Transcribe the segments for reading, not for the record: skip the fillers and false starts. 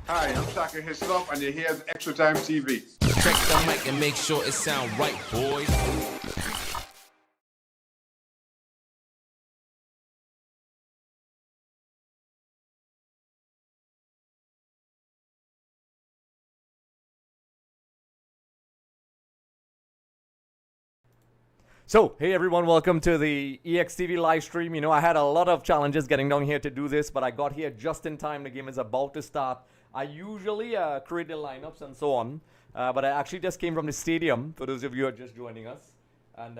Hi, I'm Shaka Hislop, and you're here at Extra Time TV. Check the mic and make sure it sound right, boys. So, hey everyone, welcome to the EXTV live stream. You know, I had a lot of challenges getting down here to do this, but I got here just in time. The game is about to start. I usually create the lineups and so on, but I actually just came from the stadium, for those of you who are just joining us. And,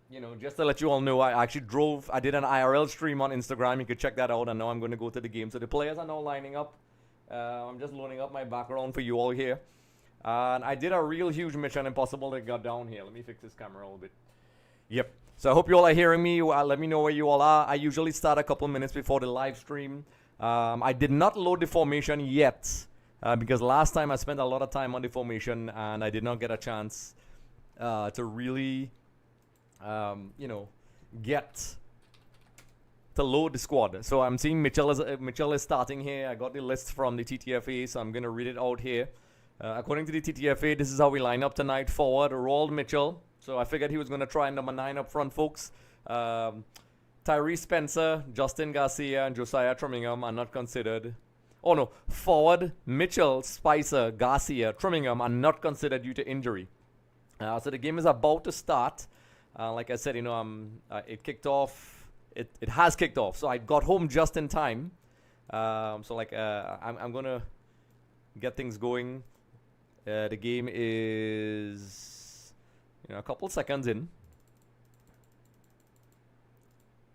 you know, just to let you all know, I actually I did an IRL stream on Instagram. You could check that out, and now I'm going to go to the game. So the players are now lining up. I'm just loading up my background for you all here. And I did a real huge Mission Impossible that got down here. Let me fix this camera a little bit. Yep. So I hope you all are hearing me. Let me know where you all are. I usually start a couple minutes before the live stream. I did not load the formation yet because last time I spent a lot of time on the formation and I did not get a chance to really, you know, get to load the squad. So I'm seeing Mitchell is starting here. I got the list from the TTFA, so I'm going to read it out here. According to the TTFA, this is how we line up tonight. Forward, Roald Mitchell. So I figured he was going to try number 9 up front, folks. Tyrese Spencer, Justin Garcia, and Josiah Trimmingham are not considered. Oh, no. Forward, Mitchell, Spicer, Garcia, Trimmingham are not considered due to injury. So the game is about to start. Like I said, you know, it kicked off. It has kicked off. So I got home just in time. I'm going to get things going. The game is, you know, a couple seconds in.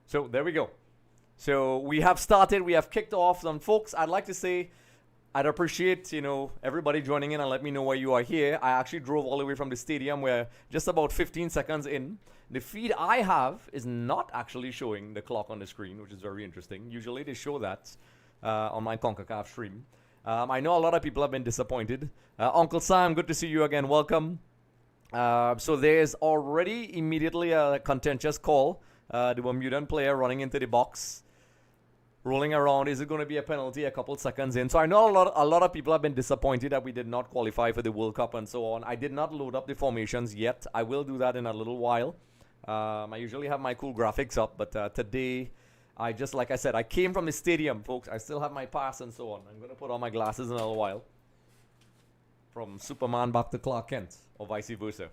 So there we go. So we have started. We have kicked off. And folks, I'd like to say I'd appreciate, you know, everybody joining in and let me know why you are here. I actually drove all the way from the stadium. We're just about 15 seconds in. The feed I have is not actually showing the clock on the screen, which is very interesting. Usually they show that on my CONCACAF stream. I know a lot of people have been disappointed. Uncle Sam, good to see you again. Welcome. So there's already immediately a contentious call. The Bermudan player running into the box, rolling around. Is it going to be a penalty a couple seconds in? So I know a lot of people have been disappointed that we did not qualify for the World Cup and so on. I did not load up the formations yet. I will do that in a little while. I usually have my cool graphics up, but today, like I said, I came from the stadium, folks. I still have my pass and so on. I'm going to put on my glasses in a little while. From Superman back to Clark Kent, or vice versa.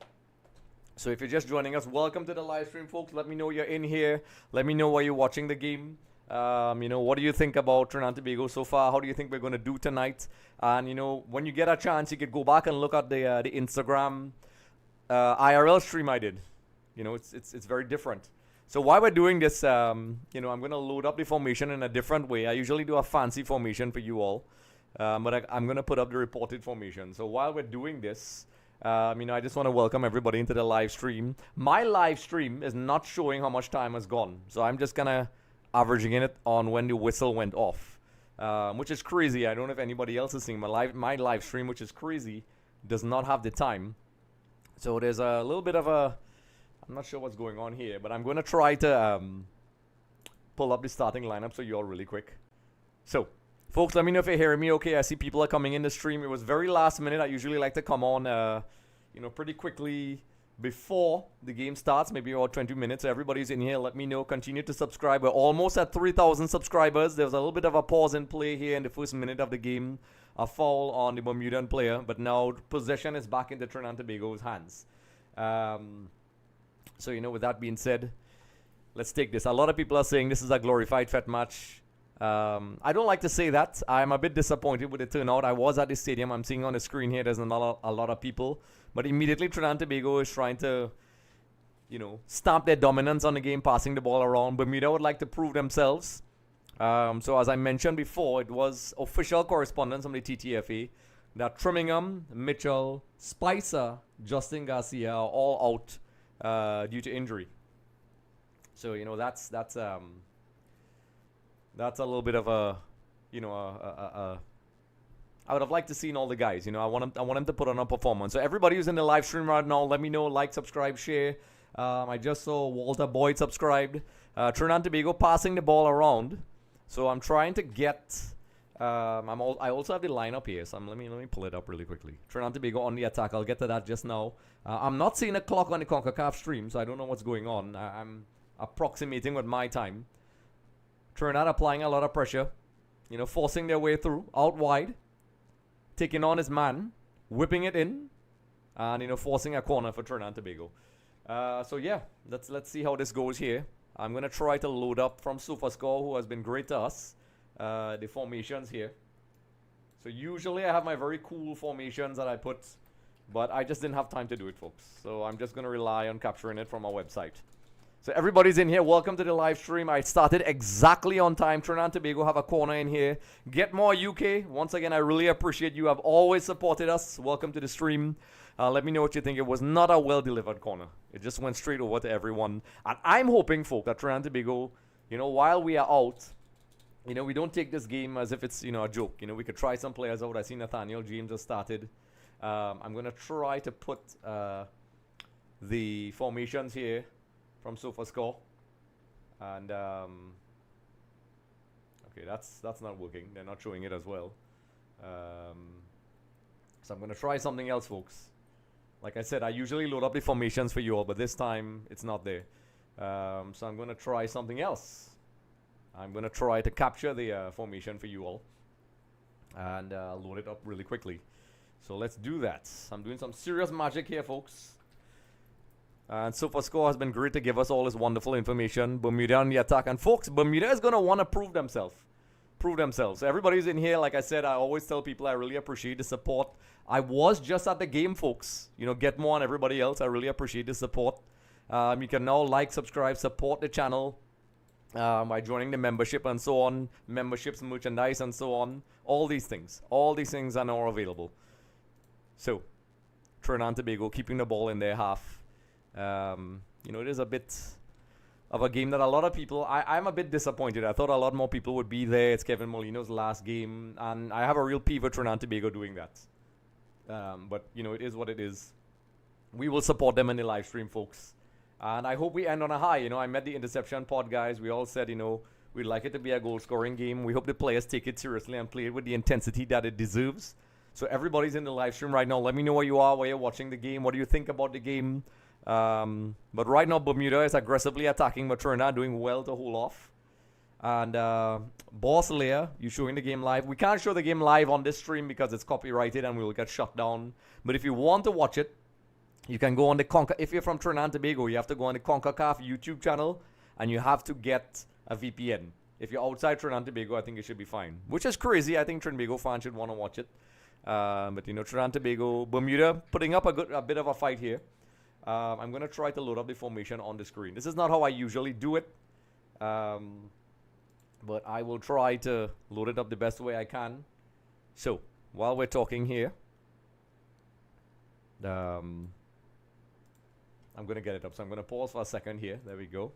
So if you're just joining us, welcome to the live stream, folks. Let me know you're in here. Let me know why you're watching the game. You know, what do you think about Trinidad Tobago so far? How do you think we're going to do tonight? And, you know, when you get a chance, you could go back and look at the Instagram IRL stream I did. You know, it's very different. So while we're doing this, you know, I'm going to load up the formation in a different way. I usually do a fancy formation for you all, but I'm going to put up the reported formation. So while we're doing this, you know, I just want to welcome everybody into the live stream. My live stream is not showing how much time has gone. So I'm just kind of averaging it on when the whistle went off, which is crazy. I don't know if anybody else is seeing my live stream, which is crazy, does not have the time. So there's a little bit of a... I'm not sure what's going on here, but I'm going to try to pull up the starting lineup so you all really quick. So, folks, let me know if you're hearing me okay. I see people are coming in the stream. It was very last minute. I usually like to come on, you know, pretty quickly before the game starts, maybe about 20 minutes. So everybody's in here. Let me know. Continue to subscribe. We're almost at 3,000 subscribers. There was a little bit of a pause in play here in the first minute of the game. A foul on the Bermudan player, but now possession is back into Trinidad Tobago's hands. So, you know, with that being said, let's take this. A lot of people are saying this is a glorified FET match. I don't like to say that. I'm a bit disappointed with the turnout. I was at the stadium. I'm seeing on the screen here there's not a lot of people. But immediately Trinidad Tobago is trying to, you know, stamp their dominance on the game, passing the ball around. Bermuda would like to prove themselves. So as I mentioned before, it was official correspondence from the TTFA that Trimmingham, Mitchell, Spicer, Justin Garcia are all out due to injury. So, you know, that's a little bit of a, you know, I would have liked to seen all the guys. You know, I want them to put on a performance. So everybody who's in the live stream right now, let me know, like, subscribe, share. I just saw Walter Boyd subscribed. Trinidad Tobago passing the ball around. So I'm trying to get I also have the lineup here, so let me pull it up really quickly. Trinidad Tobago on the attack. I'll get to that just now. I'm not seeing a clock on the CONCACAF stream, so I don't know what's going on. I'm approximating with my time. Trinidad applying a lot of pressure, forcing their way through, out wide, taking on his man, whipping it in, and forcing a corner for Trinidad Tobago. So yeah, let's see how this goes here. I'm gonna try to load up from SofaScore, who has been great to us. The formations here. So usually I have my very cool formations that I put, but I just didn't have time to do it, folks. So I'm just going to rely on capturing it from our website. So everybody's in here. Welcome to the live stream. I started exactly on time. Trinidad Tobago have a corner in here. Get More UK. Once again, I really appreciate you have always supported us. Welcome to the stream. Let me know what you think. It was not a well-delivered corner. It just went straight over to everyone. And I'm hoping, folks, that Trinidad Tobago, while we are out, we don't take this game as if it's, a joke. We could try some players out. I see Nathaniel James has started. I'm going to try to put the formations here from SofaScore. And, okay, that's not working. They're not showing it as well. So I'm going to try something else, folks. Like I said, I usually load up the formations for you all, but this time it's not there. So I'm going to try something else. I'm going to try to capture the formation for you all and load it up really quickly. So let's do that. I'm doing some serious magic here, folks. And SofaScore has been great to give us all this wonderful information. Bermuda on the attack. And folks, Bermuda is going to want to prove themselves. So everybody's in here. Like I said, I always tell people I really appreciate the support. I was just at the game, folks. Get More and everybody else. I really appreciate the support. You can now like, subscribe, support the channel. By joining the membership and so on, memberships, merchandise and so on, all these things are now available. So, Trinidad Tobago keeping the ball in their half. It is a bit of a game that a lot of people, I'm a bit disappointed. I thought a lot more people would be there. It's Kevin Molino's last game, and I have a real peeve with Trinidad Tobago doing that. But, it is what it is. We will support them in the live stream, folks. And I hope we end on a high. I met the interception pod guys. We all said, we'd like it to be a goal-scoring game. We hope the players take it seriously and play it with the intensity that it deserves. So everybody's in the live stream right now. Let me know where you are, where you're watching the game. What do you think about the game? But right now, Bermuda is aggressively attacking, but Trinidad doing well to hold off. And Boss Leia, you showing the game live. We can't show the game live on this stream because it's copyrighted and we will get shut down. But if you want to watch it, you can go on the if you're from Trinidad Tobago, you have to go on the CONCACAF YouTube channel and you have to get a VPN. If you're outside Trinidad Tobago, I think it should be fine. Which is crazy. I think Trinidad Tobago fans should want to watch it. But Trinidad Tobago, Bermuda putting up a bit of a fight here. I'm going to try to load up the formation on the screen. This is not how I usually do it. But I will try to load it up the best way I can. So, while we're talking here, I'm going to get it up. So I'm going to pause for a second here. There we go.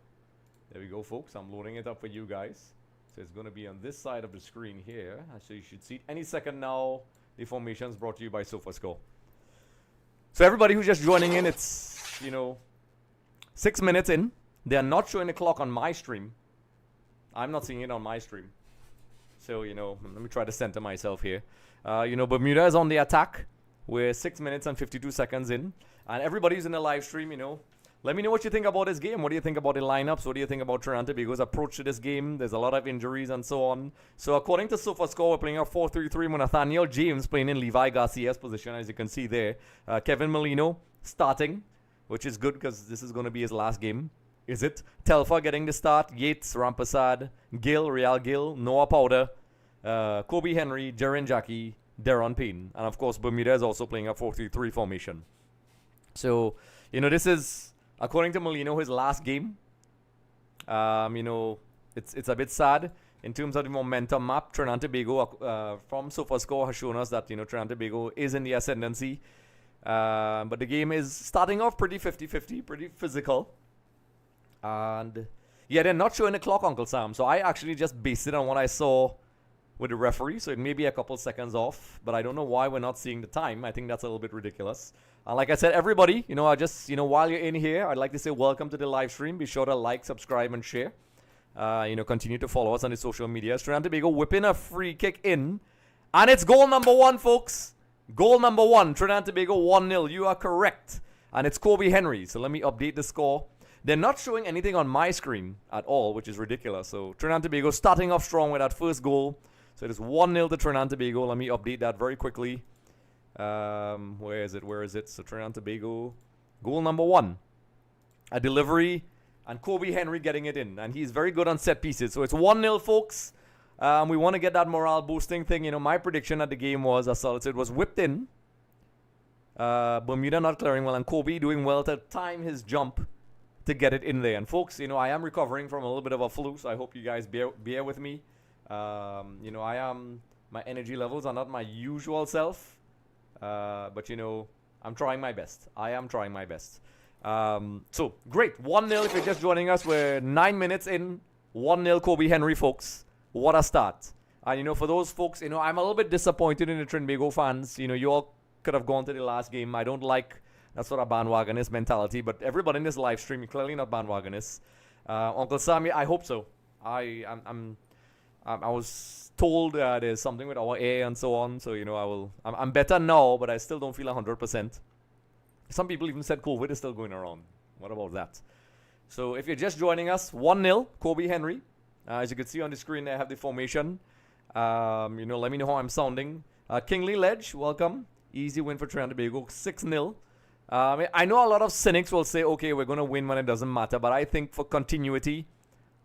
There we go, folks. I'm loading it up for you guys. So it's going to be on this side of the screen here. So you should see it any second now. The formations brought to you by SofaScore. So everybody who's just joining in, it's, 6 minutes in. They are not showing the clock on my stream. I'm not seeing it on my stream. So, let me try to center myself here. Bermuda is on the attack. We're 6 minutes and 52 seconds in. And everybody's in the live stream, Let me know what you think about this game. What do you think about the lineups? What do you think about Trinidad Tobago's approach to this game? There's a lot of injuries and so on. So according to SofaScore, we're playing a 4-3-3 with Nathaniel James playing in Levi Garcia's position, as you can see there. Kevin Molino starting, which is good because this is going to be his last game. Is it? Telfa getting the start. Yates, Rampasad, Gill, Real Gill, Noah Powder, Kobe Henry, Jaren Jackie, Deron Payne. And of course, Bermuda is also playing a 4-3-3 formation. So, this is, according to Molino, his last game. It's a bit sad in terms of the momentum map. Trinidad Tobago from SofaScore has shown us that, Trinidad Tobago is in the ascendancy. But the game is starting off pretty 50-50, pretty physical. And, yeah, they're not showing the clock, Uncle Sam. So I actually just based it on what I saw with the referee. So it may be a couple seconds off. But I don't know why we're not seeing the time. I think that's a little bit ridiculous. Like I said, everybody, while you're in here, I'd like to say welcome to the live stream. Be sure to like, subscribe, and share. Continue to follow us on the social media. Trinidad and Tobago whipping a free kick in. And it's goal number 1, folks. Goal number 1. Trinidad and Tobago 1-0. You are correct. And it's Kobe Henry. So let me update the score. They're not showing anything on my screen at all, which is ridiculous. So Trinidad and Tobago starting off strong with that first goal. So it is 1-0 to Trinidad and Tobago. Let me update that very quickly. Where is it? So Trinidad and Tobago. Goal number 1. A delivery. And Kobe Henry getting it in. And he's very good on set pieces. So it's 1-0, folks. We want to get that morale boosting thing. My prediction at the game was, as I said, was whipped in. Bermuda not clearing well. And Kobe doing well to time his jump to get it in there. And folks, I am recovering from a little bit of a flu. So I hope you guys bear with me. My energy levels are not my usual self. But, I'm trying my best. I am trying my best. So, great. 1-0 if you're just joining us. We're 9 minutes in. 1-0 Kobe Henry, folks. What a start. And, for those folks, I'm a little bit disappointed in the Trinbago fans. You all could have gone to the last game. I don't like that sort of bandwagonist mentality. But everybody in this live stream, clearly not bandwagonists. Uncle Sammy, I hope so. I was told there's something with our air and so on. So, I'm better now, but I still don't feel 100%. Some people even said COVID is still going around. What about that? So if you're just joining us, 1-0, Kobe Henry. As you can see on the screen, I have the formation. Let me know how I'm sounding. Kingly Ledge, welcome. Easy win for Trinidad and Tobago, 6-0. I know a lot of cynics will say, okay, we're going to win when it doesn't matter. But I think for continuity,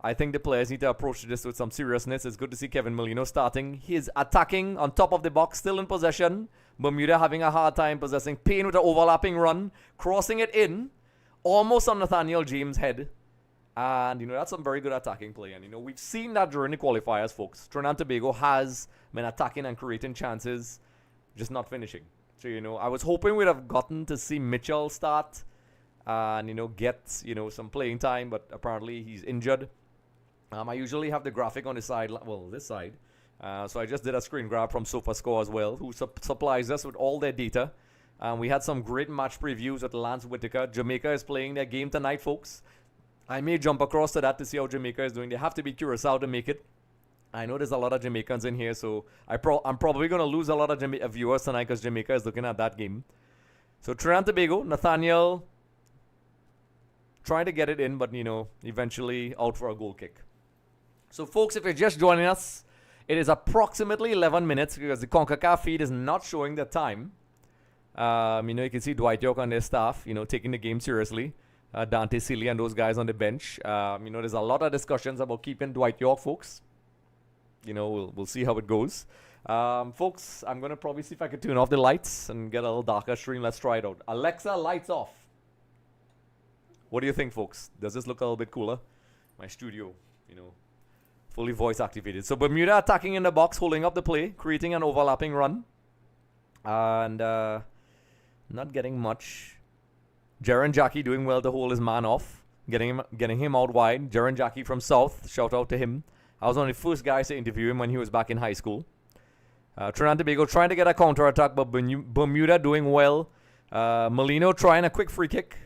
I think the players need to approach this with some seriousness. It's good to see Kevin Molino starting. He's attacking on top of the box, still in possession. Bermuda having a hard time possessing. Payne with an overlapping run. Crossing it in. Almost on Nathaniel James' head. And, that's some very good attacking play. And, we've seen that during the qualifiers, folks. Trinidad and Tobago has been attacking and creating chances, just not finishing. So, I was hoping we'd have gotten to see Mitchell start and, get, some playing time. But apparently he's injured. I usually have the graphic on the side, this side. So I just did a screen grab from SofaScore as well, who supplies us with all their data. We had some great match previews with Lance Whitaker. Jamaica is playing their game tonight, folks. I may jump across to that to see how Jamaica is doing. They have to be Curacao to make it. I know there's a lot of Jamaicans in here, so I'm probably going to lose a lot of viewers tonight because Jamaica is looking at that game. So Trinidad and Tobago, Nathaniel trying to get it in, but, eventually out for a goal kick. So, folks, if you're just joining us, it is approximately 11 minutes because the CONCACAF feed is not showing the time. You can see Dwight York on their staff, taking the game seriously. Dante Sealy and those guys on the bench. There's a lot of discussions about keeping Dwight York, folks. We'll see how it goes. Folks, I'm going to probably see if I can turn off the lights and get a little darker stream. Let's try it out. Alexa, lights off. What do you think, folks? Does this look a little bit cooler? My studio, fully voice activated. So Bermuda attacking in the box, holding up the play, creating an overlapping run. And not getting much. Jaron Jackie doing well to hold his man off. Getting him out wide. Jaron Jackie from South. Shout out to him. I was one of the first guys to interview him when he was back in high school. Trinidad and Tobago trying to get a counter-attack, but Bermuda doing well. Molino trying a quick free kick.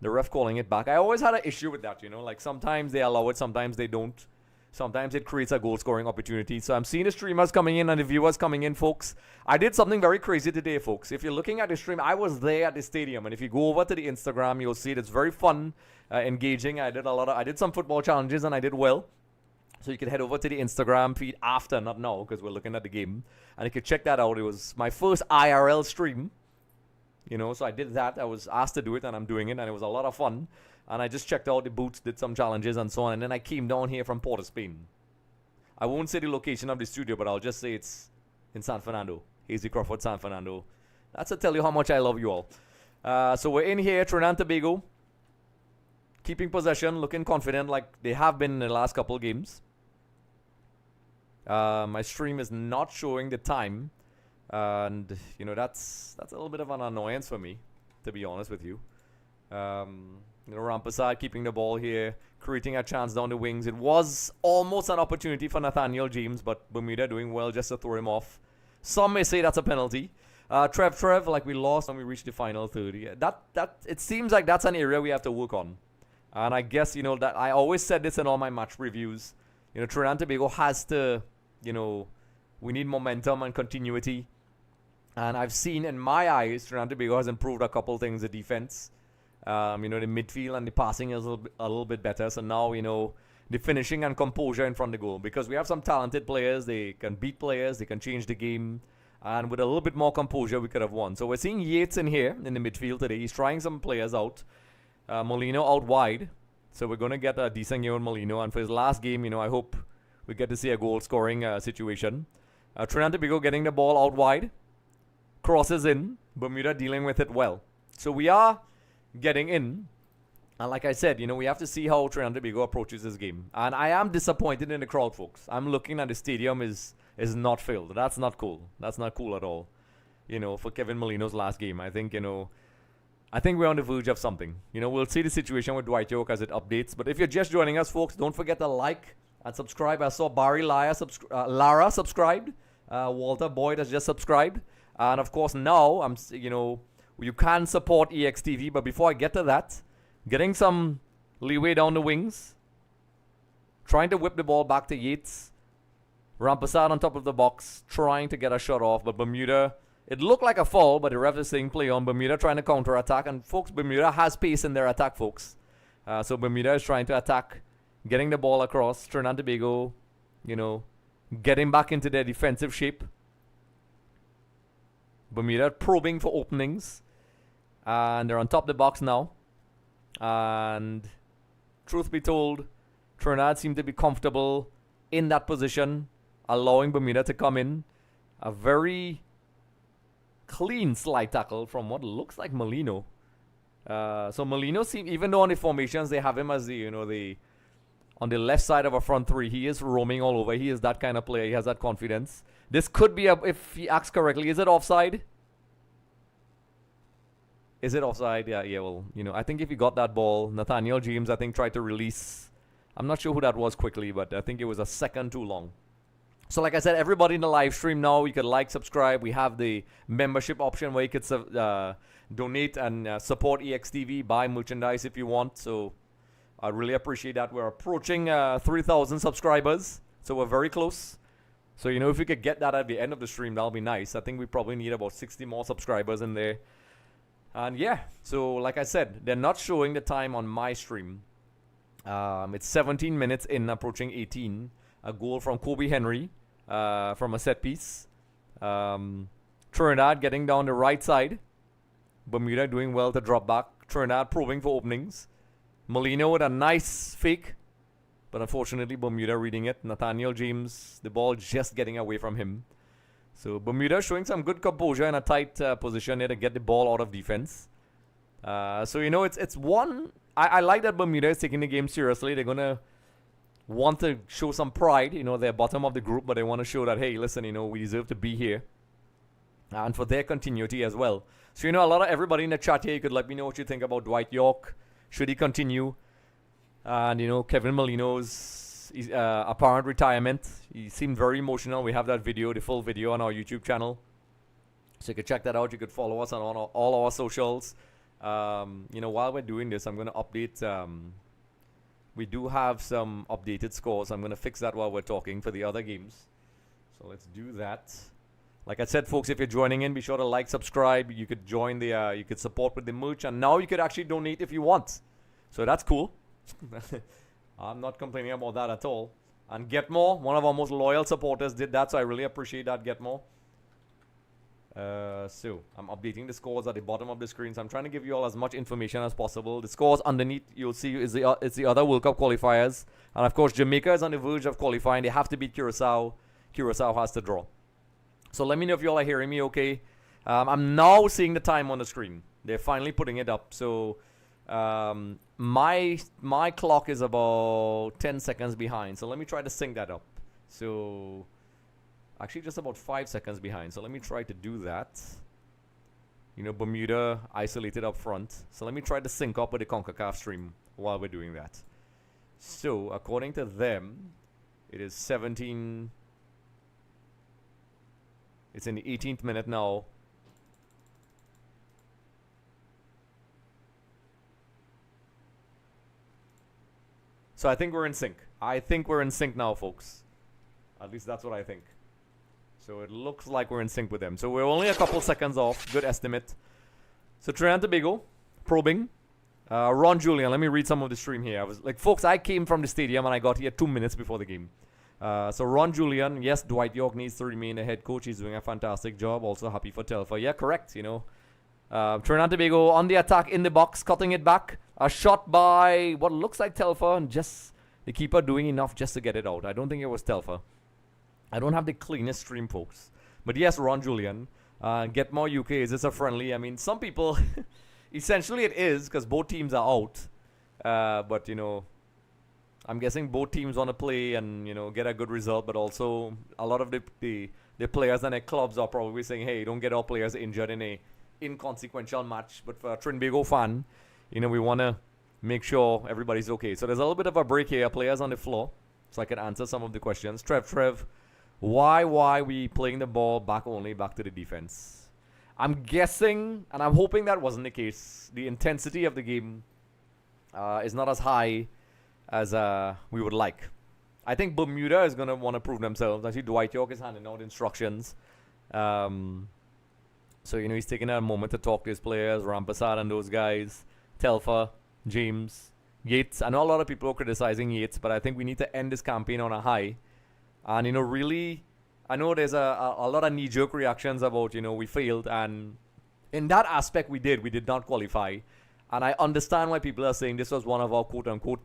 The ref calling it back. I always had an issue with that, Like sometimes they allow it, sometimes they don't. Sometimes it creates a goal-scoring opportunity. So I'm seeing the streamers coming in and the viewers coming in, folks. I did something very crazy today, folks. If you're looking at the stream, I was there at the stadium. And if you go over to the Instagram, you'll see it. It's very fun, engaging. I did some football challenges and I did well. So you can head over to the Instagram feed after, not now, because we're looking at the game. And you can check that out. It was my first IRL stream. So I did that. I was asked to do it and I'm doing it. And it was a lot of fun. And I just checked out the booths, did some challenges and so on. And then I came down here from Port of Spain. I won't say the location of the studio, but I'll just say it's in San Fernando. Hazy Crawford, San Fernando. That's to tell you how much I love you all. So we're in here, Trinidad and Tobago. Keeping possession, looking confident like they have been in the last couple of games. My stream is not showing the time. And, that's a little bit of an annoyance for me, to be honest with you. Rampasad keeping the ball here, creating a chance down the wings. It was almost an opportunity for Nathaniel James, but Bermuda doing well just to throw him off. Some may say that's a penalty. Trev, like we lost when we reached the final 30. That it seems like that's an area we have to work on. And I guess, you know, that I always said this in all my match reviews. You know, Trinidad and Tobago has to, you know, we need momentum and continuity. And I've seen in my eyes, Trinidad and Tobago has improved a couple things, the defense. You know, the midfield and the passing is a little bit better. So now, you know, the finishing and composure in front of the goal. Because we have some talented players. They can beat players. They can change the game. And with a little bit more composure, we could have won. So we're seeing Yates in here in the midfield today. He's trying some players out. Molino out wide. So we're going to get a decent game with Molino. And for his last game, you know, I hope we get to see a goal-scoring situation. Trinidad and Tobago getting the ball out wide. Crosses in. Bermuda dealing with it well. So we are getting in. And like I said, you know, we have to see how Trinidad and Tobago approaches this game. And I am disappointed in the crowd, folks. I'm looking at the stadium is not filled. That's not cool. That's not cool at all. You know, for Kevin Molino's last game. I think, you know, I think we're on the verge of something. You know, we'll see the situation with Dwight York as it updates. But if you're just joining us, folks, don't forget to like and subscribe. I saw Barry Lara subscribed. Walter Boyd has just subscribed. And of course, now, you know, you can support EXTV. But before I get to that, getting some leeway down the wings. Trying to whip the ball back to Yates. Rampasad on top of the box. Trying to get a shot off. But Bermuda, it looked like a foul, but the ref is saying play on. Bermuda trying to counter-attack. And folks, Bermuda has pace in their attack, folks. So Bermuda is trying to attack. Getting the ball across. Trinidad and Tobago, you know, getting back into their defensive shape. Bermuda probing for openings. And they're on top of the box now. And truth be told, Trinidad seemed to be comfortable in that position, allowing Bermuda to come in. A very clean slide tackle from what looks like Molino. So Molino seems, even though on the formations they have him as the, you know, on the left side of a front three, he is roaming all over. He is that kind of player. He has that confidence. This could be if he acts correctly. Is it offside? Is it offside? Yeah, well, you know, I think if he got that ball, Nathaniel James, I think, tried to release. I'm not sure who that was quickly, but I think it was a second too long. So like I said, everybody in the live stream now, you could like, subscribe. We have the membership option where you could donate and support EXTV, buy merchandise if you want. So I really appreciate that. We're approaching 3,000 subscribers, so we're very close. So, you know, if we could get that at the end of the stream, that'll be nice. I think we probably need about 60 more subscribers in there. And yeah, so like I said, they're not showing the time on my stream. It's 17 minutes in, approaching 18. A goal from Kobe Henry from a set piece. Trinidad getting down the right side. Bermuda doing well to drop back. Trinidad probing for openings. Molino with a nice fake. But unfortunately, Bermuda reading it. Nathaniel James, the ball just getting away from him. So Bermuda showing some good composure in a tight position there to get the ball out of defense. So, you know, it's one. I like that Bermuda is taking the game seriously. They're going to want to show some pride. You know, they're bottom of the group, but they want to show that, hey, listen, you know, we deserve to be here. And for their continuity as well. So, you know, a lot of everybody in the chat here, you could let me know what you think about Dwight York. Should he continue? And, you know, Kevin Molino's apparent retirement. He seemed very emotional. We have that video, the full video on our YouTube channel. So you could check that out. You could follow us on all our socials. You know, while we're doing this, I'm going to update. We do have some updated scores. I'm going to fix that while we're talking for the other games. So let's do that. Like I said, folks, if you're joining in, be sure to like, subscribe. You could join the, you could support with the merch. And now you could actually donate if you want. So that's cool. I'm not complaining about that at all. And Get More, one of our most loyal supporters, did that. So I really appreciate that, Get More. So I'm updating the scores at the bottom of the screen. So I'm trying to give you all as much information as possible. The scores underneath, you'll see, is it's the other World Cup qualifiers. And of course, Jamaica is on the verge of qualifying. They have to beat Curacao. Curacao has to draw. So let me know if you all are hearing me okay. I'm now seeing the time on the screen. They're finally putting it up. So my clock is about 10 seconds behind. So let me try to sync that up. So actually just about 5 seconds behind. So let me try to do that. You know, Bermuda isolated up front. So let me try to sync up with the CONCACAF stream while we're doing that. So according to them, it is 17. It's in the 18th minute now. So I think we're in sync. I think we're in sync now, folks. At least that's what I think. So it looks like we're in sync with them. So we're only a couple seconds off. Good estimate. So Trinidad Tobago, probing. Ron Julian, let me read some of the stream here. I was like, folks, I came from the stadium and I got here 2 minutes before the game. So Ron Julian, yes, Dwight York needs to remain the head coach. He's doing a fantastic job. Also happy for Telfer. Yeah, correct, you know. Trinidad Tobago on the attack in the box, cutting it back. A shot by what looks like Telfer, and just the keeper doing enough just to get it out. I don't think it was Telfer. I don't have the cleanest stream, folks. But yes, Ron Julian. Get more UK. Is this a friendly? I mean, some people... essentially it is, because both teams are out. But, you know, I'm guessing both teams want to play and, you know, get a good result. But also, a lot of the players and their clubs are probably saying, hey, don't get our players injured in a inconsequential match. But for a Trinbago fan, you know, we want to make sure everybody's okay. So there's a little bit of a break here. Players on the floor, so I can answer some of the questions. Trev, why we playing the ball back to the defense? I'm guessing, and I'm hoping that wasn't the case. The intensity of the game is not as high as we would like. I think Bermuda is going to want to prove themselves. I see Dwight York is handing out instructions. So, you know, he's taking a moment to talk to his players, Rampasad and those guys, Telfer, James, Yates. I know a lot of people are criticizing Yates, but I think we need to end this campaign on a high. And, you know, really, I know there's a lot of knee-jerk reactions about, you know, we failed. And in that aspect, we did not qualify. And I understand why people are saying this was one of our quote-unquote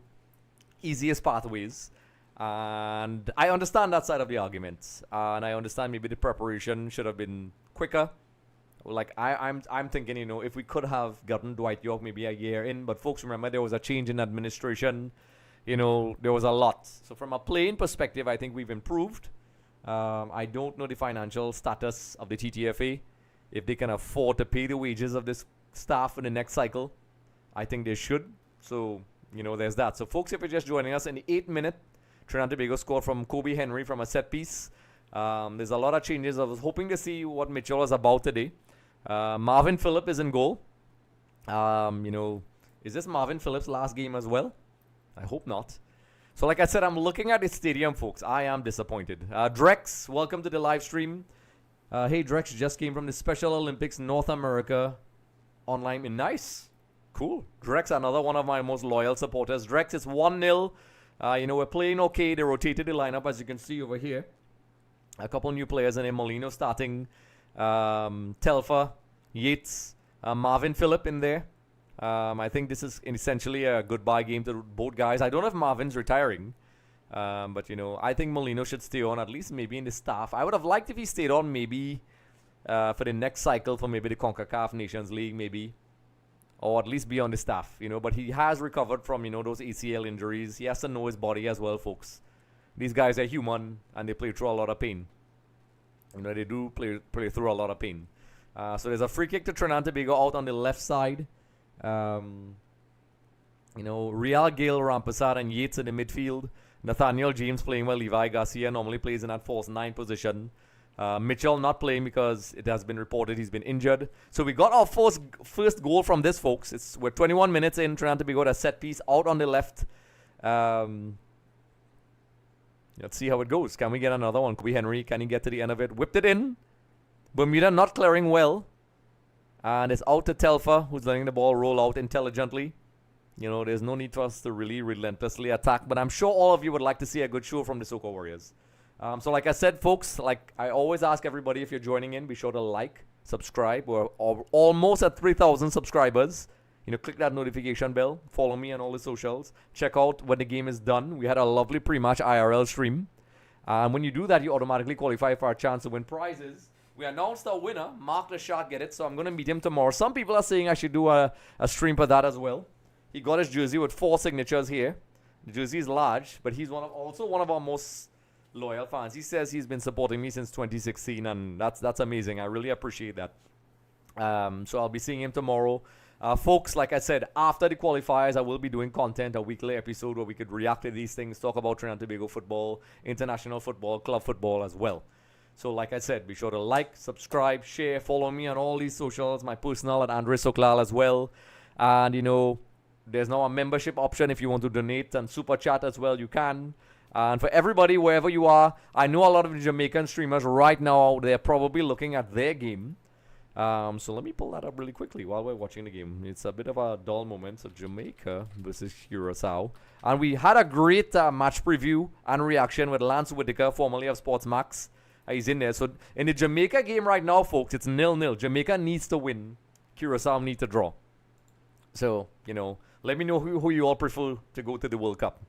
easiest pathways. And I understand that side of the argument. And I understand maybe the preparation should have been quicker. Like, I'm thinking, you know, if we could have gotten Dwight York maybe a year in. But folks, remember, there was a change in administration. You know, there was a lot. So from a playing perspective, I think we've improved. I don't know the financial status of the TTFA. If they can afford to pay the wages of this staff in the next cycle, I think they should. So, you know, there's that. So, folks, if you're just joining us in the 8th minute, Trinidad Tobago scored from Kobe Henry from a set piece. There's a lot of changes. I was hoping to see what Mitchell was about today. Marvin Phillip is in goal. You know, is this Marvin Phillip's last game as well? I hope not. So like I said, I'm looking at the stadium, folks. I am disappointed. Drex, welcome to the live stream. Hey, Drex just came from the Special Olympics North America online. Nice. Cool. Drex, another one of my most loyal supporters. Drex, it's 1-0. You know, we're playing okay. They rotated the lineup, as you can see over here. A couple new players in there. Molino starting. Telfer, Yates, Marvin Phillip in there. I think this is essentially a goodbye game to both guys. I don't know if Marvin's retiring. But, you know, I think Molino should stay on, at least maybe in the staff. I would have liked if he stayed on maybe for the next cycle for maybe the CONCACAF Nations League maybe. Or at least be on the staff, you know. But he has recovered from, you know, those ACL injuries. He has to know his body as well, folks. These guys are human and they play through a lot of pain. You know, they do play through a lot of pain. So there's a free kick to Trinidad Tobago out on the left side. You know, Real Gale, Rampasad, and Yates in the midfield. Nathaniel James playing well. Levi Garcia normally plays in that false 9 position. Mitchell not playing because it has been reported he's been injured. So we got our first goal from this, folks. We're 21 minutes in. Trinidad Tobago got a set piece out on the left. Let's see how it goes. Can we get another one? Kobe Henry, can he get to the end of it? Whipped it in. Bermuda not clearing well. And it's out to Telfer, who's letting the ball roll out intelligently. You know, there's no need for us to really relentlessly attack. But I'm sure all of you would like to see a good show from the Soca Warriors. So like I said, folks, like I always ask everybody, if you're joining in, be sure to like, subscribe. We're almost at 3,000 subscribers. You know, click that notification bell. Follow me on all the socials. Check out when the game is done. We had a lovely pre-match IRL stream. And when you do that, you automatically qualify for a chance to win prizes. We announced our winner. Mark the Shark get it. So I'm going to meet him tomorrow. Some people are saying I should do a stream for that as well. He got his jersey with 4 signatures here. The jersey is large, but he's also one of our most loyal fans. He says he's been supporting me since 2016, and that's amazing. I really appreciate that. So I'll be seeing him tomorrow. Folks, like I said, after the qualifiers, I will be doing content, a weekly episode where we could react to these things, talk about Trinidad Tobago football, international football, club football as well. So like I said, be sure to like, subscribe, share, follow me on all these socials, my personal at Andre Soklal as well. And, you know, There's now a membership option if you want to donate and super chat as well, you can. And for everybody, wherever you are, I know a lot of the Jamaican streamers right now, they're probably looking at their game. So let me pull that up really quickly while we're watching the game. It's a bit of a dull moment. So Jamaica versus Curacao. And we had a great match preview and reaction with Lance Whitaker, formerly of Sports Max. He's in there. So in the Jamaica game right now, folks, it's 0-0. Jamaica needs to win. Curacao need to draw. So, you know, let me know who you all prefer to go to the World Cup.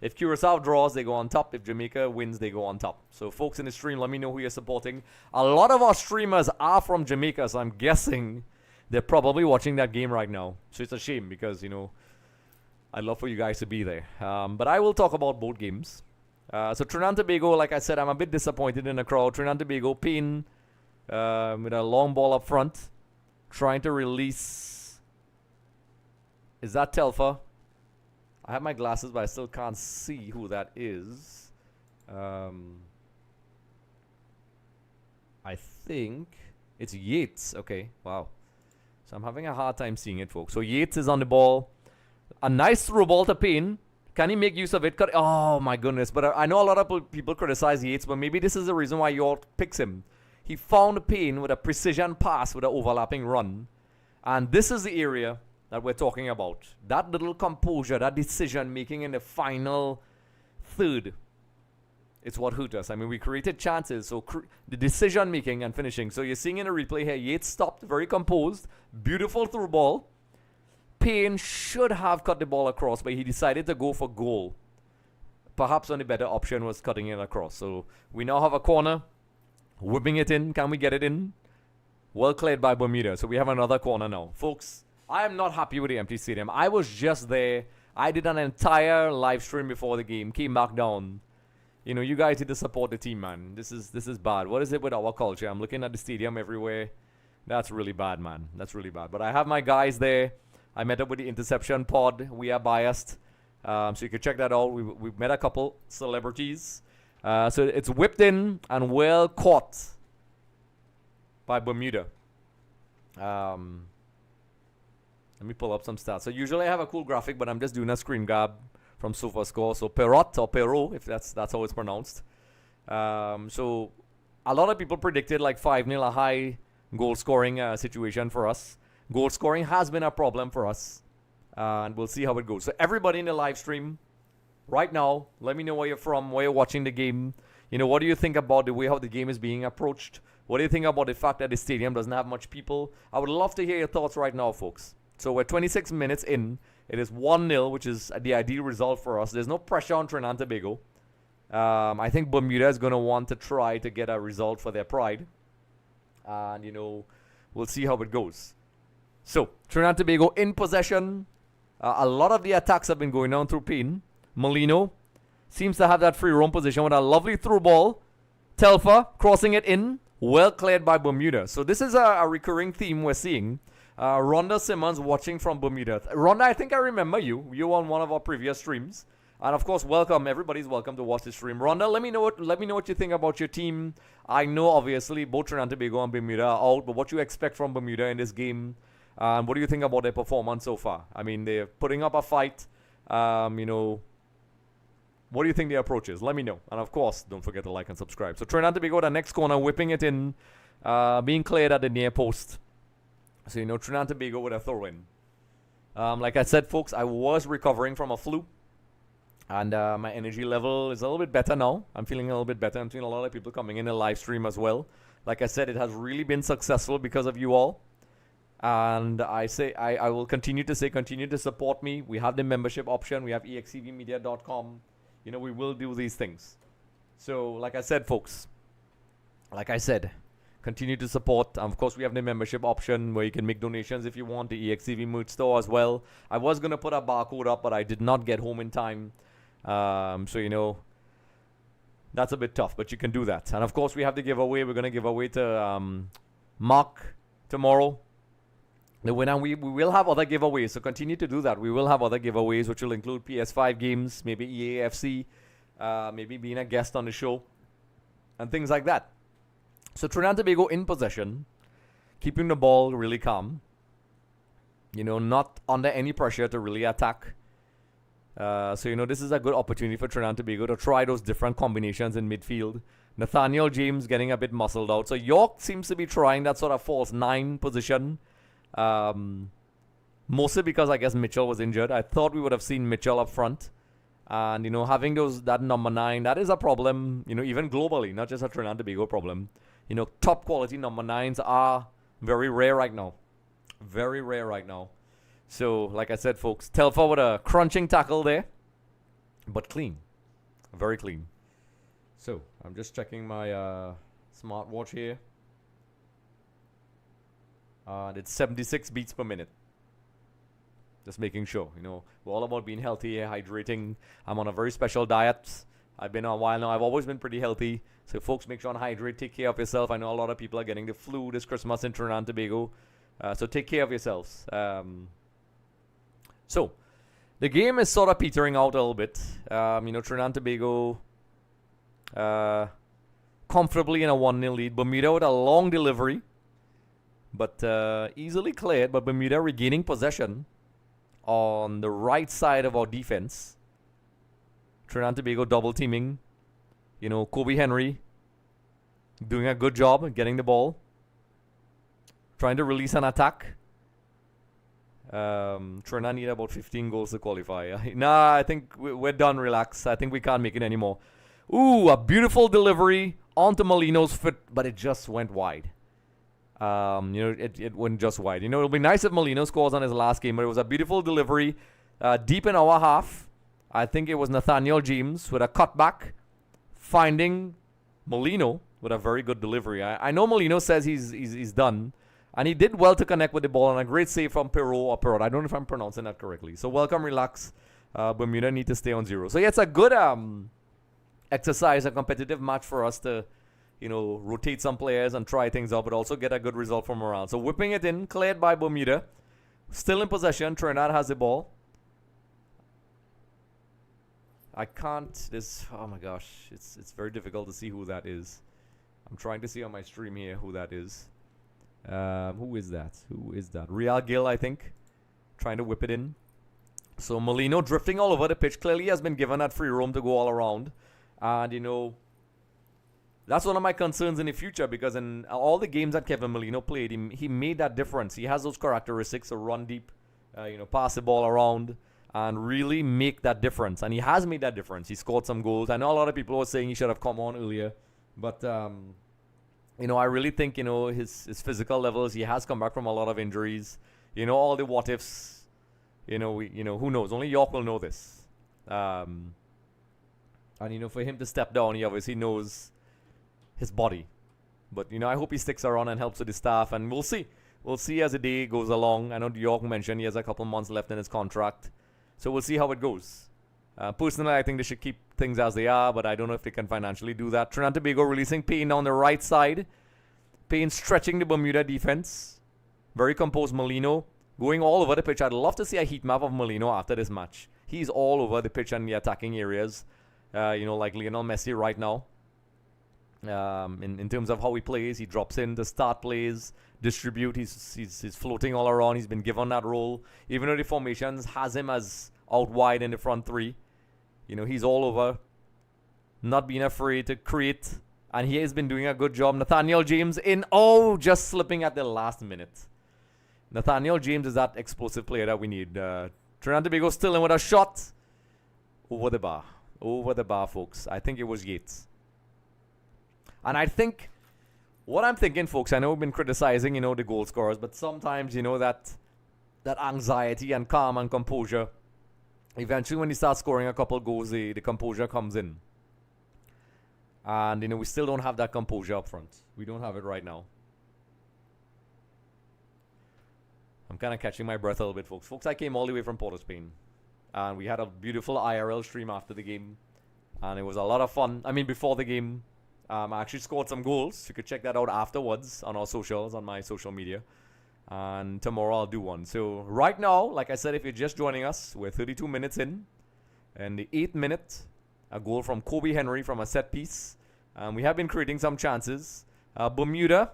If Curacao draws, they go on top. If Jamaica wins, they go on top. So, folks in the stream, let me know who you're supporting. A lot of our streamers are from Jamaica, so I'm guessing they're probably watching that game right now. So, it's a shame because, you know, I'd love for you guys to be there. But I will talk about both games. So, Trinidad and Tobago, like I said, I'm a bit disappointed in the crowd. Trinidad and Tobago, Payne with a long ball up front. Trying to release. Is that Telfer? I have my glasses, but I still can't see who that is. I think it's Yates. Okay, wow. So I'm having a hard time seeing it, folks. So Yates is on the ball. A nice through ball to Payne. Can he make use of it? Oh, my goodness. But I know a lot of people criticize Yates, but maybe this is the reason why you all picks him. He found Payne with a precision pass with an overlapping run. And this is the area that we're talking about. That little composure, that decision making in the final third. It's what hurt us. I mean, we created chances. So the decision making and finishing. So you're seeing in a replay here, Yates stopped, very composed. Beautiful through ball. Payne should have cut the ball across, but he decided to go for goal. Perhaps only better option was cutting it across. So we now have a corner. Whipping it in. Can we get it in? Well cleared by Bermuda. So we have another corner now. Folks, I am not happy with the empty stadium. I was just there. I did an entire live stream before the game. Came back down. You know, you guys need to support the team, man. This is bad. What is it with our culture? I'm looking at the stadium everywhere. That's really bad, man. That's really bad. But I have my guys there. I met up with the Interception Pod. We are biased. So you can check that out. We've met a couple celebrities. So it's whipped in and well caught by Bermuda. Let me pull up some stats. So usually I have a cool graphic, but I'm just doing a screen grab from SofaScore. So Perrot or Perot, if that's how it's pronounced. So a lot of people predicted like 5-0, a high goal scoring situation for us. Goal scoring has been a problem for us. And we'll see how it goes. So everybody in the live stream right now, let me know where you're from, where you're watching the game. You know, what do you think about the way how the game is being approached? What do you think about the fact that the stadium doesn't have much people? I would love to hear your thoughts right now, folks. So we're 26 minutes in. It is 1-0, which is the ideal result for us. There's no pressure on Trinidad and Tobago. I think Bermuda is going to want to try to get a result for their pride. And, you know, we'll see how it goes. So, Trinidad and Tobago in possession. A lot of the attacks have been going on through Payne. Molino seems to have that free roam position with a lovely through ball. Telfer crossing it in. Well cleared by Bermuda. So this is a recurring theme we're seeing. Rhonda Simmons watching from Bermuda. Rhonda, I think I remember you. You were on one of our previous streams. And of course, welcome. Everybody's welcome to watch the stream. Rhonda, let me know what you think about your team. I know obviously both Trinidad and Tobago and Bermuda are out, but what you expect from Bermuda in this game? What do you think about their performance so far? I mean, they're putting up a fight. You know, what do you think the approach is? Let me know. And of course, don't forget to like and subscribe. So Trinidad and Tobago, the next corner, whipping it in, being cleared at the near post. So, you know, Trinidad and Tobago with a throw-in. Like I said, folks, I was recovering from a flu. And my energy level is a little bit better now. I'm feeling a little bit better. I'm seeing a lot of people coming in the live stream as well. Like I said, it has really been successful because of you all. And I will continue to support me. We have the membership option. We have extvmedia.com. You know, we will do these things. So, like I said, folks, continue to support. Of course, we have the membership option where you can make donations if you want. The EXTV merch store as well. I was going to put a barcode up, but I did not get home in time. So, you know, that's a bit tough, but you can do that. And, of course, we have the giveaway. We're going to give away to Mark tomorrow. The winner, we will have other giveaways, so continue to do that. We will have other giveaways, which will include PS5 games, maybe EAFC, maybe being a guest on the show, and things like that. So Trinidad and Tobago in possession, keeping the ball really calm. not under any pressure to really attack. So, this is a good opportunity for Trinidad and Tobago to try those different combinations in midfield. Nathaniel James getting a bit muscled out. So York seems to be trying that sort of false 9 position. Mostly because I guess Mitchell was injured. I thought we would have seen Mitchell up front. And, having that number 9, that is a problem, even globally, not just a Trinidad and Tobago problem. Top quality number 9s are very rare right now. Very rare right now. So, like I said, folks, Telfa with a crunching tackle there. But clean. Very clean. So, I'm just checking my smartwatch here. It's 76 beats per minute. Just making sure, we're all about being healthy, hydrating. I'm on a very special diet. I've been on a while now. I've always been pretty healthy. So, folks, make sure and hydrate. Take care of yourself. I know a lot of people are getting the flu this Christmas in Trinidad and Tobago. So, take care of yourselves. So, the game is sort of petering out a little bit. Trinidad and Tobago comfortably in a 1-0 lead. Bermuda with a long delivery, but easily cleared. But Bermuda regaining possession on the right side of our defense. Trinidad and Tobago double teaming. Kobe Henry doing a good job getting the ball. Trying to release an attack. Trinidad need about 15 goals to qualify. Nah, I think we're done. Relax. I think we can't make it anymore. Ooh, a beautiful delivery onto Molino's foot, but it just went wide. It went just wide. It'll be nice if Molino scores on his last game, but it was a beautiful delivery deep in our half. I think it was Nathaniel James with a cutback, finding Molino with a very good delivery. I know Molino says he's done, and he did well to connect with the ball, and a great save from Perot. I don't know if I'm pronouncing that correctly. So welcome, relax. Bermuda need to stay on 0. So yeah, it's a good exercise, a competitive match for us to rotate some players and try things out, but also get a good result from around. So whipping it in, cleared by Bermuda. Still in possession. Trinidad has the ball. I can't. Oh my gosh, it's very difficult to see who that is. I'm trying to see on my stream here who that is. Who is that? Real Gill, I think. Trying to whip it in. So Molino drifting all over the pitch. Clearly has been given that free roam to go all around. And that's one of my concerns in the future, because in all the games that Kevin Molino played, he made that difference. He has those characteristics to run deep, pass the ball around, and really make that difference. And he has made that difference. He scored some goals. I know a lot of people were saying he should have come on earlier, but I really think his physical levels. He has come back from a lot of injuries. All the what ifs. Who knows? Only York will know this. And for him to step down, he obviously knows his body. But I hope he sticks around and helps with the staff, and we'll see. We'll see as the day goes along. I know York mentioned he has a couple months left in his contract, so we'll see how it goes. Personally, I think they should keep things as they are, but I don't know if they can financially do that. Trinidad and Tobago releasing Payne on the right side. Payne stretching the Bermuda defense. Very composed Molino going all over the pitch. I'd love to see a heat map of Molino after this match. He's all over the pitch and the attacking areas, like Lionel Messi right now. In terms of how he plays, he drops in to start plays, distribute. He's floating all around. He's been given that role, even though the formations has him as out wide in the front three. He's all over, not being afraid to create, and he has been doing a good job. Nathaniel James just slipping at the last minute. Nathaniel James is that explosive player that we need. Trinidad and Tobago still in with a shot over the bar, folks. I think it was Yates. And I think, what I'm thinking, folks, I know we've been criticizing, the goal scorers, but sometimes, that anxiety and calm and composure, eventually when you start scoring a couple goals, the composure comes in. And, we still don't have that composure up front. We don't have it right now. I'm kind of catching my breath a little bit, folks. Folks, I came all the way from Port of Spain. And we had a beautiful IRL stream after the game. And it was a lot of fun. Before the game. I actually scored some goals. You could check that out afterwards on our socials, on my social media. And tomorrow I'll do one. So right now, like I said, if you're just joining us, we're 32 minutes in. And the 8th minute, a goal from Kobe Henry from a set piece. We have been creating some chances. Bermuda,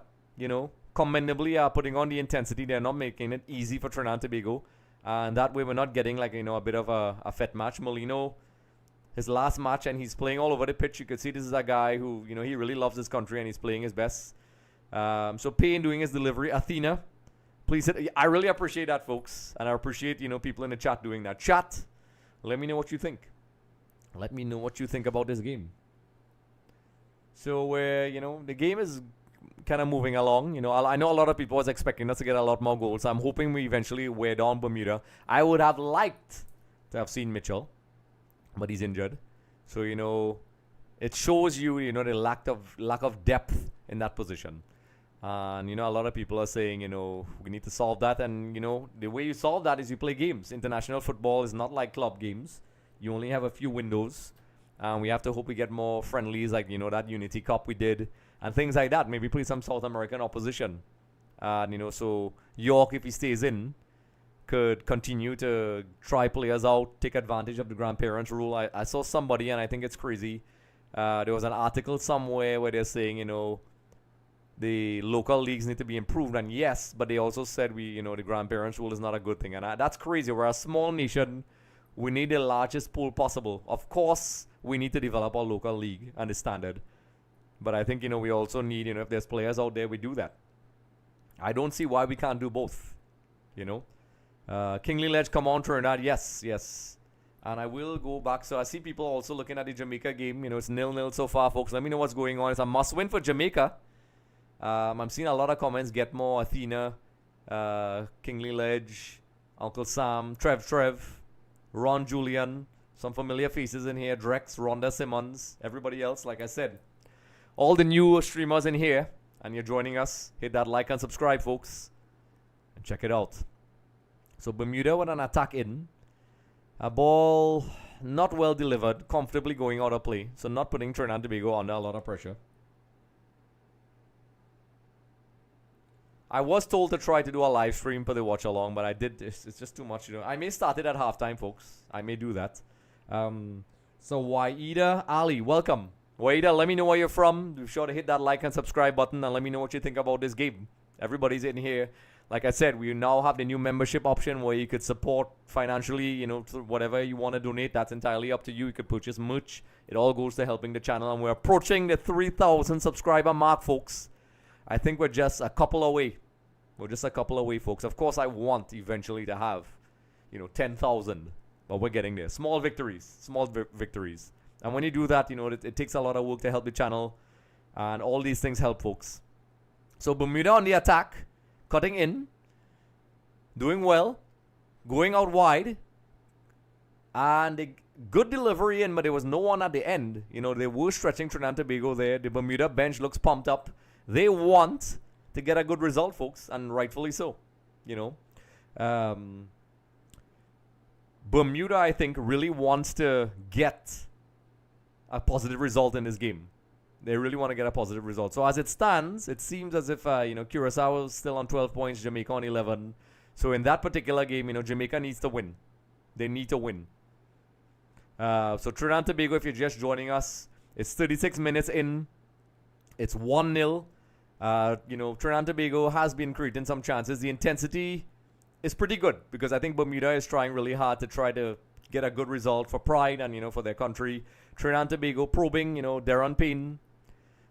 commendably are putting on the intensity. They're not making it easy for Trinidad and Tobago. And that way we're not getting like, a bit of a fet match. Molino, his last match, and he's playing all over the pitch. You could see this is a guy who, he really loves his country and he's playing his best. So Payne doing his delivery. Athena, please hit. I really appreciate that, folks. And I appreciate, people in the chat doing that. Chat, let me know what you think. Let me know what you think about this game. So, the game is kind of moving along. I know a lot of people was expecting us to get a lot more goals. I'm hoping we eventually wear down Bermuda. I would have liked to have seen Mitchell, but he's injured. So, it shows you, the lack of depth in that position. And, a lot of people are saying, we need to solve that. And, the way you solve that is you play games. International football is not like club games. You only have a few windows. And we have to hope we get more friendlies like, that Unity Cup we did. And things like that. Maybe play some South American opposition. And, so York, if he stays in, could continue to try players out, take advantage of the grandparents rule. I saw somebody, and I think it's crazy. There was an article somewhere where they're saying, the local leagues need to be improved. And yes, but they also said the grandparents rule is not a good thing. And that's crazy. We're a small nation. We need the largest pool possible. Of course, we need to develop our local league and the standard. But I think, we also need, if there's players out there, we do that. I don't see why we can't do both, Kingly Ledge, come on, Trinidad. Yes. And I will go back. So I see people also looking at the Jamaica game. It's 0-0 so far, folks. Let me know what's going on. It's a must-win for Jamaica. I'm seeing a lot of comments. Get more, Athena, Kingly Ledge, Uncle Sam, Trev, Ron Julian. Some familiar faces in here. Drex, Rhonda Simmons, everybody else, like I said. All the new streamers in here, and you're joining us. Hit that like and subscribe, folks. And check it out. So Bermuda with an attack in. A ball not well delivered, comfortably going out of play. So not putting Trinidad and Tobago under a lot of pressure. I was told to try to do a live stream for the watch along, but I did. It's just too much, I may start it at halftime, folks. I may do that. So Waida Ali, welcome. Waida, let me know where you're from. Be sure to hit that like and subscribe button and let me know what you think about this game. Everybody's in here. Like I said, we now have the new membership option where you could support financially, whatever you want to donate. That's entirely up to you. You could purchase merch. It all goes to helping the channel. And we're approaching the 3,000 subscriber mark, folks. I think we're just a couple away. We're just a couple away, folks. Of course, I want eventually to have, 10,000. But we're getting there. Small victories. Victories. And when you do that, it takes a lot of work to help the channel. And all these things help, folks. So Bermuda on the attack. Cutting in. Doing well. Going out wide. And a good delivery in, but there was no one at the end. They were stretching Trinidad and Tobago there. The Bermuda bench looks pumped up. They want to get a good result, folks. And rightfully so. Bermuda, I think, really wants to get a positive result in this game. They really want to get a positive result. So as it stands, it seems as if, Curacao is still on 12 points, Jamaica on 11. So in that particular game, Jamaica needs to win. They need to win. So Trinidad and Tobago, if you're just joining us, it's 36 minutes in. It's 1-0. Trinidad and Tobago has been creating some chances. The intensity is pretty good because I think Bermuda is trying really hard to try to get a good result for pride and, for their country. Trinidad and Tobago probing, Darren Payne.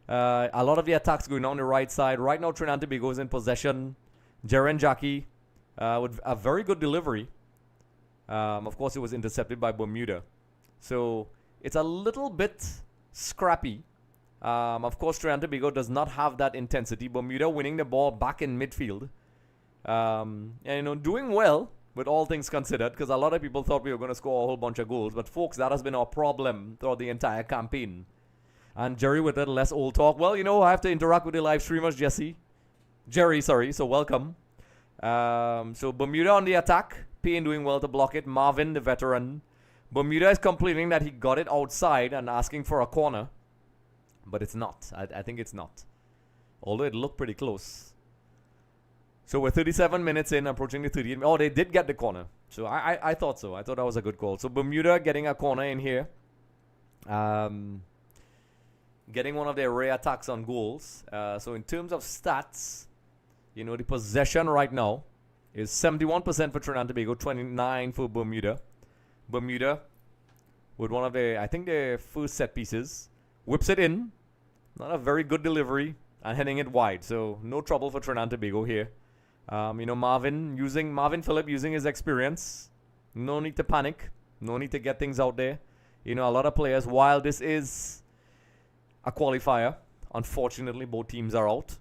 A lot of the attacks going on the right side. Right now, Trinidad and Tobago is in possession. Jaren Jackie with a very good delivery. Of course, it was intercepted by Bermuda. So it's a little bit scrappy. Of course, Trinidad and Tobago does not have that intensity. Bermuda winning the ball back in midfield. And, doing well with all things considered, because a lot of people thought we were going to score a whole bunch of goals. But, folks, that has been our problem throughout the entire campaign. And Jerry with that less old talk. Well, I have to interact with the live streamers, Jerry, sorry. So, welcome. So, Bermuda on the attack. Payne doing well to block it. Marvin, the veteran. Bermuda is complaining that he got it outside and asking for a corner. But it's not. I think it's not. Although it looked pretty close. So we're 37 minutes in, approaching the 38. Oh, they did get the corner. So I thought so. I thought that was a good call. So Bermuda getting a corner in here. Getting one of their rare attacks on goals. So in terms of stats, you know, the possession right now is 71% for Trinidad and Tobago, 29 for Bermuda. Bermuda with one of the, I think the first set pieces, whips it in. Not a very good delivery and heading it wide. So no trouble for Trinidad and Tobago here. You know, Marvin Phillip using his experience. No need to panic. No need to get things out there. You know, a lot of players, while this is a qualifier, unfortunately both teams are out.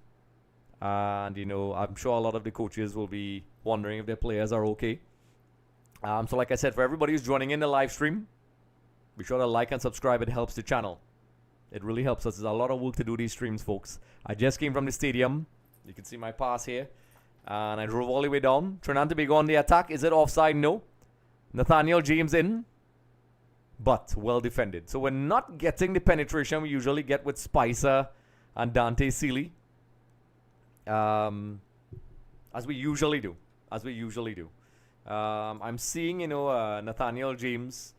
And, you know, I'm sure a lot of the coaches will be wondering if their players are okay. So like I said, for everybody who's joining in the live stream, be sure to like and subscribe. It helps the channel. It really helps us. There's a lot of work to do these streams, folks. I just came from the stadium. You can see my pass here. And I drove all the way down. Trinidad and Tobago on the attack. Is it offside? No. Nathaniel James in. But well defended. So we're not getting the penetration we usually get with Spicer and Dante Seeley. As we usually do. I'm seeing, you know, Nathaniel James.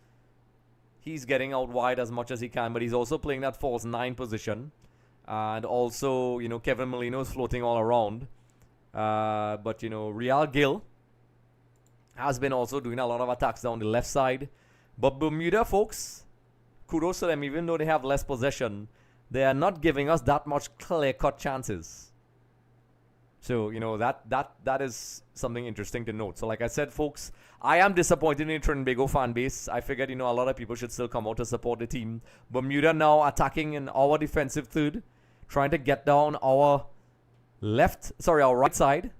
He's getting out wide as much as he can, but he's also playing that false 9 position. And also, you know, Kevin Molino is floating all around. But, you know, Real Gil has been also doing a lot of attacks down the left side. But Bermuda, folks, kudos to them. Even though they have less possession, they are not giving us that much clear-cut chances. So, you know, that is something interesting to note. So, like I said, folks, I am disappointed in the Trinidad and Tobago fan base. I figured, you know, a lot of people should still come out to support the team. Bermuda now attacking in our defensive third, trying to get down our right side.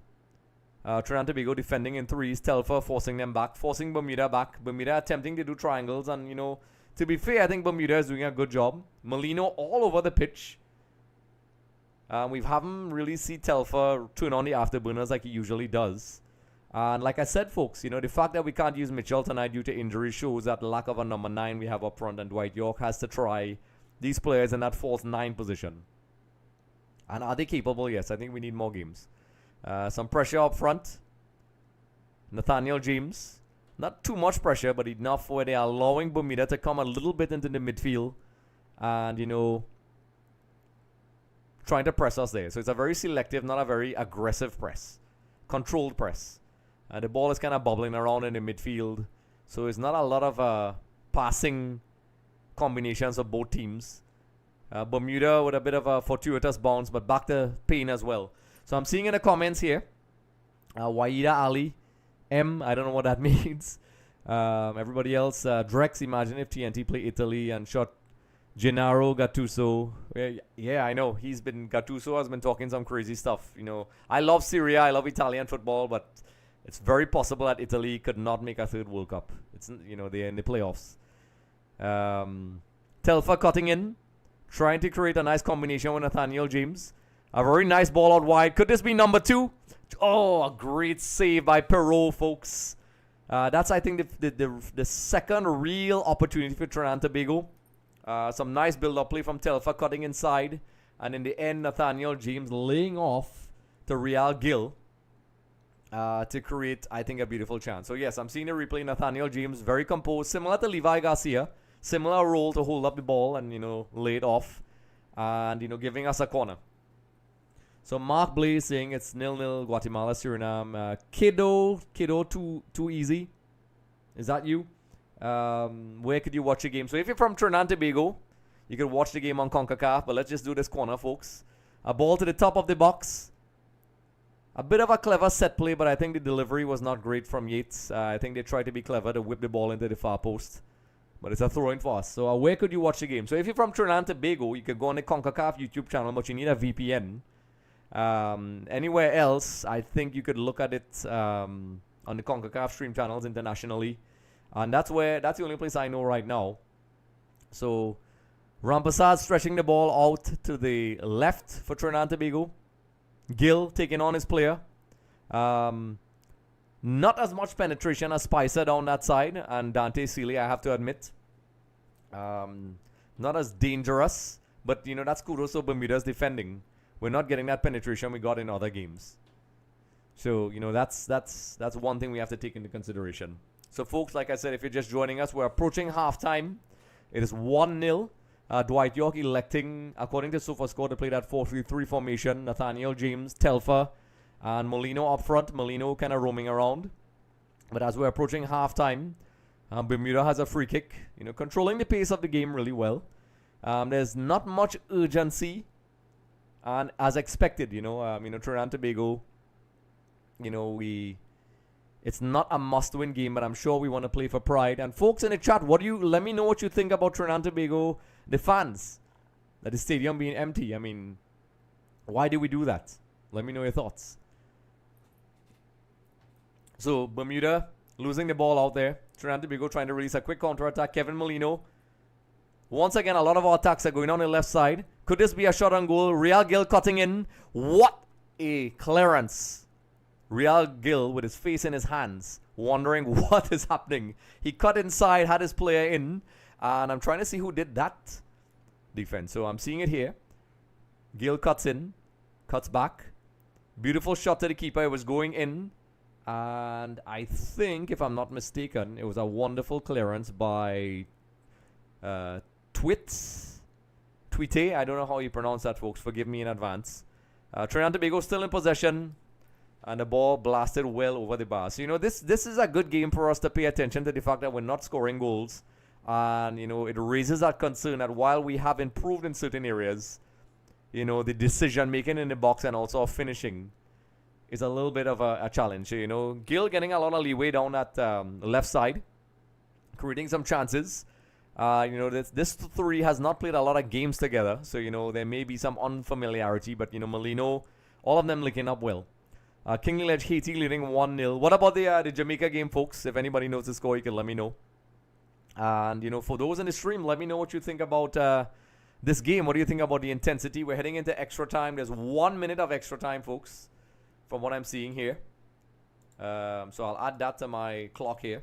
Trinidad and Tobago defending in threes. Telfer forcing them back, forcing Bermuda back. Bermuda attempting to do triangles. And, you know, to be fair, I think Bermuda is doing a good job. Molino all over the pitch. We haven't really seen Telfer turn on the afterburners like he usually does. And like I said, folks, you know, the fact that we can't use Mitchell tonight due to injury shows that lack of a number 9 we have up front. And Dwight York has to try these players in that false 9 position. And are they capable? Yes, I think we need more games. Some pressure up front. Nathaniel James. Not too much pressure, but enough where they are allowing Bermuda to come a little bit into the midfield. And, you know, trying to press us there. So it's a very selective, not a very aggressive press. Controlled press. The ball is kind of bubbling around in the midfield. So it's not a lot of passing combinations of both teams. Bermuda with a bit of a fortuitous bounce, but back to Payne as well. So I'm seeing in the comments here, Waida Ali, M, I don't know what that means. Everybody else, Drex, imagine if TNT play Italy and shot Gennaro Gattuso. Yeah, I know. Gattuso has been talking some crazy stuff. You know, I love Syria, I love Italian football, but it's very possible that Italy could not make a third World Cup. It's, you know, they're in the playoffs. Telfer cutting in, trying to create a nice combination with Nathaniel James. A very nice ball out wide. Could this be number 2? Oh, a great save by Perot, folks. That's, I think, the second real opportunity for Trinidad and Tobago. Some nice build-up play from Telfer cutting inside. And in the end, Nathaniel James laying off to Real Gil to create, I think, a beautiful chance. So, yes, I'm seeing the replay. Nathaniel James very composed. Similar to Levi Garcia. Similar role to hold up the ball and, you know, lay it off. And, you know, giving us a corner. So Mark Blaze saying it's 0-0 Guatemala, Suriname. Kiddo too easy. Is that you? Where could you watch a game? So if you're from Trinidad and Tobago, you could watch the game on CONCACAF. But let's just do this corner, folks. A ball to the top of the box. A bit of a clever set play, but I think the delivery was not great from Yates. I think they tried to be clever to whip the ball into the far post. But it's a throw-in for us. So where could you watch the game? So if you're from Trinidad and Tobago, you could go on the CONCACAF YouTube channel, but you need a VPN. Anywhere else, I think you could look at it on the CONCACAF stream channels internationally. And that's the only place I know right now. So Rampasad stretching the ball out to the left for Trinidad and Tobago. Gil taking on his player. Not as much penetration as Spicer down that side. And Dante Seeley, I have to admit. Not as dangerous. But, you know, that's kudos to Bermuda's defending. We're not getting that penetration we got in other games. So, you know, that's one thing we have to take into consideration. So, folks, like I said, if you're just joining us, we're approaching halftime. It is 1-0. Dwight York electing, according to SofaScore, to play that 4-3-3 formation. Nathaniel James, Telfer, And Molino up front. Molino kind of roaming around. But as we're approaching halftime, Bermuda has a free kick. Controlling the pace of the game really well. There's not much urgency. And as expected, Trinidad and Tobago, it's not a must-win game, but I'm sure we want to play for pride. And folks in the chat, let me know what you think about Trinidad and Tobago, the fans, that the stadium being empty. I mean, why do we do that? Let me know your thoughts. So, Bermuda losing the ball out there. Trinidad and Tobago trying to release a quick counter-attack. Kevin Molino. Once again, a lot of our attacks are going on the left side. Could this be a shot on goal? Real Gil cutting in. What a clearance. Real Gil with his face in his hands, wondering what is happening. He cut inside, had his player in, and I'm trying to see who did that defense. So I'm seeing it here. Gil cuts in, cuts back. Beautiful shot to the keeper. It was going in. And I think, if I'm not mistaken, it was a wonderful clearance by Twite. I don't know how you pronounce that, folks. Forgive me in advance. Trinidad and Tobago still in possession. And the ball blasted well over the bar. So, this is a good game for us to pay attention to the fact that we're not scoring goals. And, it raises that concern that while we have improved in certain areas, the decision-making in the box and also finishing is a little bit of a challenge. Gil getting a lot of leeway down that left side, creating some chances. This three has not played a lot of games together. So, there may be some unfamiliarity. But, Molino, all of them linking up well. Kingley Ledge, Haiti leading 1-0. What about the Jamaica game, folks? If anybody knows the score, you can let me know. And, for those in the stream, let me know what you think about this game. What do you think about the intensity? We're heading into extra time. There's 1 minute of extra time, folks, from what I'm seeing here. So I'll add that to my clock here.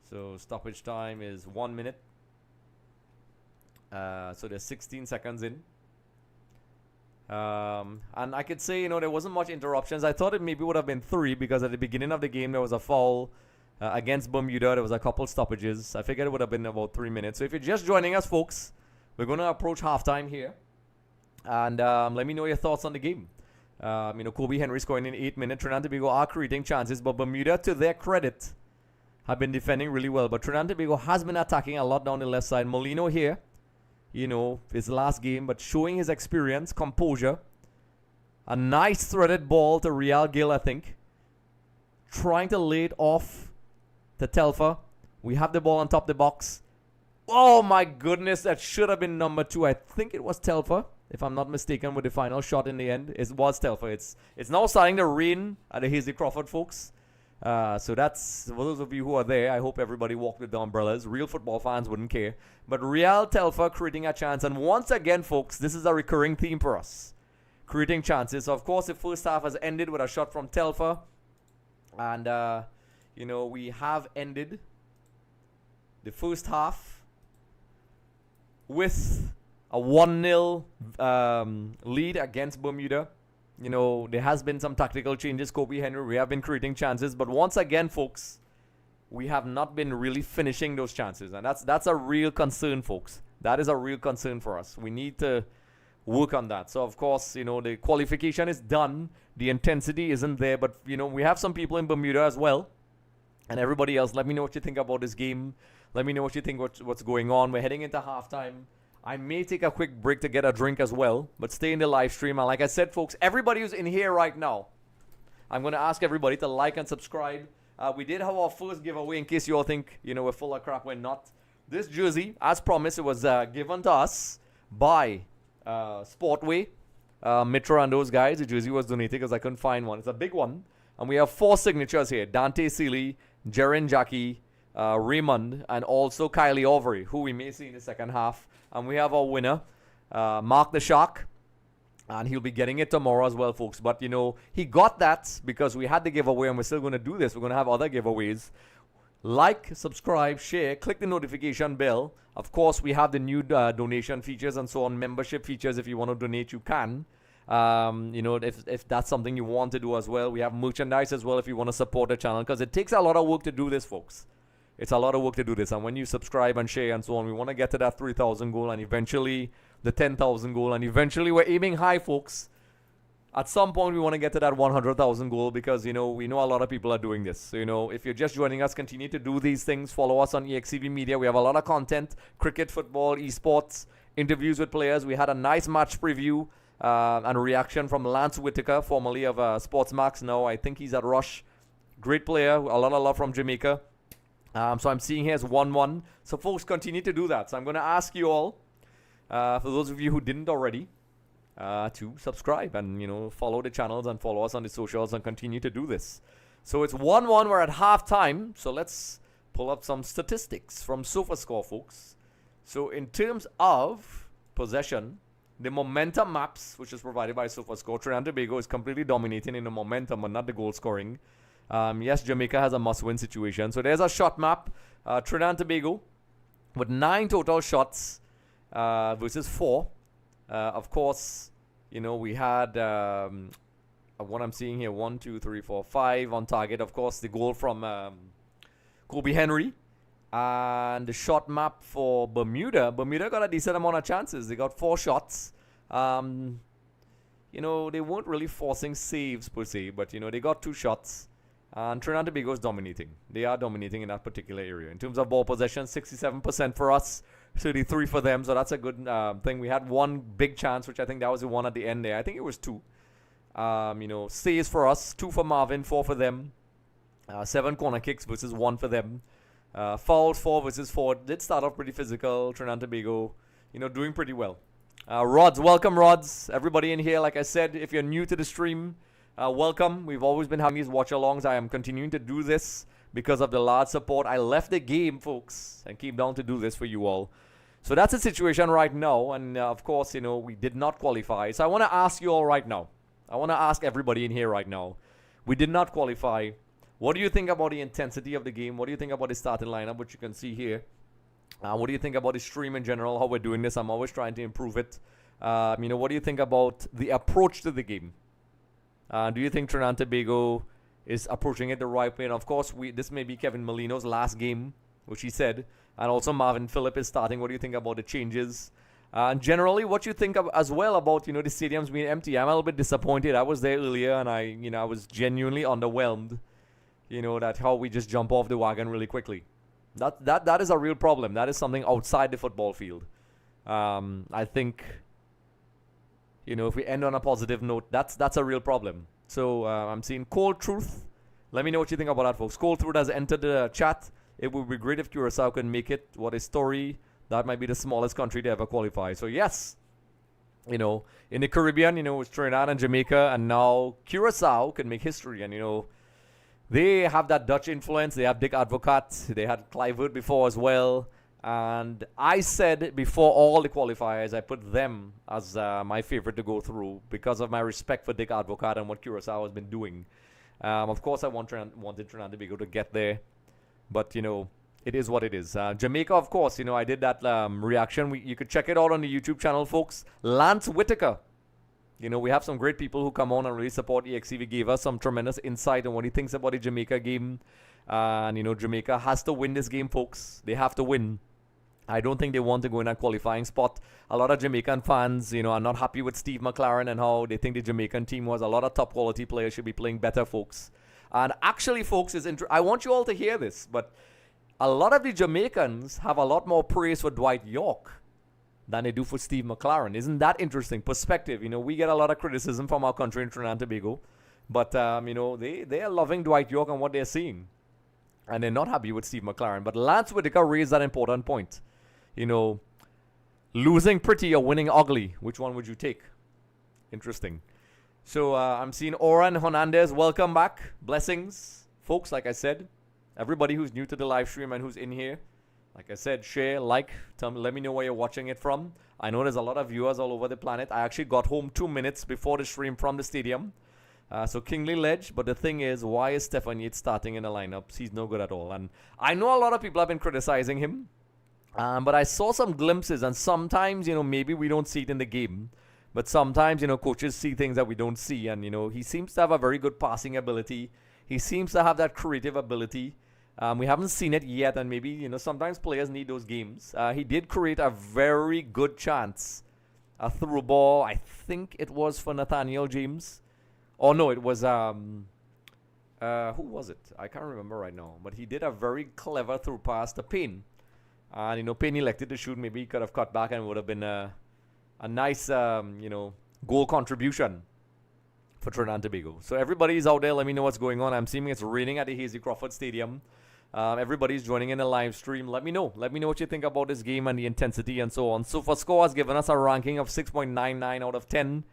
So stoppage time is 1 minute. So there's 16 seconds in. And I could say, there wasn't much interruptions. I thought it maybe would have been 3 because at the beginning of the game there was a foul against Bermuda. There was a couple stoppages. I figured it would have been about 3 minutes. So if you're just joining us, folks, we're going to approach halftime here. And let me know your thoughts on the game. Kobe Henry scoring in 8 minutes. Trinidad and Tobago are creating chances, but Bermuda, to their credit, have been defending really well. But Trinidad and Tobago has been attacking a lot down the left side. Molino here. His last game, but showing his experience, composure. A nice threaded ball to Real Gil, I think. Trying to lay it off to Telfer. We have the ball on top of the box. Oh my goodness, that should have been number 2. I think it was Telfer, if I'm not mistaken, with the final shot in the end. It was Telfer. It's now starting to rain at the Hazy Crawford, folks. So that's, for those of you who are there, I hope everybody walked with the umbrellas. Real football fans wouldn't care. But Real Telfer creating a chance. And once again, folks, this is a recurring theme for us. Creating chances. So, of course, the first half has ended with a shot from Telfer. And, we have ended the first half with a 1-0 lead against Bermuda. There has been some tactical changes. Kobe Henry, we have been creating chances. But once again, folks, we have not been really finishing those chances. And that's a real concern, folks. That is a real concern for us. We need to work on that. So, of course, the qualification is done. The intensity isn't there. But, we have some people in Bermuda as well. And everybody else, let me know what you think about this game. Let me know what you think what's going on. We're heading into halftime. I may take a quick break to get a drink as well, but stay in the live stream. And like I said, folks, everybody who's in here right now, I'm going to ask everybody to like and subscribe. We did have our first giveaway, in case you all think, we're full of crap. We're not. This jersey, as promised, it was given to us by Sportway, Mitra and those guys. The jersey was donated because I couldn't find one. It's a big one. And we have 4 signatures here. Dante Seeley, Jaren Jackie, Raymond, and also Kylie Overy, who we may see in the second half. And we have our winner, Mark the Shark. And he'll be getting it tomorrow as well, folks. But, he got that because we had the giveaway and we're still going to do this. We're going to have other giveaways. Like, subscribe, share, click the notification bell. Of course, we have the new donation features and so on, membership features. If you want to donate, you can. If that's something you want to do as well. We have merchandise as well if you want to support the channel. Because it takes a lot of work to do this, folks. It's a lot of work to do this. And when you subscribe and share and so on, we want to get to that 3,000 goal and eventually the 10,000 goal. And eventually we're aiming high, folks. at some point we want to get to that 100,000 goal because, we know a lot of people are doing this. So, if you're just joining us, continue to do these things. Follow us on EXTV Media. We have a lot of content, cricket, football, esports, interviews with players. We had a nice match preview and a reaction from Lance Whitaker, formerly of Sportsmax. Now I think he's at Rush. Great player, a lot of love from Jamaica. So I'm seeing here as 1-1. So folks, continue to do that. So I'm going to ask you all, for those of you who didn't already, to subscribe and, follow the channels and follow us on the socials and continue to do this. So it's 1-1. We're at halftime. So let's pull up some statistics from SofaScore, folks. So in terms of possession, the momentum maps, which is provided by SofaScore, Trinidad Tobago is completely dominating in the momentum but not the goal scoring. Yes, Jamaica has a must-win situation. So there's a shot map. Trinidad Tobago with 9 total shots versus 4. Of course, we had what I'm seeing here, 1, 2, 3, 4, 5 on target. Of course, the goal from Kobe Henry. And the shot map for Bermuda. Bermuda got a decent amount of chances. They got 4 shots. They weren't really forcing saves per se, but, they got 2 shots. And Trinidad Tobago is dominating. They are dominating in that particular area. In terms of ball possession, 67% for us, 33% for them. So that's a good thing. We had one big chance, which I think that was the one at the end there. I think it was 2. Saves for us, 2 for Marvin, 4 for them. 7 corner kicks versus 1 for them. Fouls 4 versus 4. Did start off pretty physical. Trinidad Tobago, doing pretty well. Rods, welcome Rods. Everybody in here, like I said, if you're new to the stream, welcome. We've always been having these watch-alongs. I am continuing to do this because of the large support. I left the game, folks, and came down to do this for you all. So that's the situation right now. And of course, we did not qualify. So I want to ask you all right now. I want to ask everybody in here right now. We did not qualify. What do you think about the intensity of the game? What do you think about the starting lineup, which you can see here? What do you think about the stream in general, how we're doing this? I'm always trying to improve it. What do you think about the approach to the game? Do you think Trinidad Tobago is approaching it the right way? And of course, this may be Kevin Molino's last game, which he said. And also Marvin Phillip is starting. What do you think about the changes? And generally, what you think of as well about, the stadiums being empty? I'm a little bit disappointed. I was there earlier and I was genuinely underwhelmed. That how we just jump off the wagon really quickly. That is a real problem. That is something outside the football field. I think, if we end on a positive note, that's a real problem. So I'm seeing Cold Truth. Let me know what you think about that, folks. Cold Truth has entered the chat. It would be great if Curacao can make it. What a story. That might be the smallest country to ever qualify. So yes, in the Caribbean, it's Trinidad and Jamaica, and now Curacao can make history. And they have that Dutch influence. They have Dick Advocat. They had Clivert before as well. And I said before all the qualifiers, I put them as my favorite to go through because of my respect for Dick Advocat and what Curacao has been doing. Of course, I wanted Trinidad Tobago to get there. But, it is what it is. Jamaica, of course, I did that reaction. You could check it out on the YouTube channel, folks. Lance Whitaker. We have some great people who come on and really support EXTV. Gave us some tremendous insight on what he thinks about the Jamaica game. And, Jamaica has to win this game, folks. They have to win. I don't think they want to go in a qualifying spot. A lot of Jamaican fans, are not happy with Steve McLaren and how they think the Jamaican team was. A lot of top quality players should be playing better, folks. And actually, folks, I want you all to hear this, but a lot of the Jamaicans have a lot more praise for Dwight York than they do for Steve McLaren. Isn't that interesting? Perspective. We get a lot of criticism from our country in Trinidad and Tobago. But, they are loving Dwight York and what they're seeing. And they're not happy with Steve McLaren. But Lance Whitaker raised that important point. Losing pretty or winning ugly. Which one would you take? Interesting. So, I'm seeing Oran Hernandez. Welcome back. Blessings. Folks, like I said, everybody who's new to the live stream and who's in here, like I said, share, like, let me know where you're watching it from. I know there's a lot of viewers all over the planet. I actually got home 2 minutes before the stream from the stadium. So Kingly Ledge, but the thing is, why is Stefan Yates starting in the lineups? He's no good at all. And I know a lot of people have been criticizing him, but I saw some glimpses, and sometimes, maybe we don't see it in the game. But sometimes, coaches see things that we don't see. And, he seems to have a very good passing ability. He seems to have that creative ability. We haven't seen it yet, and maybe, sometimes players need those games. He did create a very good chance a through ball. I think it was for Nathaniel James. Oh no, it was who was it? I can't remember right now. But he did a very clever through pass to Payne. And, you know, Payne elected to shoot. Maybe he could have cut back and it would have been a nice, you know, goal contribution for Trinidad and Tobago. So everybody's out there. Let me know what's going on. I'm seeing it's raining at the Hazy Crawford Stadium. Everybody's joining in the live stream. Let me know. Let me know what you think about this game and the intensity and so on. SofaScore has given us a ranking of 6.99 out of 10.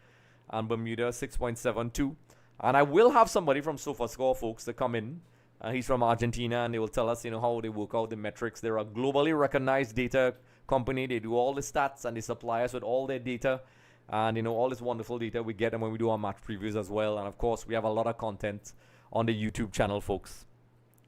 And Bermuda 6.72. And I will have somebody from SofaScore, folks, to come in. He's from Argentina, and they will tell us, you know, how they work out the metrics. They're a globally recognized data company. They do all the stats, and they supply us with all their data. And, you know, all this wonderful data we get them when we do our match previews as well. And, of course, we have a lot of content on the YouTube channel, folks.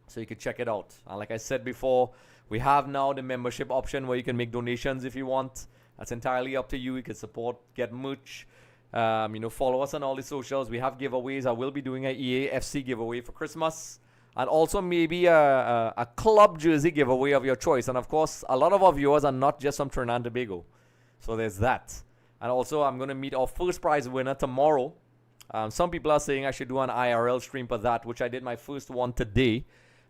So you can check it out. And like I said before, we have now the membership option where you can make donations if you want. That's entirely up to you. You can support, get merch. You know, follow us on all the socials. We have giveaways. I will be doing an EA FC giveaway for Christmas. And also maybe a club jersey giveaway of your choice. And, of course, a lot of our viewers are not just from Trinidad and Tobago. So there's that. And also, I'm going to meet our first prize winner tomorrow. Some people are saying I should do an IRL stream for that, which I did my first one today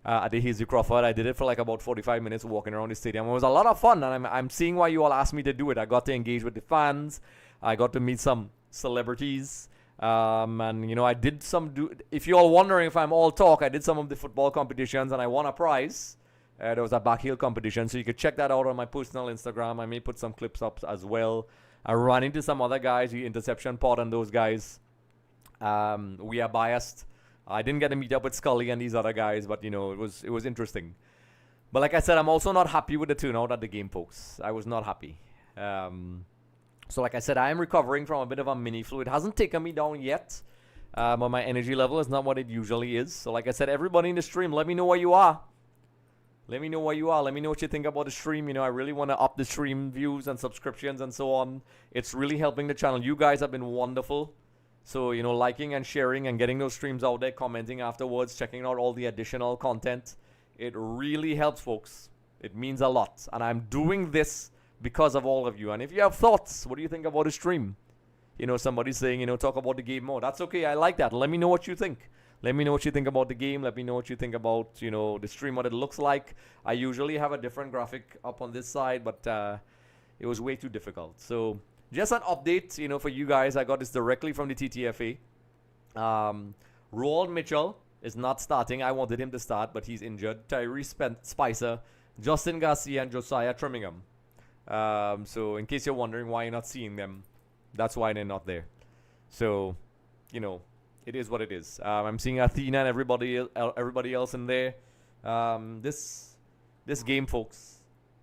at the Hazy Crawford. I did it for like about 45 minutes walking around the stadium. It was a lot of fun, and I'm seeing why you all asked me to do it. I got to engage with the fans. I got to meet some celebrities. And, you know, I did if you're all wondering if I'm all talk, I did some of the football competitions, and I won a prize. There was a backheel competition, so you could check that out on my personal Instagram. I may put some clips up as well. I ran into some other guys, the interception pod and those guys. We are biased. I didn't get to meet up with Scully and these other guys, but, you know, it was interesting. But like I said, I'm also not happy with the turnout at the game, folks. I was not happy. So like I said, I am recovering from a bit of a mini flu. It hasn't taken me down yet, but my energy level is not what it usually is. So like I said, everybody in the stream, let me know where you are. Let me know where you are. Let me know what you think about the stream. You know, I really want to up the stream views and subscriptions and so on. It's really helping the channel. You guys have been wonderful. So, you know, liking and sharing and getting those streams out there, commenting afterwards, checking out all the additional content. It really helps, folks. It means a lot. And I'm doing this because of all of you. And if you have thoughts, what do you think about the stream? You know, somebody's saying, you know, talk about the game more. That's okay. I like that. Let me know what you think. Let me know what you think about the game. Let me know what you think about, you know, the stream, what it looks like. I usually have a different graphic up on this side, but it was way too difficult. So just an update, you know, for you guys. I got this directly from the TTFA. Roald Mitchell is not starting. I wanted him to start, but he's injured. Tyrese Spicer, Justin Garcia, and Josiah Trimmingham. So in case you're wondering why you're not seeing them, that's why they're not there. So, you know, it is what it is. I'm seeing Athena and everybody else in there. This game, folks.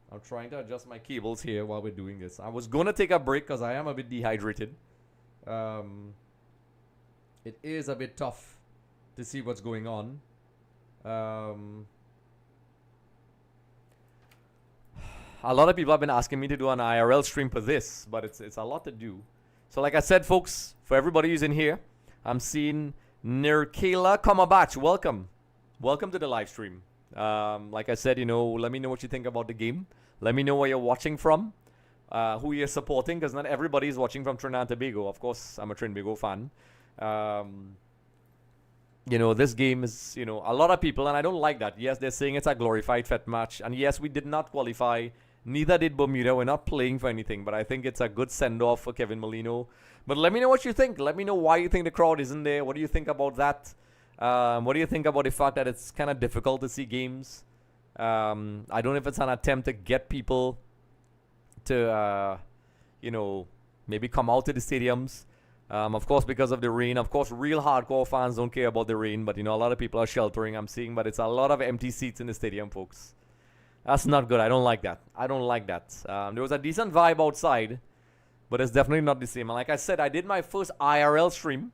I'm trying to adjust my cables here while we're doing this. I was going to take a break because I am a bit dehydrated. It is a bit tough to see what's going on. A lot of people have been asking me to do an IRL stream for this, but it's a lot to do. So like I said, folks, for everybody who's in here, I'm seeing Nirkela Kamabach. Welcome. Welcome to the live stream. Like I said, you know, let me know what you think about the game. Let me know where you're watching from, who you're supporting, because not everybody is watching from Trinidad and Tobago. Of course, I'm a Trinidad and Tobago fan. You know, this game is, you know, a lot of people, and I don't like that. Yes, they're saying it's a glorified FET match. And yes, we did not qualify. Neither did Bermuda. We're not playing for anything. But I think it's a good send-off for Kevin Molino. But let me know what you think. Let me know why you think the crowd isn't there. What do you think about that? What do you think about the fact that it's kind of difficult to see games? I don't know if it's an attempt to get people to, you know, maybe come out to the stadiums. Of course, because of the rain. Of course, real hardcore fans don't care about the rain. But, you know, a lot of people are sheltering, I'm seeing. But it's a lot of empty seats in the stadium, folks. That's not good. I don't like that. I don't like that. There was a decent vibe outside. But it's definitely not the same. And like I said, I did my first IRL stream,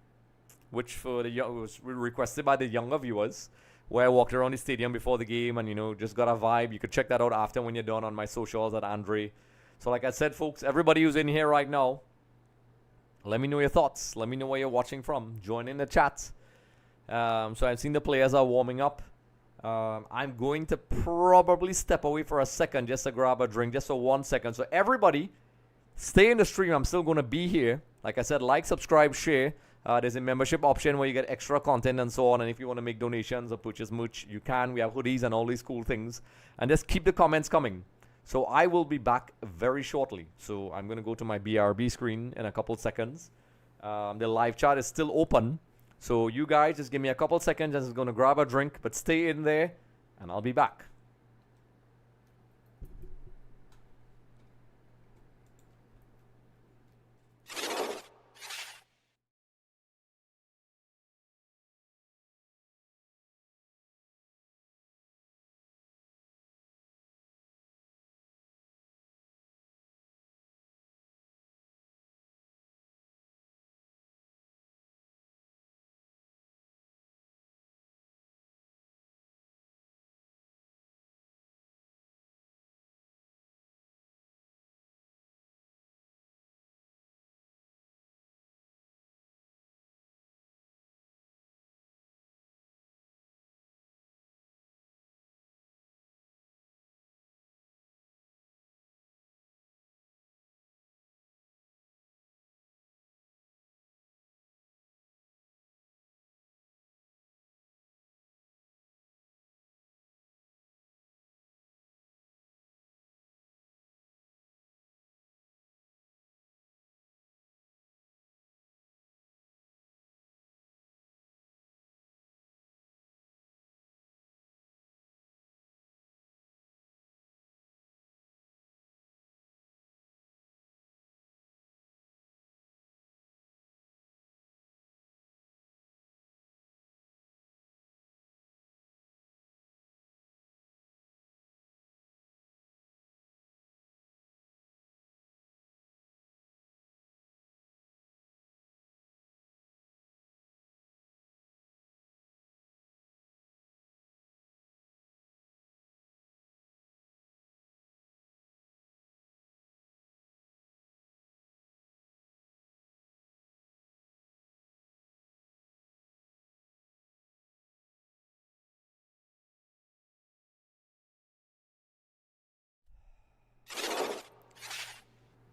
which was requested by the younger viewers, where I walked around the stadium before the game and, you know, just got a vibe. You could check that out after when you're done on my socials at Andre. So like I said, folks, everybody who's in here right now, let me know your thoughts. Let me know where you're watching from. Join in the chat. So I've seen the players are warming up. I'm going to probably step away for a second just to grab a drink, just for 1 second. So everybody, stay in the stream. I'm still going to be here. Like I said, like, subscribe, share. There's a membership option where you get extra content and so on. And if you want to make donations or purchase merch, you can. We have hoodies and all these cool things. And just keep the comments coming. So I will be back very shortly. So I'm going to go to my BRB screen in a couple seconds. The live chat is still open. So you guys just give me a couple seconds. I'm just going to grab a drink. But stay in there and I'll be back.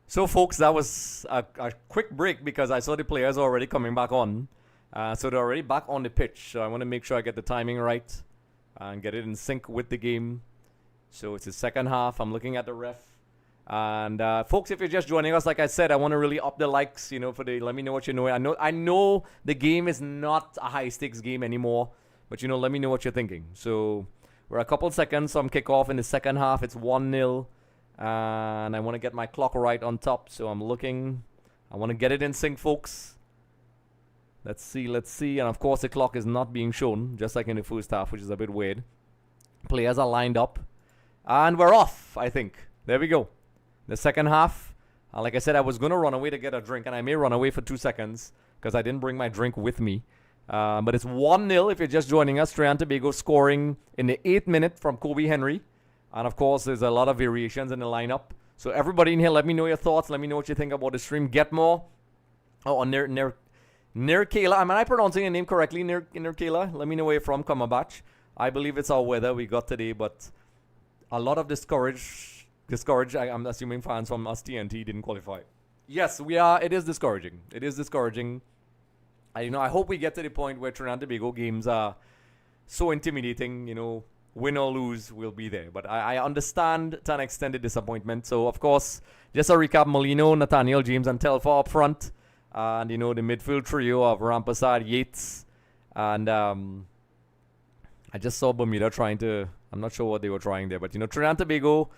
So, folks, that was a quick break because I saw the players already coming back on. So they're already back on the pitch. So I want to make sure I get the timing right and get it in sync with the game. So it's the second half. I'm looking at the ref. And folks, if you're just joining us, like I said, I want to really up the likes, for the let me know what you know. I know the game is not a high stakes game anymore, but let me know what you're thinking. So we're a couple seconds from kickoff in the second half. It's 1-0. And I want to get my clock right on top. So I'm looking. I want to get it in sync, folks. Let's see. And of course, the clock is not being shown, just like in the first half, which is a bit weird. Players are lined up. And we're off, I think. There we go. The second half. Like I said, I was going to run away to get a drink. And I may run away for 2 seconds because I didn't bring my drink with me. But it's 1-0 if you're just joining us. Trinidad Tobago scoring in the 8th minute from Kobe Henry. And of course, there's a lot of variations in the lineup. So everybody in here, let me know your thoughts. Let me know what you think about the stream. Get more. Oh, near Kayla. Am I pronouncing your name correctly? Near Kayla. Let me know where you're from, Kamabach. I believe it's our weather we got today, but a lot of discouraged. I'm assuming fans from us TNT didn't qualify. Yes, we are. It is discouraging. I hope we get to the point where Trinidad Tobago games are so intimidating. Win or lose, we'll be there. But I understand to an extent the disappointment. So, of course, just a recap, Molino, Nathaniel, James, and Telfa up front. And, the midfield trio of Rampasad, Yates. And I just saw Bermuda trying to... I'm not sure what they were trying there. But, Trinidad Tobago,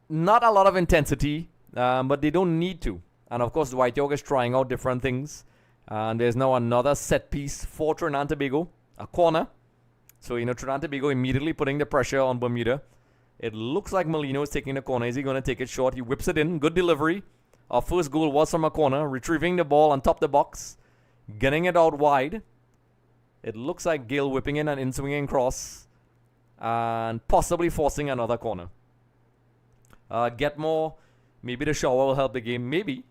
not a lot of intensity. But they don't need to. And, of course, White York is trying out different things. And there's now another set piece for Trinidad Tobago. A corner. So, Trinidad Tobago immediately putting the pressure on Bermuda. It looks like Molino is taking the corner. Is he going to take it short? He whips it in. Good delivery. Our first goal was from a corner. Retrieving the ball on top of the box. Getting it out wide. It looks like Gale whipping in an in-swinging cross. And possibly forcing another corner. Get more. Maybe the shower will help the game. Maybe.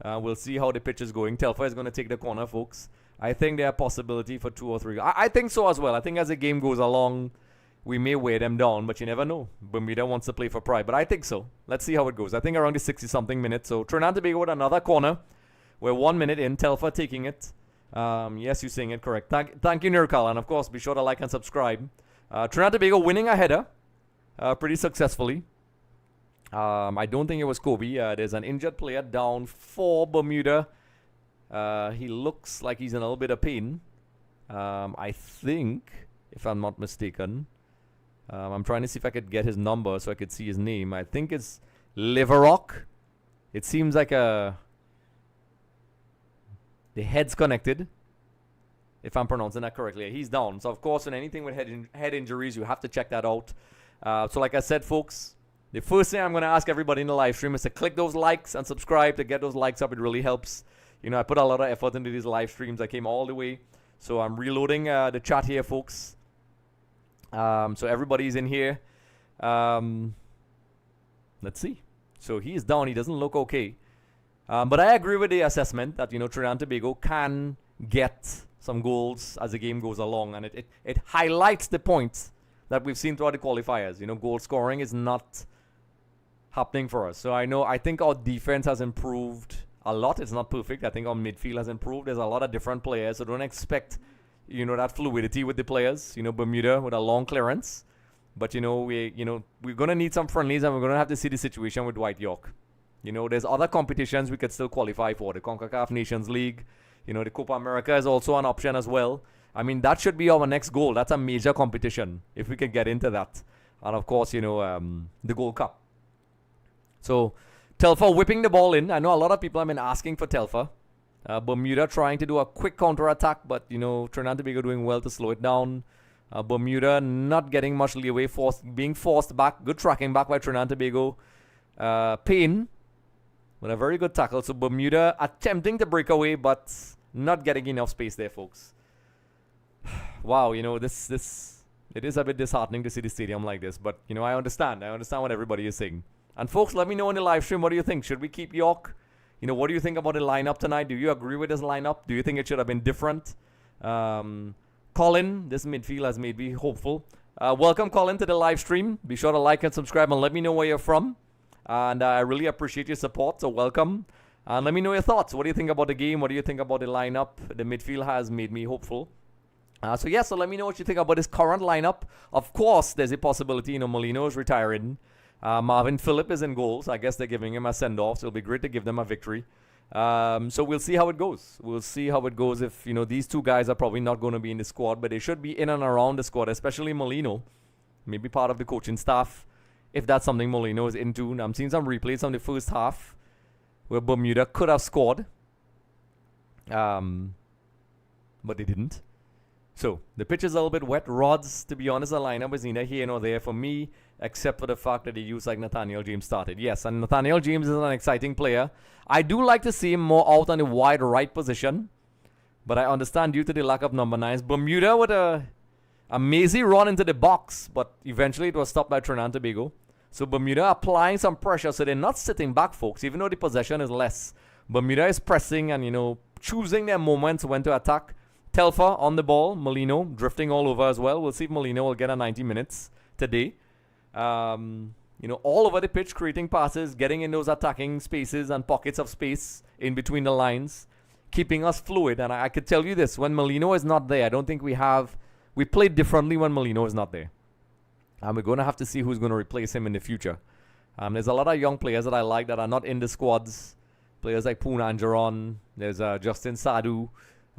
We'll see how the pitch is going. Telfa is going to take the corner, folks. I think there are possibility for 2 or 3. I think so as well. I think as the game goes along, we may wear them down, but you never know. Bermuda wants to play for pride, but I think so. Let's see how it goes. I think around the 60-something minutes. So Trinidad Tobago with another corner. We're 1 minute in. Telfa taking it. Yes, you're saying it correct. Thank you, Nirkal. And of course, be sure to like and subscribe. Trinidad Tobago winning a header pretty successfully. I don't think it was Kobe. There's an injured player down for Bermuda. He looks like he's in a little bit of pain. I think, if I'm not mistaken, I'm trying to see if I could get his number so I could see his name. I think it's Liverock. It seems like the head's connected, if I'm pronouncing that correctly. He's down. So, of course, in anything with head injuries, you have to check that out. So, like I said, folks, the first thing I'm going to ask everybody in the live stream is to click those likes and subscribe to get those likes up. It really helps. You know, I put a lot of effort into these live streams. I came all the way. So, I'm reloading the chat here, folks. So, everybody's in here. Let's see. So, he's down. He doesn't look okay. But I agree with the assessment that, you know, Trinidad and Tobago can get some goals as the game goes along. And it highlights the points that we've seen throughout the qualifiers. You know, goal scoring is not happening for us. So I think our defense has improved a lot. It's not perfect. I think our midfield has improved. There's a lot of different players. So don't expect, you know, that fluidity with the players. You know, Bermuda with a long clearance. But, you know, we're going to need some friendlies, and we're going to have to see the situation with Dwight York. You know, there's other competitions we could still qualify for. The CONCACAF Nations League. You know, the Copa America is also an option as well. I mean, that should be our next goal. That's a major competition, if we can get into that. And, of course, you know, the Gold Cup. So, Telfa whipping the ball in. I know a lot of people have been asking for Telfa. Bermuda trying to do a quick counter-attack, but, you know, Trinidad and Tobago doing well to slow it down. Bermuda not getting much leeway, being forced back. Good tracking back by Trinidad and Tobago. Payne with a very good tackle. So Bermuda attempting to break away, but not getting enough space there, folks. Wow, you know, it is a bit disheartening to see the stadium like this. But, you know, I understand. I understand what everybody is saying. And, folks, let me know in the live stream, what do you think? Should we keep York? You know, what do you think about the lineup tonight? Do you agree with this lineup? Do you think it should have been different? Colin, this midfield has made me hopeful. Welcome, Colin, to the live stream. Be sure to like and subscribe and let me know where you're from. And I really appreciate your support, so welcome. And let me know your thoughts. What do you think about the game? What do you think about the lineup? The midfield has made me hopeful. So let me know what you think about this current lineup. Of course, there's a possibility, you know, Molino is retiring. Marvin Phillip is in goals. I guess they're giving him a send-off, so it'll be great to give them a victory. So we'll see how it goes. We'll see how it goes if, you know, these two guys are probably not going to be in the squad, but they should be in and around the squad, especially Molino. Maybe part of the coaching staff, if that's something Molino is into. Now, I'm seeing some replays on the first half where Bermuda could have scored. But they didn't. So, the pitch is a little bit wet. Rods, to be honest, the lineup is neither here nor there for me, except for the fact that he used like Nathaniel James started. Yes, and Nathaniel James is an exciting player. I do like to see him more out on the wide right position, but I understand due to the lack of number 9s. Bermuda with a mazy run into the box, but eventually it was stopped by Trinidad and Tobago. So Bermuda applying some pressure, so they're not sitting back, folks, even though the possession is less. Bermuda is pressing and, you know, choosing their moments when to attack. Telfa on the ball. Molino drifting all over as well. We'll see if Molino will get a 90 minutes today. You know, all over the pitch, creating passes, getting in those attacking spaces and pockets of space in between the lines, keeping us fluid. And I could tell you this, when Molino is not there, I don't think we play differently when Molino is not there. And we're going to have to see who's going to replace him in the future. There's a lot of young players that I like that are not in the squads. Players like Poon Angeron. There's Justin Sadu.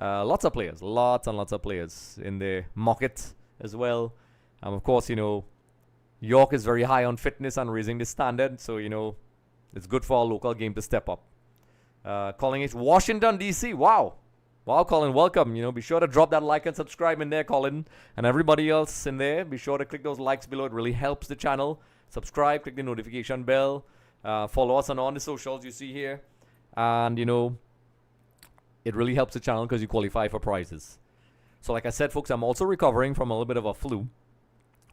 Lots and lots of players in the market as well. Of course, you know, York is very high on fitness and raising the standard. So, you know, it's good for our local game to step up. Calling it Washington, D.C. Wow, Colin, welcome. You know, be sure to drop that like and subscribe in there, Colin. And everybody else in there, be sure to click those likes below. It really helps the channel. Subscribe, click the notification bell. Follow us on all the socials you see here. And, you know, it really helps the channel because you qualify for prizes. So like I said, folks, I'm also recovering from a little bit of a flu.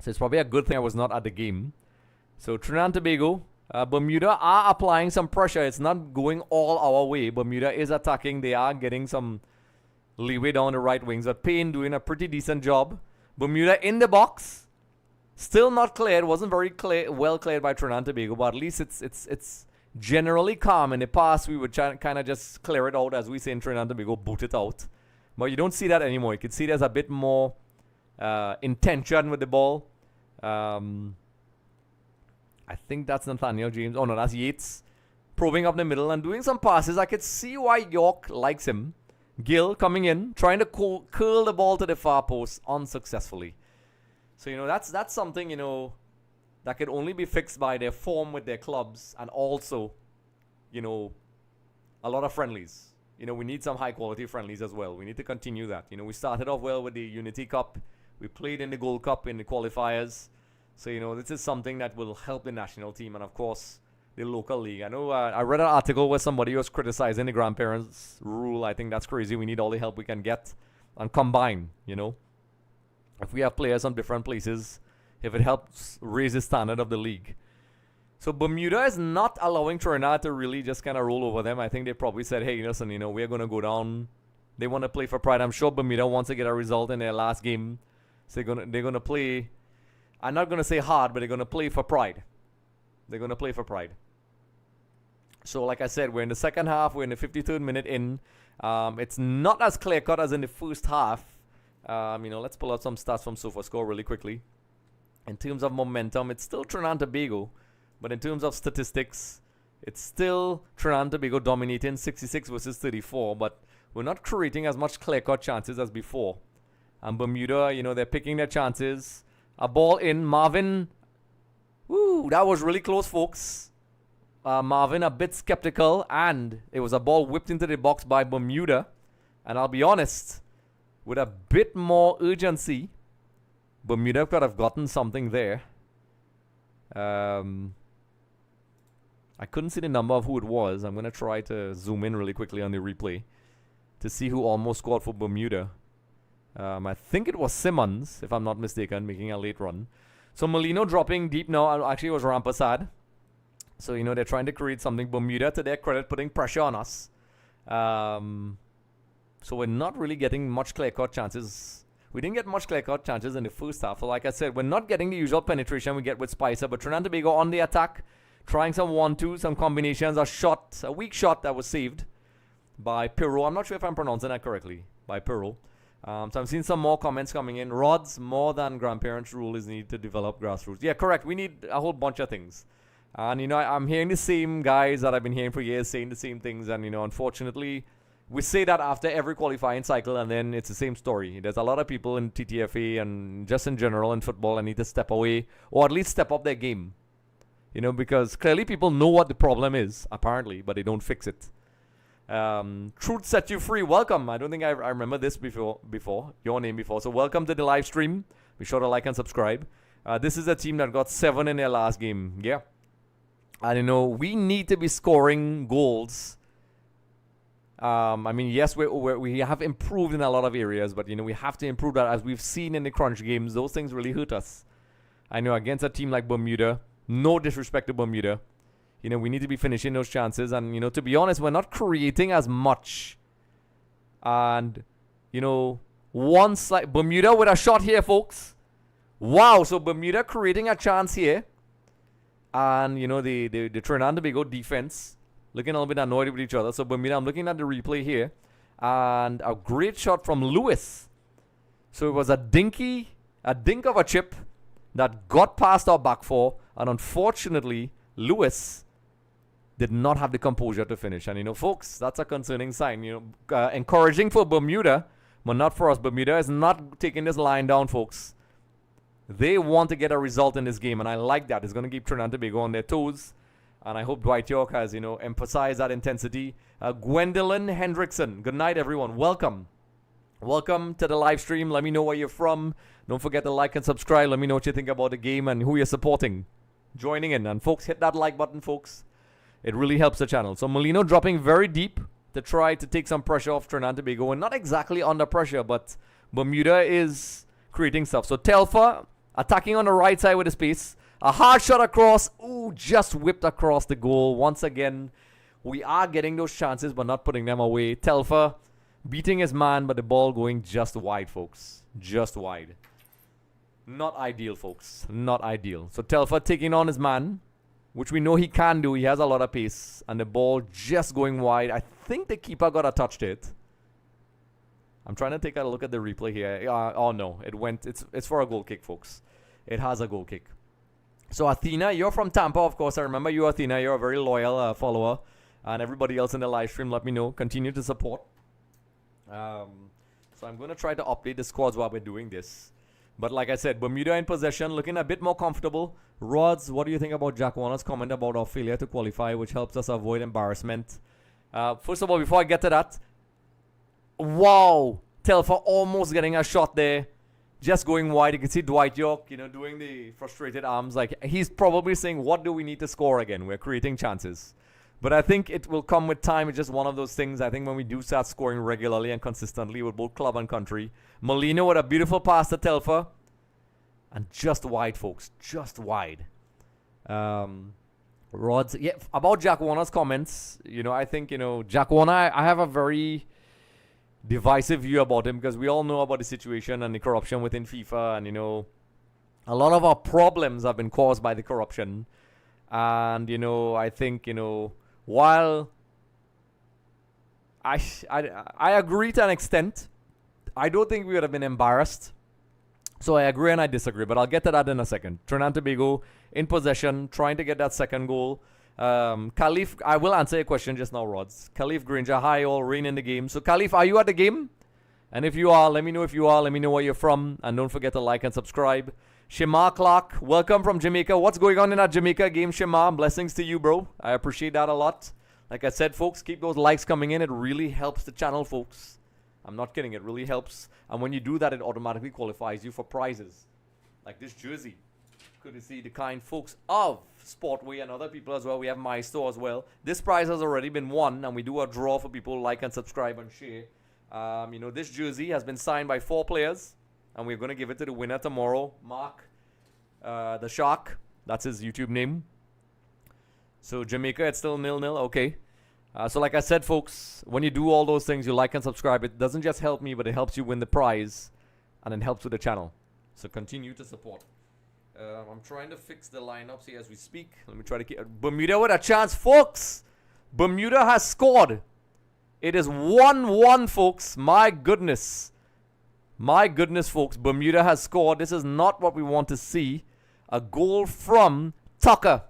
So it's probably a good thing I was not at the game. So Trinidad and Tobago, Bermuda are applying some pressure. It's not going all our way. Bermuda is attacking. They are getting some leeway down the right wings. But Payne doing a pretty decent job. Bermuda in the box. Still not cleared. Wasn't very well cleared by Trinidad and Tobago, but at least it's generally calm. In the past, we would kind of just clear it out, as we say in Trinidad and Tobago, boot it out. But you don't see that anymore. You can see there's a bit more intention with the ball. I think that's Nathaniel James. Oh no, that's Yates. Probing up the middle and doing some passes. I could see why York likes him. Gill coming in, trying to curl the ball to the far post unsuccessfully. So, that's something, that could only be fixed by their form with their clubs and also, a lot of friendlies. We need some high-quality friendlies as well. We need to continue that. We started off well with the Unity Cup. We played in the Gold Cup in the qualifiers. So, this is something that will help the national team and, of course, the local league. I know I read an article where somebody was criticizing the grandparents' rule. I think that's crazy. We need all the help we can get and combine, If we have players on different places, if it helps raise the standard of the league. So Bermuda is not allowing Trinidad to really just kind of roll over them. I think they probably said, hey, listen, we're going to go down. They want to play for pride. I'm sure Bermuda wants to get a result in their last game. So they're going to play, I'm not going to say hard, but they're going to play for pride. They're going to play for pride. So like I said, we're in the second half. We're in the 53rd minute in. It's not as clear-cut as in the first half. Let's pull out some stats from SofaScore really quickly. In terms of momentum, it's still Trinidad and Tobago. But in terms of statistics, it's still Trinidad and Tobago dominating 66 versus 34. But we're not creating as much clear-cut chances as before. And Bermuda, they're picking their chances. A ball in. Marvin. Woo, that was really close, folks. Marvin a bit skeptical, and it was a ball whipped into the box by Bermuda. And I'll be honest, with a bit more urgency, Bermuda could have gotten something there. I couldn't see the number of who it was. I'm going to try to zoom in really quickly on the replay to see who almost scored for Bermuda. I think it was Simmons, if I'm not mistaken, making a late run. So Molino dropping deep now. Actually, it was Rampasad. So, they're trying to create something. Bermuda, to their credit, putting pressure on us. So we're not really getting much clear-cut chances. We didn't get much clear-cut chances in the first half. So like I said, we're not getting the usual penetration we get with Spicer. But Trinidad and Tobago on the attack, trying some 1-2, some combinations. A weak shot that was saved by Pirro. I'm not sure if I'm pronouncing that correctly. By Pirro. So I'm seeing some more comments coming in. Rods, more than grandparents' rule is need to develop grassroots. Yeah, correct. We need a whole bunch of things. And, I'm hearing the same guys that I've been hearing for years saying the same things. And, unfortunately, we say that after every qualifying cycle, and then it's the same story. There's a lot of people in TTFA and just in general in football that need to step away or at least step up their game. Because clearly people know what the problem is, apparently, but they don't fix it. Truth Set You Free, welcome. I don't think I remember this before, your name before. So welcome to the live stream. Be sure to like and subscribe. This is a team that got 7 in their last game. Yeah. And, we need to be scoring goals. Yes, we have improved in a lot of areas, but, we have to improve that. As we've seen in the crunch games, those things really hurt us. I know against a team like Bermuda, no disrespect to Bermuda, we need to be finishing those chances. And, to be honest, we're not creating as much. And, Bermuda with a shot here, folks. Wow, so Bermuda creating a chance here. And, the Trinidad and Tobago defense looking a little bit annoyed with each other. So, Bermuda, I'm looking at the replay here. And a great shot from Lewis. So, it was a dink of a chip that got past our back four. And unfortunately, Lewis did not have the composure to finish. And, folks, that's a concerning sign. Encouraging for Bermuda, but not for us. Bermuda is not taking this line down, folks. They want to get a result in this game, and I like that. It's going to keep Trinidad and Tobago on their toes, and I hope Dwight York has, emphasized that intensity. Gwendolyn Hendrickson, good night, everyone. Welcome. Welcome to the live stream. Let me know where you're from. Don't forget to like and subscribe. Let me know what you think about the game and who you're supporting. Joining in. And, folks, hit that like button, folks. It really helps the channel. So, Molino dropping very deep to try to take some pressure off Trinidad and Tobago. And not exactly under pressure, but Bermuda is creating stuff. So, Telfa attacking on the right side with the space. A hard shot across. Ooh, just whipped across the goal. Once again, we are getting those chances but not putting them away. Telfa beating his man, but the ball going just wide, folks. Just wide. Not ideal, folks. Not ideal. So Telfer taking on his man, which we know he can do. He has a lot of pace. And the ball just going wide. I think the keeper got a touch to it. I'm trying to take a look at the replay here. Oh, no. It went. It's for a goal kick, folks. It has a goal kick. So, Athena, you're from Tampa, of course. I remember you, Athena. You're a very loyal follower. And everybody else in the live stream, let me know. Continue to support. So, I'm going to try to update the squads while we're doing this. But like I said, Bermuda in possession, looking a bit more comfortable. Rods, what do you think about Jack Warner's comment about our failure to qualify, which helps us avoid embarrassment? First of all, before I get to that, wow! Telfer almost getting a shot there. Just going wide. You can see Dwight York, doing the frustrated arms. Like, he's probably saying, what do we need to score again? We're creating chances. But I think it will come with time. It's just one of those things. I think when we do start scoring regularly and consistently with both club and country. Molino with a beautiful pass to Telfer. And just wide, folks. Just wide. Rods. Yeah, about Jack Warner's comments. I think, Jack Warner, I have a very divisive view about him because we all know about the situation and the corruption within FIFA. And, a lot of our problems have been caused by the corruption. And, I think, while I agree to an extent, I don't think we would have been embarrassed. So I agree and I disagree, but I'll get to that in a second. Trinidad Tobago in possession, trying to get that second goal. Khalif, I will answer your question just now, Rods. Khalif Granger, hi all, rain in the game. So Khalif, are you at the game? And if you are, let me know if you are. Let me know where you're from. And don't forget to like and subscribe. Shema Clark, welcome from Jamaica. What's going on in that Jamaica game, Shema? Blessings to you, bro. I appreciate that a lot. Like I said, folks, keep those likes coming in. It really helps the channel, folks. I'm not kidding. It really helps. And when you do that, it automatically qualifies you for prizes. Like this jersey. Courtesy the kind folks of Sportway and other people as well. We have my store as well. This prize has already been won. And we do a draw for people who like and subscribe and share. This jersey has been signed by 4 players. And we're going to give it to the winner tomorrow. Mark, the Shark. That's his YouTube name. So Jamaica, it's still 0-0. Okay. So like I said, folks, when you do all those things, you like and subscribe. It doesn't just help me, but it helps you win the prize. And it helps with the channel. So continue to support. I'm trying to fix the lineups here as we speak. Let me try to keep... Bermuda with a chance, folks. Bermuda has scored. It is 1-1, folks. My goodness. My goodness, folks, Bermuda has scored. This is not what we want to see. A goal from Tucker.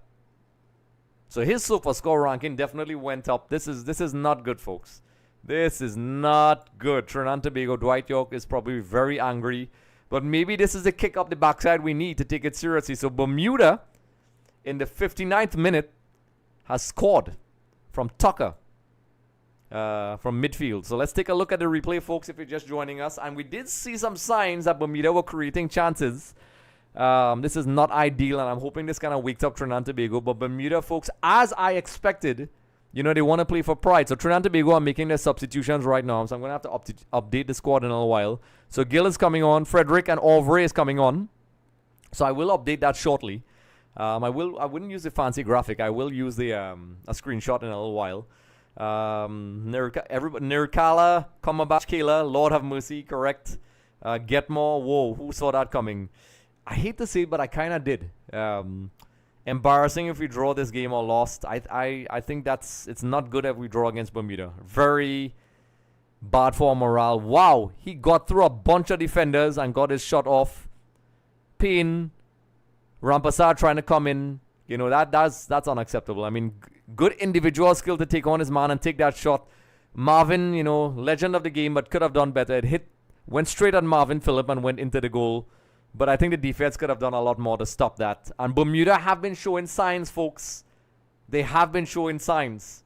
So his super score ranking definitely went up. This is not good, folks. This is not good. Trinidad Tobago, Dwight York is probably very angry. But maybe this is the kick up the backside we need to take it seriously. So Bermuda, in the 59th minute, has scored from Tucker. From midfield. So let's take a look at the replay, folks, if you're just joining us. And we did see some signs that Bermuda were creating chances. This is not ideal, and I'm hoping this kind of wakes up Trinidad Tobago. But Bermuda, folks, as I expected, they want to play for pride. So Trinidad Tobago are making their substitutions right now. So I'm going to have to update the squad in a little while. So Gil is coming on. Frederick and Auvray is coming on. So I will update that shortly. I wouldn't use the fancy graphic. I will use the a screenshot in a little while. Nirkala, Kamabach Kayla, Lord have mercy, correct. Getmore, whoa, who saw that coming? I hate to say it, but I kind of did. Embarrassing if we draw this game or lost. I think it's not good if we draw against Bermuda. Very bad for morale. Wow, he got through a bunch of defenders and got his shot off. Payne, Rampasar trying to come in. That's unacceptable. I mean, good individual skill to take on his man and take that shot. Marvin, legend of the game, but could have done better. It went straight at Marvin Phillip and went into the goal. But I think the defense could have done a lot more to stop that. And Bermuda have been showing signs, folks. They have been showing signs.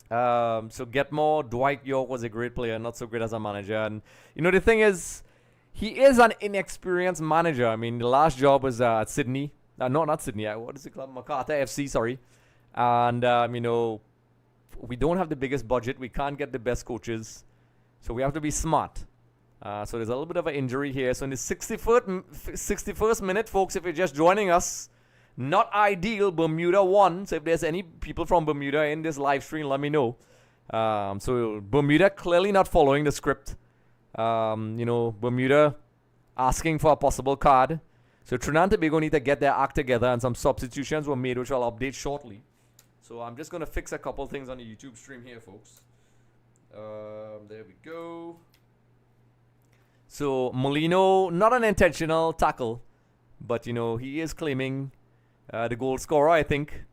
So Getmore, Dwight York was a great player, not so great as a manager. And, the thing is, he is an inexperienced manager. I mean, the last job was at Sydney. No, not Sydney. What is it called? Macarthur FC, sorry. And, we don't have the biggest budget. We can't get the best coaches. So we have to be smart. So there's a little bit of an injury here. So in the 61st minute, folks, if you're just joining us, not ideal. Bermuda won. So if there's any people from Bermuda in this live stream, let me know. So Bermuda clearly not following the script. Bermuda, asking for a possible card. So Trinidad and Tobago need to get their act together, and some substitutions were made, which I'll update shortly. So I'm just going to fix a couple things on the YouTube stream here, folks. There we go. So Molino, not an intentional tackle, but you know, he is claiming the goal scorer, I think.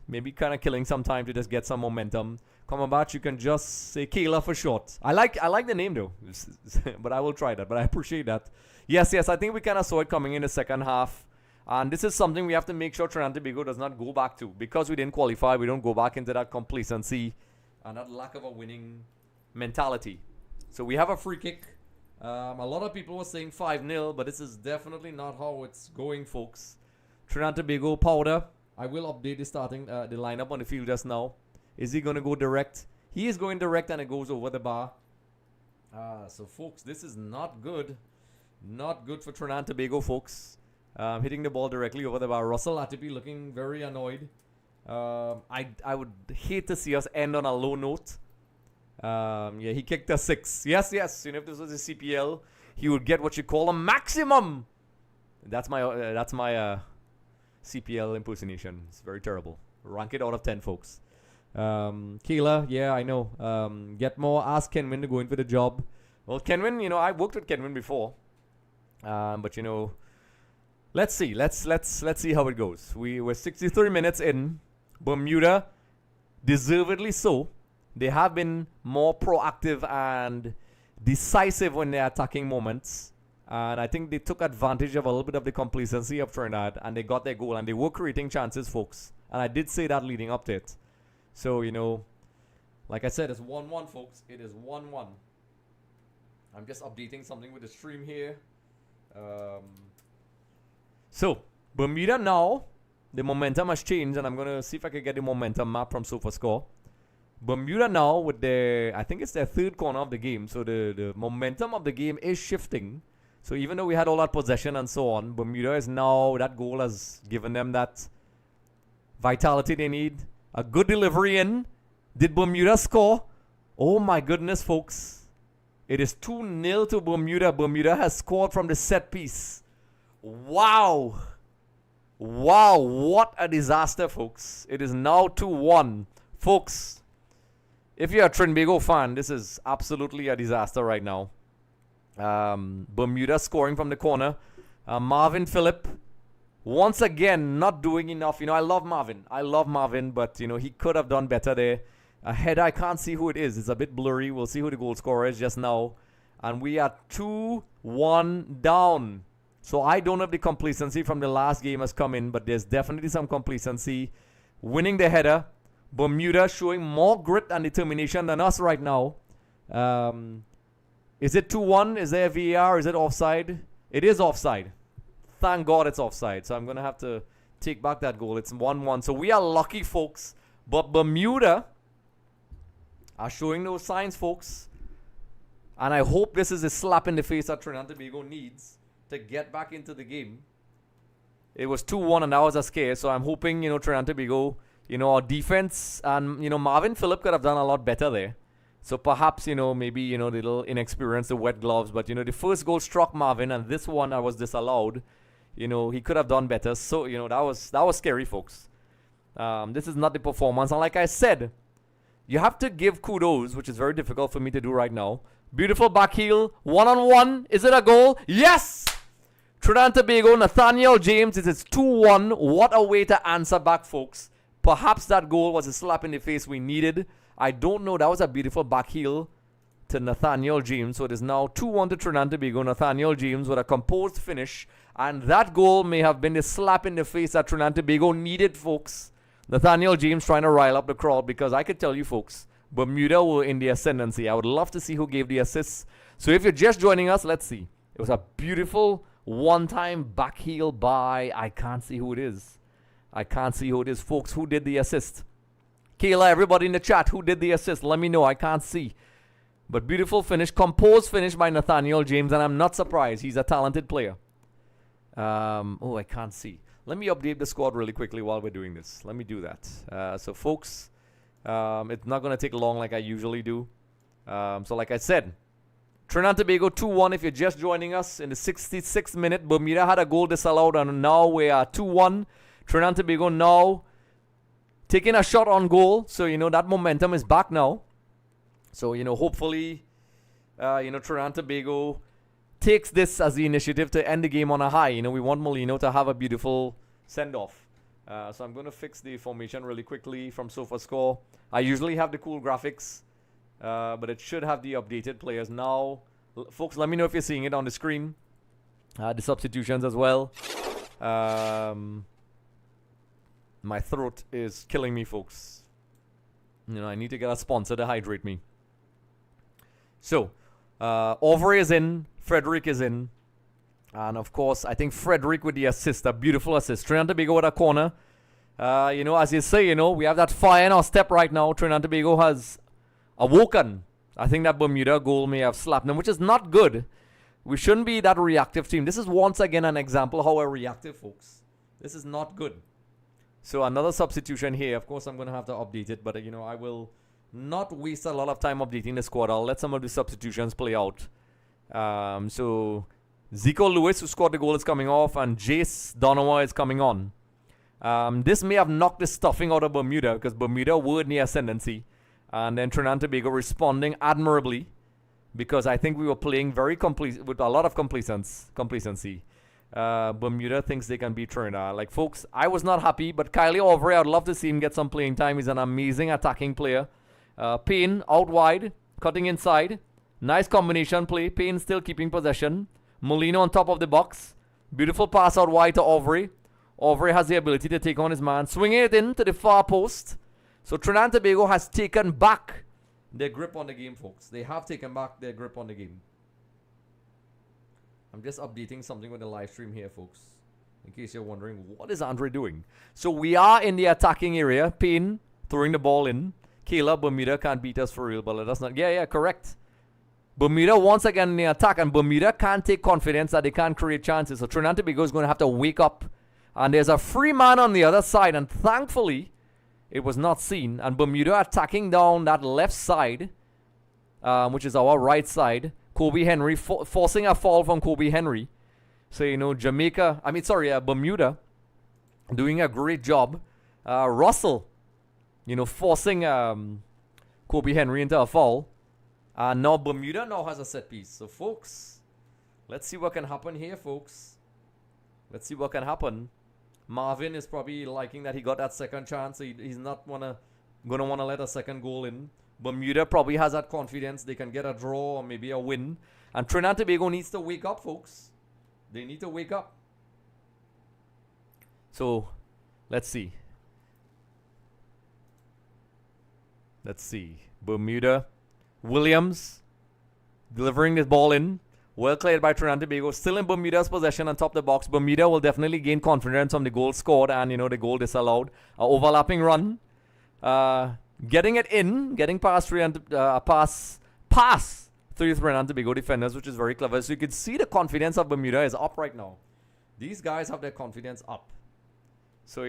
Maybe kind of killing some time to just get some momentum. Combat, you can just say Kayla for short. I like the name though, but I will try that. But I appreciate that. Yes, I think we kind of saw it coming in the second half. And this is something we have to make sure Trinidad and Tobago does not go back to. Because we didn't qualify, we don't go back into that complacency and that lack of a winning mentality. So we have a free kick. A lot of people were saying 5-0, but this is definitely not how it's going, folks. Trinidad and Tobago powder. I will update the lineup on the field just now. Is he going to go direct? He is going direct and it goes over the bar. So, folks, this is not good. Not good for Trinidad and Tobago, folks. Hitting the ball directly over the bar. Russell Atipi looking very annoyed. I would hate to see us end on a low note. Yeah, he kicked a 6. Yes. You know, if this was a CPL, he would get what you call a maximum. That's my CPL impersonation. It's very terrible. Rank it out of 10, folks. Kayla, yeah, I know. Get more. Ask Kenwin to go in for the job. Well, Kenwin, you know, I worked with Kenwin before. But you know, let's see. Let's see how it goes. We're 63 minutes in. Bermuda, deservedly so. They have been more proactive and decisive when they're attacking moments. And I think they took advantage of a little bit of the complacency of Trinidad, and they got their goal, and they were creating chances, folks. And I did say that leading up to it. So, you know, like I said, it's 1-1, folks. It is 1-1. I'm just updating something with the stream here. So, Bermuda now, the momentum has changed, and I'm going to see if I can get the momentum map from SofaScore. Bermuda now with their, I think it's their third corner of the game. So the momentum of the game is shifting. So even though we had all that possession and so on, Bermuda is now, that goal has given them that vitality they need. A good delivery in. Did Bermuda score? Oh my goodness, folks. It is 2-0 to Bermuda. Bermuda has scored from the set piece. Wow. Wow, what a disaster, folks. It is now 2-1. Folks, if you're a Trinbago fan, this is absolutely a disaster right now. Bermuda scoring from the corner. Marvin Phillip, once again, not doing enough. You know, I love Marvin, but, you know, he could have done better there. Ahead, I can't see who it is. It's a bit blurry. We'll see who the goal scorer is just now. And we are 2-1 down. So I don't know if the complacency from the last game has come in, but there's definitely some complacency. Winning the header. Bermuda showing more grit and determination than us right now. Is it 2-1? Is there a VAR? Is it offside? It is offside. Thank God it's offside. So I'm going to have to take back that goal. It's 1-1. So we are lucky, folks. But Bermuda are showing those signs, folks. And I hope this is a slap in the face that Trinidad and Tobago needs to get back into the game. It was 2-1 and that was a scare. So I'm hoping, you know, Trinidad and Tobago, you know, our defense and, you know, Marvin Phillip could have done a lot better there. So perhaps, you know, maybe, you know, a little inexperience, the wet gloves. But, you know, the first goal struck Marvin and this one I was disallowed. You know, he could have done better. So, you know, that was scary, folks. This is not the performance. And like I said, you have to give kudos, which is very difficult for me to do right now. Beautiful back heel, one-on-one. Is it a goal? Yes! Trinidad and Tobago, Nathaniel James. It is 2-1. What a way to answer back, folks. Perhaps that goal was a slap in the face we needed. I don't know. That was a beautiful back heel to Nathaniel James. So it is now 2-1 to Trinidad and Tobago. Nathaniel James with a composed finish. And that goal may have been the slap in the face that Trinidad and Tobago needed, folks. Nathaniel James trying to rile up the crowd because I could tell you, folks, Bermuda were in the ascendancy. I would love to see who gave the assists. So if you're just joining us, let's see. It was a beautiful one-time back heel by, I can't see who it is. I can't see who it is, folks. Who did the assist? Kayla, everybody in the chat, who did the assist? Let me know. I can't see. But beautiful finish. Composed finish by Nathaniel James. And I'm not surprised. He's a talented player. Oh, I can't see. Let me update the squad really quickly while we're doing this. Let me do that. So, folks, it's not going to take long like I usually do. So, like I said, Trinidad Tobago 2-1 if you're just joining us in the 66th minute. Bermuda had a goal disallowed and now we are 2-1. Trinidad Tobago now taking a shot on goal. So, that momentum is back now. So, hopefully, Trinidad Tobago takes this as the initiative to end the game on a high. We want Molino to have a beautiful send-off. So I'm going to fix the formation really quickly from SofaScore. I usually have the cool graphics, but it should have the updated players now. Folks, let me know if you're seeing it on the screen. The substitutions as well. My throat is killing me, folks. I need to get a sponsor to hydrate me. So, Aubrey is in. Frederick is in. And of course, I think Frederick with the assist, a beautiful assist. Trinidad Tobago with a corner. As you say, we have that fire in our step right now. Trinidad Tobago has awoken. I think that Bermuda goal may have slapped them, which is not good. We shouldn't be that reactive team. This is once again an example of how we're reactive, folks. This is not good. So another substitution here. Of course, I'm going to have to update it, but I will not waste a lot of time updating the squad. I'll let some of the substitutions play out. So Zico Lewis, who scored the goal, is coming off, and Jace Donowa is coming on. This may have knocked the stuffing out of Bermuda because Bermuda were in the ascendancy, and then Trinidad Tobago responding admirably because I think we were playing very with a lot of complacency. Bermuda thinks they can beat Trinidad. Folks, I was not happy, but Kylie Aubrey, I'd love to see him get some playing time. He's an amazing attacking player. Payne out wide, cutting inside. Nice combination play. Payne still keeping possession. Molino on top of the box. Beautiful pass out wide to Aubrey. Aubrey has the ability to take on his man. Swinging it in to the far post. So Trinidad Tobago has taken back their grip on the game, folks. They have taken back their grip on the game. I'm just updating something with the live stream here, folks. In case you're wondering, what is Andre doing? So we are in the attacking area. Payne throwing the ball in. Kayla, Bermuda can't beat us for real, but let us not. Yeah, correct. Bermuda once again in the attack, and Bermuda can't take confidence that they can't create chances. So Trinidad Tobago is going to have to wake up. And there's a free man on the other side, and thankfully, it was not seen. And Bermuda attacking down that left side, which is our right side. Kobe Henry forcing a fall from Kobe Henry. So, Bermuda doing a great job. Russell, forcing Kobe Henry into a foul. And now Bermuda now has a set piece. So, folks, let's see what can happen here, folks. Let's see what can happen. Marvin is probably liking that he got that second chance. So he's not gonna want to let a second goal in. Bermuda probably has that confidence. They can get a draw or maybe a win. And Trinidad Tobago needs to wake up, folks. They need to wake up. So, let's see. Bermuda. Williams delivering this ball in. Well cleared by Trinidad Tobago. Still in Bermuda's possession on top of the box. Bermuda will definitely gain confidence from the goal scored and, the goal disallowed. Overlapping run. Getting it in. Getting past three Trinidad Tobago defenders, which is very clever. So you can see the confidence of Bermuda is up right now. These guys have their confidence up. So,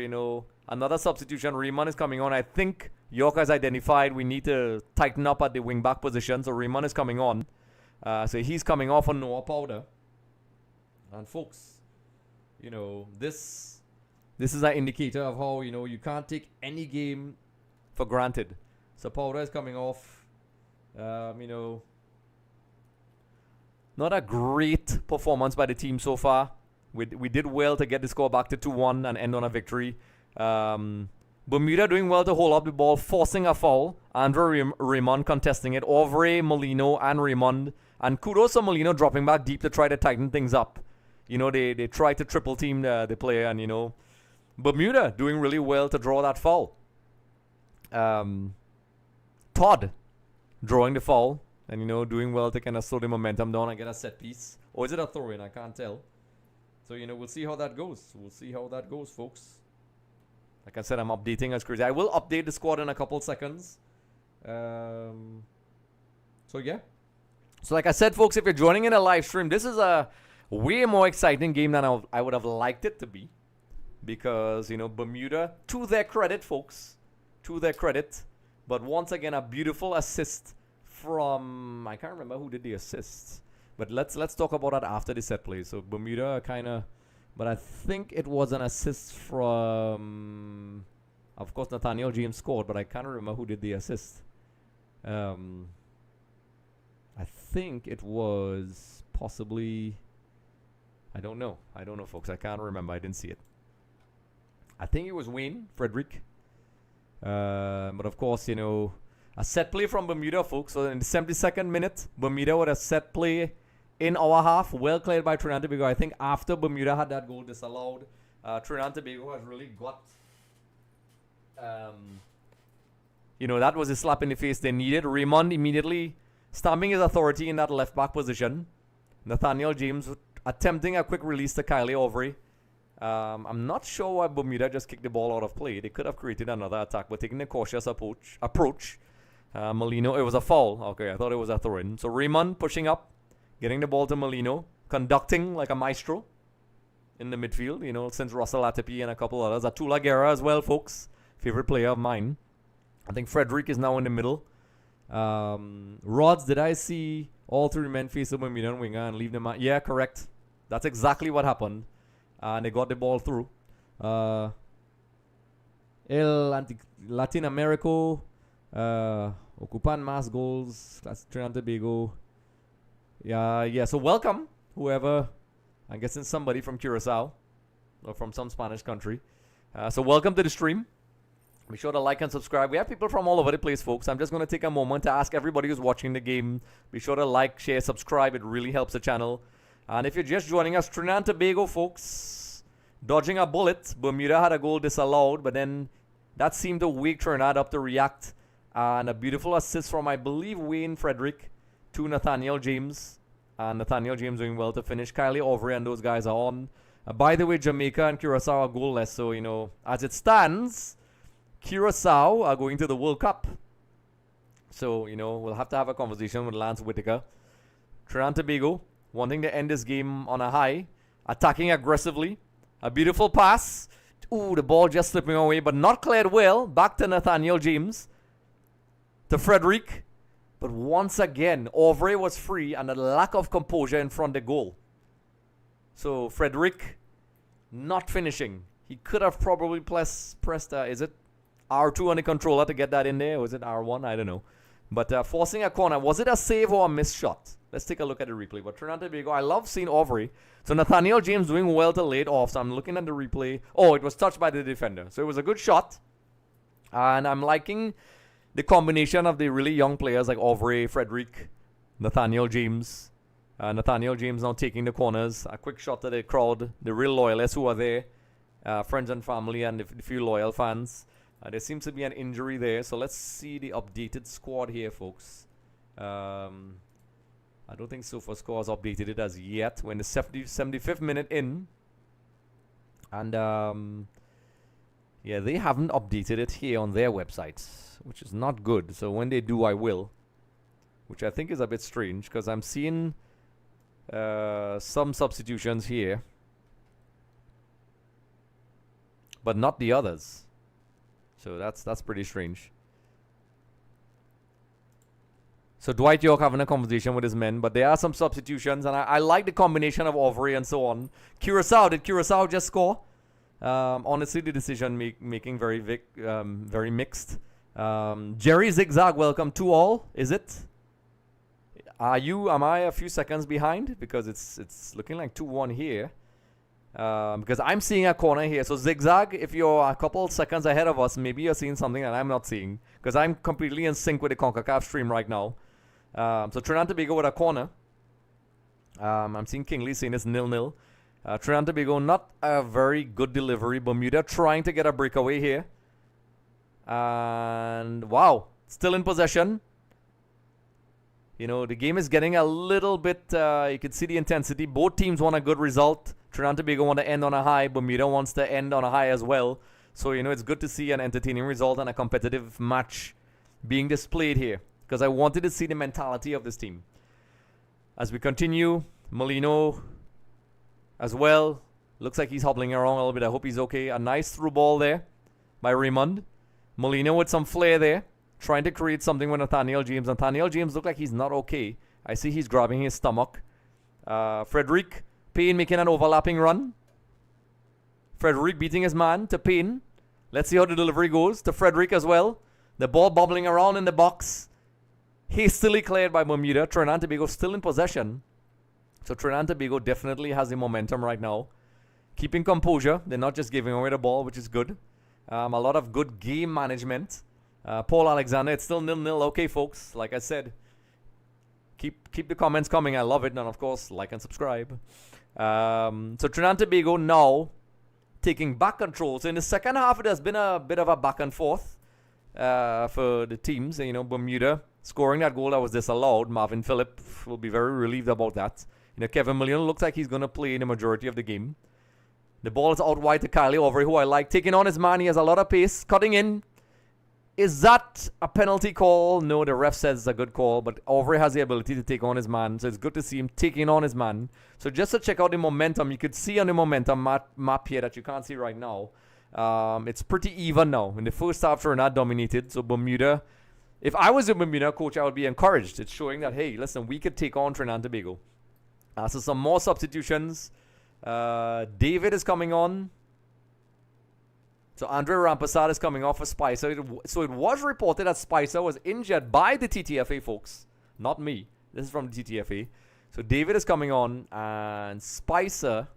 another substitution. Riemann is coming on. I think York has identified we need to tighten up at the wing-back position. So, Riemann is coming on. So, he's coming off on Noah Powder. And, folks, this is an indicator of how, you can't take any game for granted. So, Powder is coming off. Not a great performance by the team so far. We did well to get the score back to 2-1 and end on a victory. Bermuda doing well to hold up the ball, forcing a foul. Andre Raymond contesting it. Aubrey, Molino, and Raymond. And kudos to Molino dropping back deep to try to tighten things up. They try to triple team the player. And, Bermuda doing really well to draw that foul. Todd drawing the foul. And, doing well to kind of slow the momentum down and get a set piece. Or is it a throw-in? I can't tell. So, we'll see how that goes. Folks. Like I said, I'm updating as crazy. I will update the squad in a couple seconds. So, yeah. So, like I said, folks, if you're joining in a live stream, this is a way more exciting game than I would have liked it to be. Because, Bermuda, to their credit, folks. To their credit. But once again, a beautiful assist from, I can't remember who did the assist, but let's talk about that after the set play. So Bermuda kind of, but I think it was an assist from, of course, Nathaniel James scored, but I can't remember who did the assist. I think it was possibly, I don't know, folks. I can't remember. I didn't see it. I think it was Wayne Frederick. But of course, you know, a set play from Bermuda, folks. So in the 72nd minute, Bermuda with a set play in our half, well cleared by Trinidad Tobago. I think after Bermuda had that goal disallowed, Trinidad Tobago has really got, you know, that was a slap in the face they needed. Raymond immediately stamping his authority in that left back position. Nathaniel James attempting a quick release to Kylie Overy. I'm not sure why Bermuda just kicked the ball out of play. They could have created another attack, but taking the cautious approach. Molino, it was a foul. Okay, I thought it was a throw-in. So Raymond pushing up, getting the ball to Molino, conducting like a maestro in the midfield, you know, since Russell Latipi and a couple others. Atula Guerra as well, folks. Favorite player of mine. I think Frederick is now in the middle. Rods, did I see all three men face the Bermudan winger and leave them out? Yeah, correct. That's exactly what happened. And they got the ball through. Latin America, ocupan más goals. That's Trinidad Tobago. Yeah. So welcome, whoever. I'm guessing somebody from Curacao or from some Spanish country. So welcome to the stream. Be sure to like and subscribe. We have people from all over the place, folks. I'm just going to take a moment to ask everybody who's watching the game. Be sure to like, share, subscribe. It really helps the channel. And if you're just joining us, Trinidad and Tobago, folks, dodging a bullet. Bermuda had a goal disallowed, but then that seemed to wake Trinidad up to react. And a beautiful assist from, I believe, Wayne Frederick to Nathaniel James. And Nathaniel James doing well to finish. Kylie Overy and those guys are on. By the way, Jamaica and Curacao are goalless. So, you know, as it stands, Curacao are going to the World Cup. So, you know, we'll have to have a conversation with Lance Whitaker. Trinidad and Tobago wanting to end this game on a high. Attacking aggressively. A beautiful pass. Ooh, the ball just slipping away, but not cleared well. Back to Nathaniel James. To Frederick. But once again, Overy was free and a lack of composure in front of the goal. So, Frederick not finishing. He could have probably pressed, is it R2 on the controller to get that in there? Or was it R1? I don't know. But forcing a corner. Was it a save or a missed shot? Let's take a look at the replay. But Trinidad Tobago, I love seeing Overy. So Nathaniel James doing well to lay it off. So I'm looking at the replay. Oh, it was touched by the defender. So it was a good shot. And I'm liking the combination of the really young players like Overy, Frederick, Nathaniel James. Nathaniel James now taking the corners. A quick shot to the crowd. The real loyalists who are there. Friends and family and the few loyal fans. There seems to be an injury there. So let's see the updated squad here, folks. I don't think SofaScore has updated it as yet. We're in the 75th minute in. And, yeah, they haven't updated it here on their website, which is not good. So when they do, I will. Which I think is a bit strange, because I'm seeing some substitutions here. But not the others. So that's pretty strange. So Dwight York having a conversation with his men, but there are some substitutions, and I like the combination of Overy and so on. Curacao, did Curacao just score? Honestly, the decision making very mixed. Jerry Zigzag, welcome to all. Is it? Am I a few seconds behind? Because it's looking like 2-1 here. Because I'm seeing a corner here. So Zigzag, if you're a couple seconds ahead of us, maybe you're seeing something that I'm not seeing. Because I'm completely in sync with the CONCACAF stream right now. So Trinidad Tobago with a corner. I'm seeing Kingley saying it's 0-0. Trinidad Tobago, not a very good delivery. Bermuda trying to get a breakaway here. And wow, still in possession. You know, the game is getting a little bit, you can see the intensity. Both teams want a good result. Trinidad Tobago want to end on a high. Bermuda wants to end on a high as well. So, you know, it's good to see an entertaining result and a competitive match being displayed here. Because I wanted to see the mentality of this team. As we continue, Molino as well. Looks like he's hobbling around a little bit. I hope he's okay. A nice through ball there by Raymond. Molino with some flair there. trying to create something with Nathaniel James. Nathaniel James look like he's not okay. I see he's grabbing his stomach. Frederick Payne making an overlapping run. Frederick beating his man to Payne. Let's see how the delivery goes to Frederick as well. The ball bobbling around in the box. Hastily cleared by Bermuda. Trinidad and Tobago still in possession. So Trinidad and Tobago definitely has the momentum right now. Keeping composure. They're not just giving away the ball, which is good. A lot of good game management. Paul Alexander, it's still 0-0. Okay, folks, like I said, keep the comments coming. I love it. And, of course, like and subscribe. So Trinidad and Tobago now taking back control. So in the second half, it has been a bit of a back and forth for the teams. You know, Bermuda scoring that goal that was disallowed. Marvin Phillip will be very relieved about that. You know, Kevin Molino looks like he's going to play in the majority of the game. The ball is out wide to Kylie Overy, who I like. Taking on his man. He has a lot of pace. Cutting in. Is that a penalty call? No, the ref says it's a good call, but Overy has the ability to take on his man, so it's good to see him taking on his man. So just to check out the momentum, you could see on the momentum map here that you can't see right now. It's pretty even now. In the first half, Trinidad dominated, so Bermuda, if I was a Bermuda coach, I would be encouraged. It's showing that, hey, listen, we could take on Trinidad and Tobago. So some more substitutions. David is coming on. So Andre Rampersad is coming off for Spicer. So it was reported that Spicer was injured by the TTFA, folks. Not me. This is from the TTFA. So David is coming on and Spicer.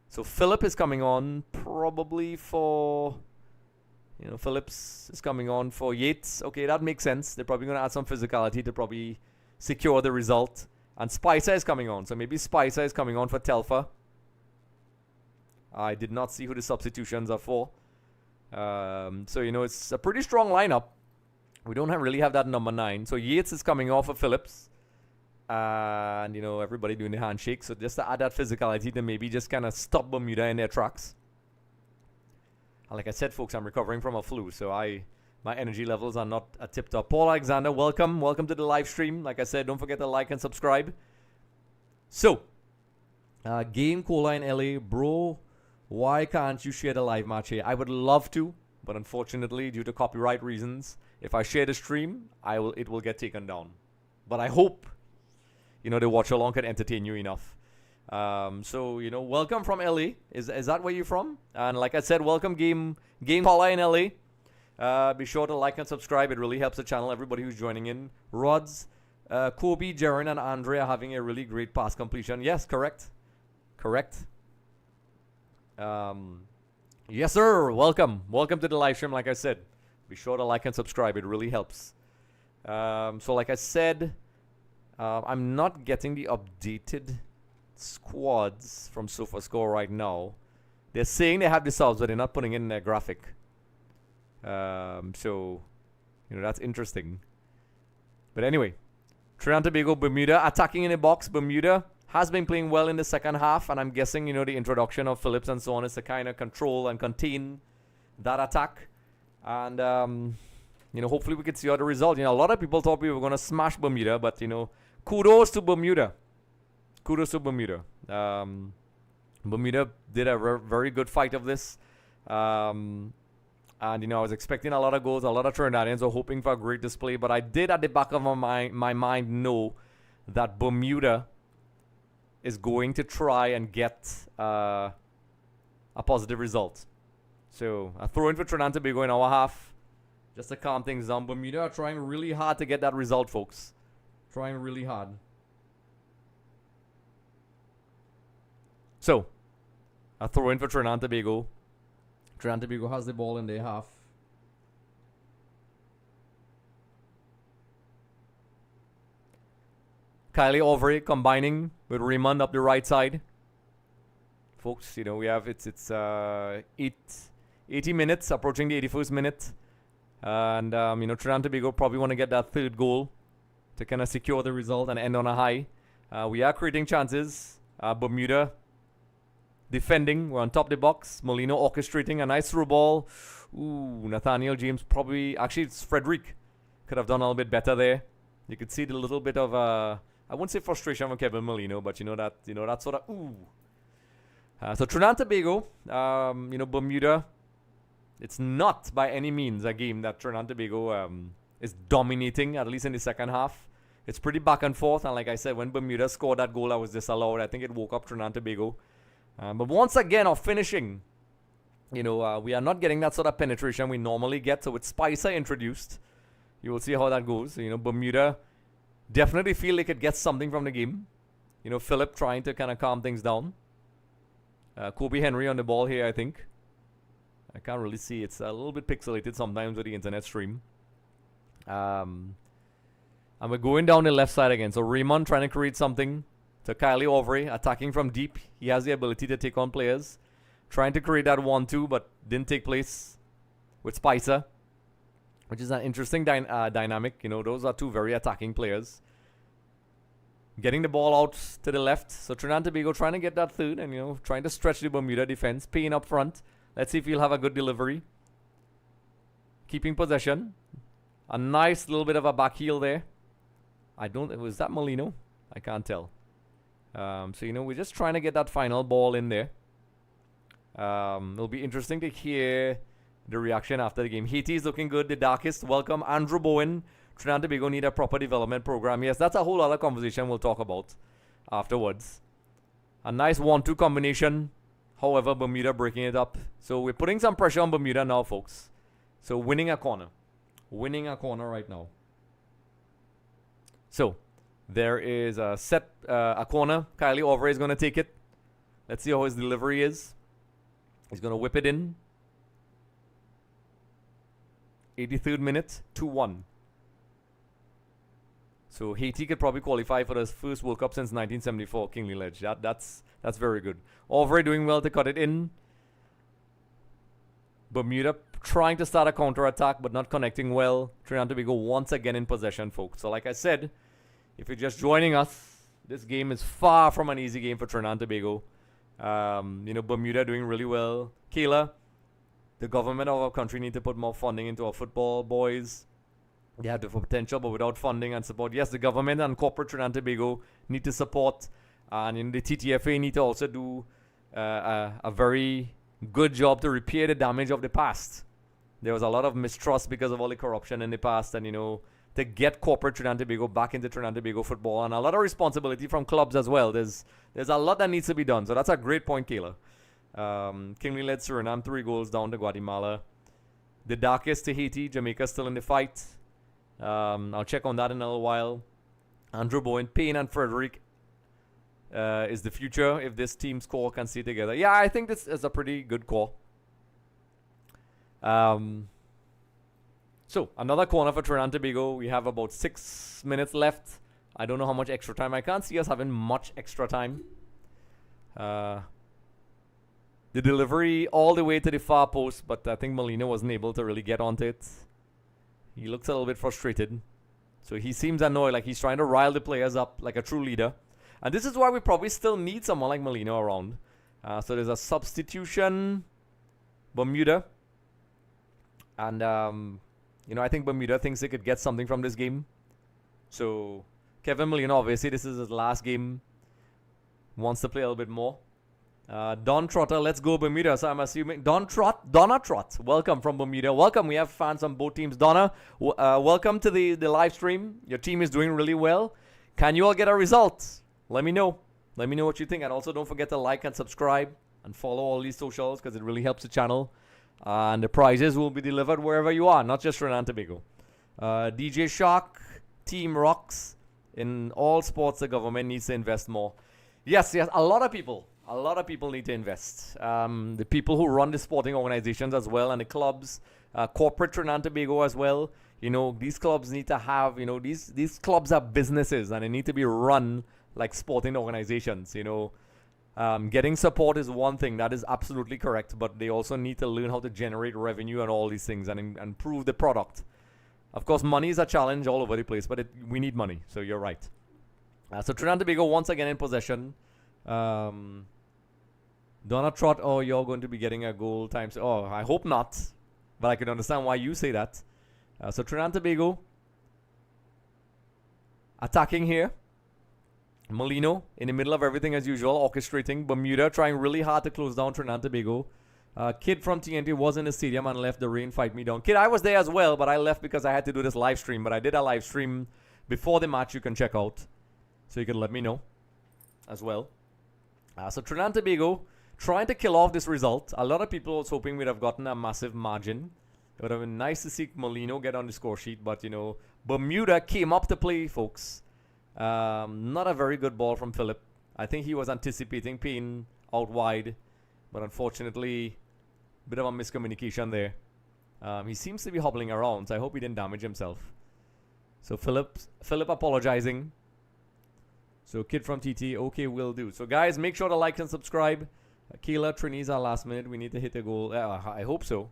So Phillip is coming on probably for... You know, Phillips is coming on for Yates. Okay, that makes sense. They're probably going to add some physicality to probably secure the result. And Spicer is coming on. So maybe Spicer is coming on for Telfa. I did not see who the substitutions are for. So, you know, it's a pretty strong lineup. We don't really have that number 9. So Yates is coming off of Phillips. And, you know, everybody doing the handshake. So just to add that physicality to maybe just kind of stop Bermuda in their tracks. And like I said, folks, I'm recovering from a flu. So my energy levels are not a tip-top. Paul Alexander, welcome. Welcome to the live stream. Like I said, don't forget to like and subscribe. So, Game Cola in LA. Bro, why can't you share the live match here? I would love to, but unfortunately, due to copyright reasons, if I share the stream, it will get taken down. But I hope, you know, the watch along can entertain you enough. So, you know, welcome from LA. Is that where you're from? And like I said, welcome Game Cola in LA. Be sure to like and subscribe. It really helps the channel. Everybody who's joining in. Rods, Kobe, Jaren, and Andre are having a really great pass completion. Yes, correct. Yes, sir. Welcome to the live stream. Like I said, be sure to like and subscribe. It really helps. So like I said, I'm not getting the updated squads from SofaScore right now. They're saying they have the subs, but they're not putting in their graphic. So, you know, that's interesting. But anyway, Trinidad and Tobago, Bermuda attacking in the box. Bermuda has been playing well in the second half, and I'm guessing, you know, the introduction of Phillips and so on is to kind of control and contain that attack. And, you know, hopefully we could see other result. You know, a lot of people thought we were going to smash Bermuda, but, you know, kudos to Bermuda. Bermuda did a very good fight of this. And, you know, I was expecting a lot of goals. A lot of Trinidadians were hoping for a great display. But I did, at the back of my mind, know that Bermuda is going to try and get a positive result. So, a throw-in for Trinidad and Tobago in our half. Just to calm things down. Bermuda are trying really hard to get that result, folks. Trying really hard. So, a throw-in for Trinidad and Tobago. Trinidad and Tobago has the ball in their half. Kylie Overy combining with Raymond up the right side. Folks, you know, we have it's 80 minutes, approaching the 81st minute. And, you know, Trinidad and Tobago probably want to get that third goal to kind of secure the result and end on a high. We are creating chances. Bermuda defending. We're on top of the box. Molino orchestrating a nice through ball. Ooh, Nathaniel James probably... Actually, it's Frederick. Could have done a little bit better there. You could see the little bit of... I wouldn't say frustration from Kevin Molino, but you know that sort of... Ooh. So Trinidad and Tobago, you know, Bermuda... It's not by any means a game that Trinidad and Tobago is dominating, at least in the second half. It's pretty back and forth, and like I said, when Bermuda scored that goal that was disallowed, I think it woke up Trinidad and Tobago. But once again, our finishing, we are not getting that sort of penetration we normally get. So with Spicer introduced, you will see how that goes. Bermuda definitely feel they could get something from the game. Philip trying to kind of calm things down. Kobe Henry on the ball here, I think. I can't really see. It's a little bit pixelated sometimes with the internet stream. And we're going down the left side again. So Raymond trying to create something to Kylie Aubrey, attacking from deep. He has the ability to take on players. Trying to create that 1-2, but didn't take place with Spicer, which is an interesting dynamic. Those are two very attacking players. Getting the ball out to the left. So Trinidad and Tobago trying to get that third and, trying to stretch the Bermuda defense. Payne up front. Let's see if he'll have a good delivery. Keeping possession. A nice little bit of a back heel there. Was that Molino? I can't tell. We're just trying to get that final ball in there. It'll be interesting to hear the reaction after the game. Haiti is looking good. The darkest. Welcome. Andrew Bowen. Trinidad and Tobago need a proper development program. Yes, that's a whole other conversation we'll talk about afterwards. A nice 1-2 combination. However, Bermuda breaking it up. So we're putting some pressure on Bermuda now, folks. So winning a corner. Winning a corner right now. So there is a corner. Kylie Aubrey is going to take it. Let's see how his delivery is. He's going to whip it in. 83rd minute, 2-1. So Haiti could probably qualify for the first World Cup since 1974, Kingly Ledge. That's very good. Aubrey doing well to cut it in. Bermuda trying to start a counter-attack but not connecting well. Trinidad and Tobago once again in possession, folks. So like I said, if you're just joining us, this game is far from an easy game for Trinidad and Tobago. Bermuda doing really well. Kayla, the government of our country need to put more funding into our football boys. They have the potential, but without funding and support. Yes, the government and corporate Trinidad and Tobago need to support. And the TTFA need to also do a very good job to repair the damage of the past. There was a lot of mistrust because of all the corruption in the past. And, to get corporate Trinidad and Tobago back into Trinidad and Tobago football. And a lot of responsibility from clubs as well. There's a lot that needs to be done. So that's a great point, Kayla. Kingly led Suriname 3 goals down to Guatemala. The darkest to Haiti. Jamaica still in the fight. I'll check on that in a little while. Andrew Bowen, Payne and Frederick is the future if this team's core can stay together. Yeah, I think this is a pretty good core. So, another corner for Trinidad and Tobago. We have about 6 minutes left. I don't know how much extra time. I can't see us having much extra time. The delivery all the way to the far post, but I think Molino wasn't able to really get onto it. He looks a little bit frustrated. So he seems annoyed, like he's trying to rile the players up like a true leader. And this is why we probably still need someone like Molino around. So there's a substitution. Bermuda. And, I think Bermuda thinks they could get something from this game. So Kevin Molino, obviously, this is his last game. Wants to play a little bit more. Don Trotter, let's go Bermuda. So I'm assuming Donna Trot, welcome from Bermuda. Welcome. We have fans on both teams. Donna, welcome to the live stream. Your team is doing really well. Can you all get a result? Let me know. Let me know what you think. And also don't forget to like and subscribe and follow all these socials because it really helps the channel. And the prizes will be delivered wherever you are, not just Trinidad and Tobago. DJ Shark, Team Rocks. In all sports, the government needs to invest more. Yes, a lot of people need to invest. The people who run the sporting organizations as well and the clubs, corporate Trinidad and Tobago as well. These clubs need to have, these clubs are businesses and they need to be run like sporting organizations, Getting support is one thing, that is absolutely correct, but they also need to learn how to generate revenue and all these things and improve the product. Of course, money is a challenge all over the place, but we need money, so you're right. So Trinidad and Tobago once again in possession. Donna Trot, you're going to be getting a goal times. I hope not, but I can understand why you say that. So Trinidad and Tobago attacking here. Molino in the middle of everything as usual, orchestrating. Bermuda trying really hard to close down Trinidad and Tobago. Kid from TNT was in the stadium and left. The rain fight me down. Kid, I was there as well, but I left because I had to do this live stream. But I did a live stream before the match. You can check out, so you can let me know as well. So Trinidad and Tobago trying to kill off this result. A lot of people was hoping we'd have gotten a massive margin. It would have been nice to see Molino get on the score sheet, but Bermuda came up to play, folks. Not a very good ball from Philip. I think he was anticipating Payne out wide, but unfortunately, bit of a miscommunication there. He seems to be hobbling around, so I hope he didn't damage himself. So Philip apologizing. So kid from TT, okay, will do. So guys, make sure to like and subscribe. Kayla, Trini's our last minute. We need to hit a goal. I hope so.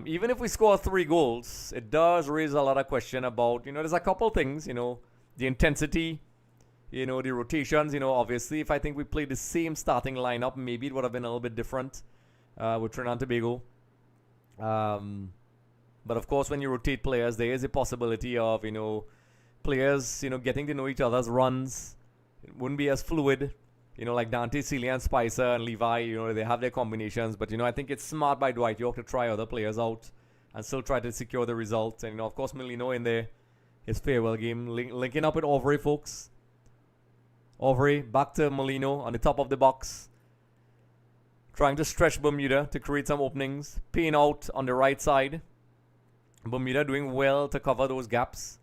Even if we score 3 goals, it does raise a lot of question about, there's a couple things, the intensity, the rotations, obviously if I think we played the same starting lineup, maybe it would have been a little bit different with Trinidad and Tobago. But of course, when you rotate players, there is a possibility of, players, getting to know each other's runs. It wouldn't be as fluid, like Dante, Celia, and Spicer and Levi, they have their combinations. But, I think it's smart by Dwight York to try other players out and still try to secure the result. And, of course, Molino in there, his farewell game, linking up with Aubrey, folks. Aubrey back to Molino on the top of the box. Trying to stretch Bermuda to create some openings. Payne out on the right side. Bermuda doing well to cover those gaps.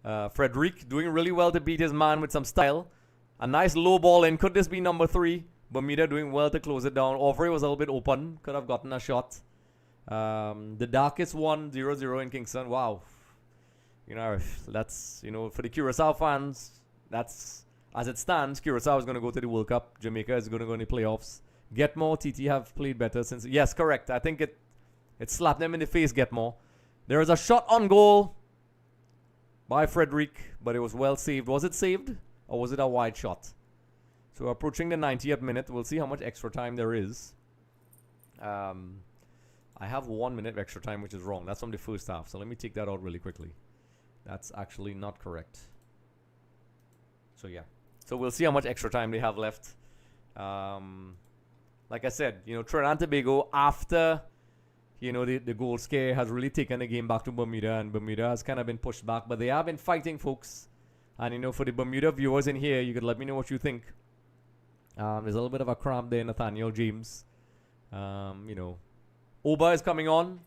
Frederic doing really well to beat his man with some style. A nice low ball in. Could this be number 3? Bermuda doing well to close it down. Aubrey was a little bit open. Could have gotten a shot. The darkest one, 0-0 in Kingston. Wow. That's, for the Curacao fans, that's, as it stands, Curacao is going to go to the World Cup. Jamaica is going to go in the playoffs. Getmore, TT have played better since. Yes, correct. I think it slapped them in the face, Getmore. There is a shot on goal by Frederic, but it was well saved. Was it saved? Or was it a wide shot? So approaching the 90th minute. We'll see how much extra time there is. I have 1 minute of extra time, which is wrong. That's from the first half. So let me take that out really quickly. That's actually not correct. So yeah. So we'll see how much extra time they have left. Like I said, Trinidad and Tobago, after the goal scare, has really taken the game back to Bermuda, and Bermuda has kind of been pushed back, but they have been fighting, folks. And for the Bermuda viewers in here, you could let me know what you think. There's a little bit of a cramp there, Nathaniel James. Oba is coming on.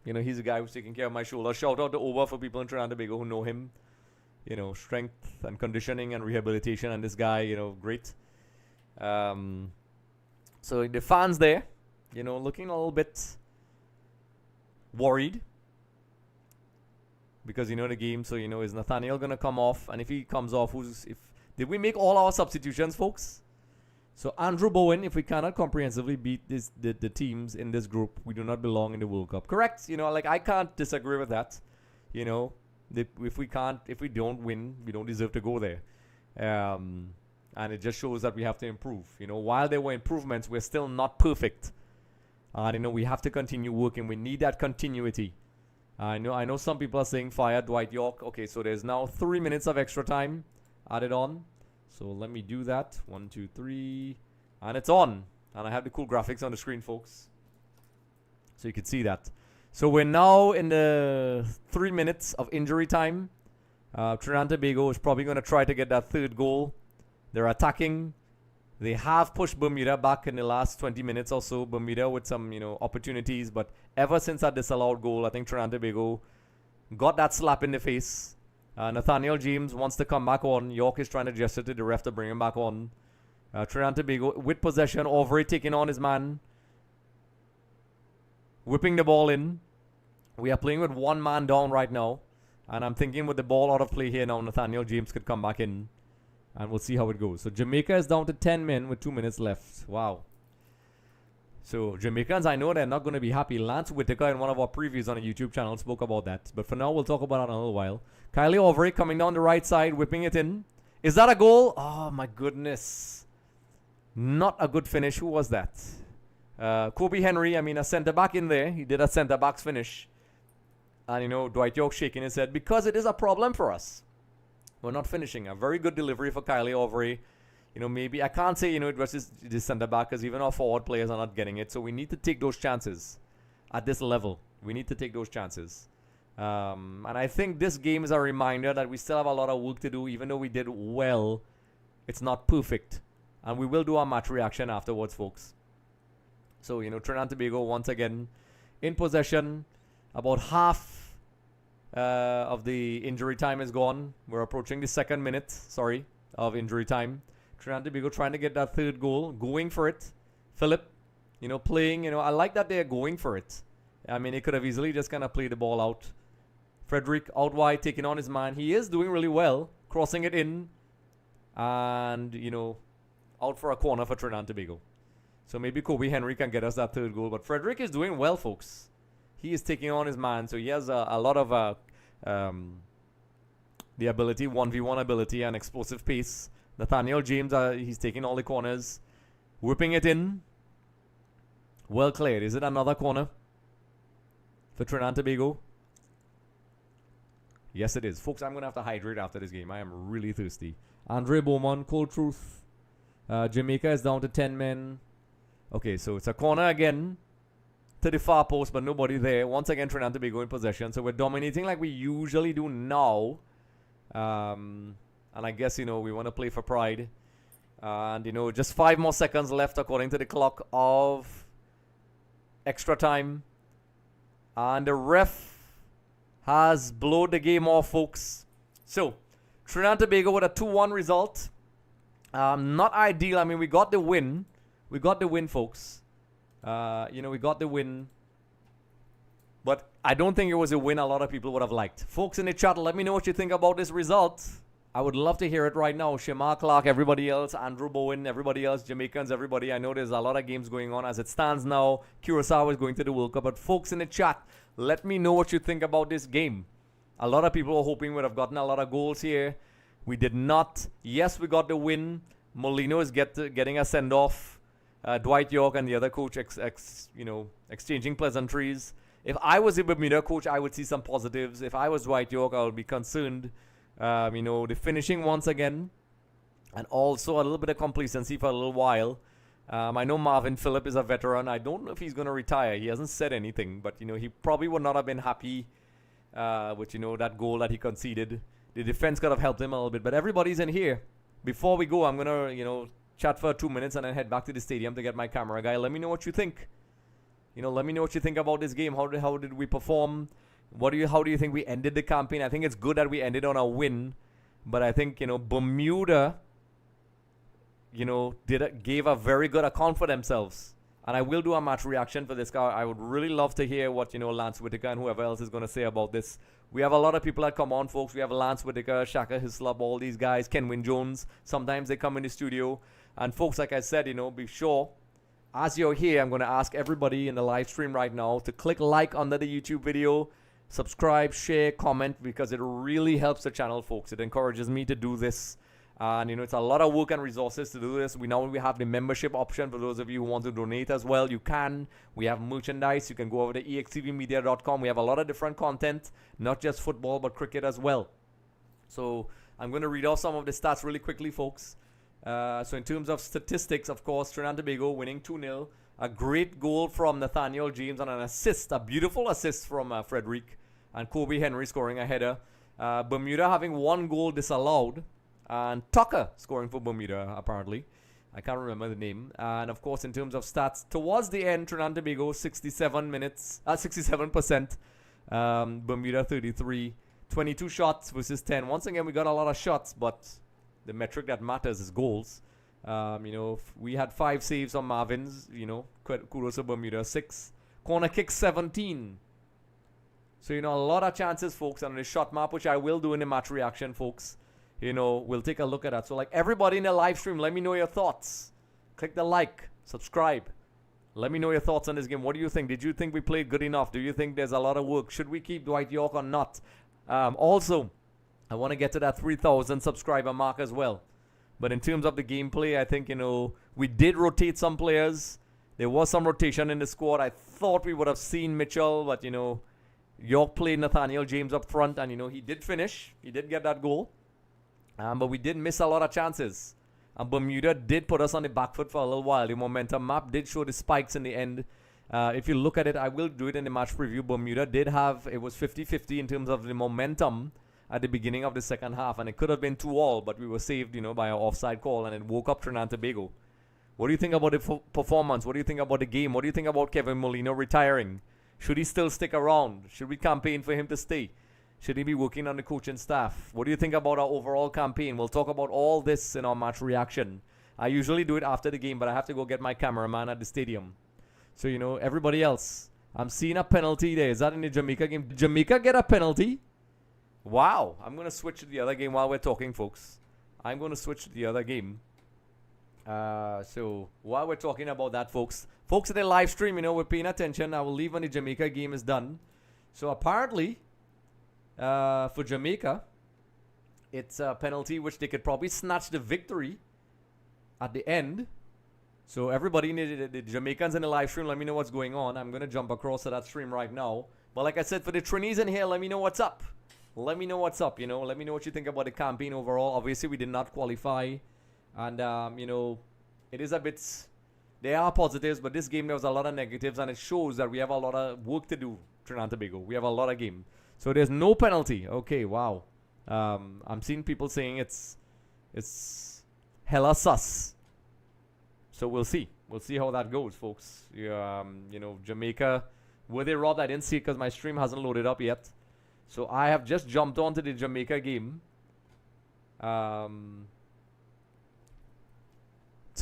He's the guy who's taking care of my shoulder. Shout out to Oba for people in Trinidad and Tobago who know him. Strength and conditioning and rehabilitation, and this guy, great. So the fans there, looking a little bit worried because the game. So is Nathaniel gonna come off? And if he comes off, did we make all our substitutions, folks? So Andrew Bowen, if we cannot comprehensively beat the teams in this group, we do not belong in the World Cup. Correct? I can't disagree with that. If we don't win, we don't deserve to go there. And it just shows that we have to improve. While there were improvements, we're still not perfect. We have to continue working. We need that continuity. I know some people are saying fire Dwight York. Okay, so there's now 3 minutes of extra time added on. So let me do that. 1, 2, 3. And it's on. And I have the cool graphics on the screen, folks. So you can see that. So we're now in the 3 minutes of injury time. Trinidad and Tobago is probably going to try to get that 3rd goal. They're attacking. They have pushed Bermuda back in the last 20 minutes or so. Bermuda with some, opportunities. But ever since that disallowed goal, I think Trinidad and Tobago got that slap in the face. Nathaniel James wants to come back on. York is trying to gesture to the ref to bring him back on. Trinidad and Tobago with possession. Aubrey taking on his man. Whipping the ball in. We are playing with 1 man down right now. And I'm thinking with the ball out of play here now, Nathaniel James could come back in. And we'll see how it goes. So Jamaica is down to 10 men with 2 minutes left. Wow. So Jamaicans, I know they're not going to be happy. Lance Whitaker in one of our previews on a YouTube channel spoke about that. But for now, we'll talk about it in a little while. Kylie Aubrey coming down the right side, whipping it in. Is that a goal? Oh, my goodness. Not a good finish. Who was that? Kobe Henry, a centre-back in there. He did a centre-back's finish. And, Dwight York shaking his head because it is a problem for us. We're not finishing. A very good delivery for Kylie Aubrey. maybe I can't say, it versus the centre back because even our forward players are not getting it. So we need to take those chances at this level. We need to take those chances. And I think this game is a reminder that we still have a lot of work to do. Even though we did well, it's not perfect. And we will do our match reaction afterwards, folks. So, Trinidad and Tobago once again in possession. About half of the injury time is gone. We're approaching the second minute, of injury time. Trinidad and Tobago trying to get that third goal, going for it. Philip, playing, I like that they're going for it. I mean, they could have easily just kind of played the ball out. Frederick out wide, taking on his man. He is doing really well, crossing it in. And, out for a corner for Trinidad and Tobago. So maybe Kobe Henry can get us that third goal. But Frederick is doing well, folks. He is taking on his man. So he has a lot of the ability, 1v1 ability and explosive pace. Nathaniel James, he's taking all the corners. Whipping it in. Well cleared. Is it another corner for Trinidad and Tobago? Yes, it is. Folks, I'm going to have to hydrate after this game. I am really thirsty. Andre Beaumont, Cold Truth. Jamaica is down to 10 men. Okay, so it's a corner again to the far post, but nobody there. Once again, Trinidad and Tobago in possession. So we're dominating like we usually do now. And I guess, we want to play for pride. And, just 5 more seconds left according to the clock of extra time. And the ref has blown the game off, folks. So, Trinidad and Tobago with a 2-1 result. Not ideal. I mean, we got the win. We got the win, folks. We got the win. But I don't think it was a win a lot of people would have liked. Folks in the chat, let me know what you think about this result. I would love to hear it right now. Shamar Clark, everybody else, Andrew Bowen, everybody else, Jamaicans, everybody. I know there's a lot of games going on as it stands now. Curacao is going to the World Cup. But folks in the chat, let me know what you think about this game. A lot of people are hoping we'd have gotten a lot of goals here. We did not. Yes, we got the win. Molino is getting a send-off. Dwight York and the other coach exchanging pleasantries. If I was a Bermuda coach, I would see some positives. If I was Dwight York, I would be concerned. The finishing once again. And also a little bit of complacency for a little while. I know Marvin Phillip is a veteran. I don't know if he's going to retire. He hasn't said anything. But, he probably would not have been happy with, that goal that he conceded. The defense could have helped him a little bit. But everybody's in here. Before we go, I'm going to, chat for 2 minutes and then head back to the stadium to get my camera guy. Let me know what you think. Let me know what you think about this game. How did we perform? How do you think we ended the campaign? I think it's good that we ended on a win. But I think, Bermuda, gave a very good account for themselves. And I will do a match reaction for this guy. I would really love to hear what, Lance Whitaker and whoever else is going to say about this. We have a lot of people that come on, folks. We have Lance Whitaker, Shaka Hislop, all these guys, Kenwin Jones. Sometimes they come in the studio. And folks, like I said, be sure, as you're here, I'm going to ask everybody in the live stream right now to click like under the YouTube video, subscribe, share, comment, because it really helps the channel, folks. It encourages me to do this. And, it's a lot of work and resources to do this. We have the membership option for those of you who want to donate as well. You can. We have merchandise. You can go over to extvmedia.com. We have a lot of different content, not just football, but cricket as well. So I'm going to read off some of the stats really quickly, folks. So in terms of statistics, of course, Trinidad and Tobago winning 2-0. A great goal from Nathaniel James and an assist, a beautiful assist from Frederick. And Kobe Henry scoring a header. Bermuda having 1 goal disallowed. And Tucker scoring for Bermuda, apparently. I can't remember the name. And, of course, in terms of stats, towards the end, Trinidad and Tobago, 67%. Bermuda, 33. 22 shots versus 10. Once again, we got a lot of shots, but the metric that matters is goals. We had 5 saves on Marvin's, kudos to Bermuda, 6. Corner kick, 17. So, a lot of chances, folks, on the shot map, which I will do in the match reaction, folks. We'll take a look at that. So, like, everybody in the live stream, let me know your thoughts. Click the like, subscribe. Let me know your thoughts on this game. What do you think? Did you think we played good enough? Do you think there's a lot of work? Should we keep Dwight York or not? Also, I want to get to that 3,000 subscriber mark as well. But in terms of the gameplay, I think, we did rotate some players. There was some rotation in the squad. I thought we would have seen Mitchell, but, York played Nathaniel James up front, and, he did finish. He did get that goal. But we did miss a lot of chances. And Bermuda did put us on the back foot for a little while. The momentum map did show the spikes in the end. If you look at it, I will do it in the match preview. Bermuda did have, it was 50-50 in terms of the momentum at the beginning of the second half. And it could have been 2-2, but we were saved, by our offside call. And it woke up Trinidad Tobago. What do you think about the performance? What do you think about the game? What do you think about Kevin Molino retiring? Should he still stick around? Should we campaign for him to stay? Should he be working on the coaching staff? What do you think about our overall campaign? We'll talk about all this in our match reaction. I usually do it after the game, but I have to go get my cameraman at the stadium. So, everybody else. I'm seeing a penalty there. Is that in the Jamaica game? Did Jamaica get a penalty? Wow. I'm going to switch to the other game while we're talking, folks. I'm going to switch to the other game. So, while we're talking about that, folks in the live stream, we're paying attention. I will leave when the Jamaica game is done. So, apparently, for Jamaica, it's a penalty which they could probably snatch the victory at the end. So everybody, the Jamaicans in the live stream, let me know what's going on. I'm going to jump across to that stream right now. But like I said, for the Trinis in here, let me know what's up. Let me know what's up, Let me know what you think about the campaign overall. Obviously, we did not qualify. And, it is a bit... There are positives, but this game, there was a lot of negatives. And it shows that we have a lot of work to do, Trinidad Tobago. We have a lot of game. So there's no penalty. Okay, wow. I'm seeing people saying it's hella sus. So we'll see. We'll see how that goes, folks. Jamaica, were they robbed? I didn't see it because my stream hasn't loaded up yet. So I have just jumped onto the Jamaica game. So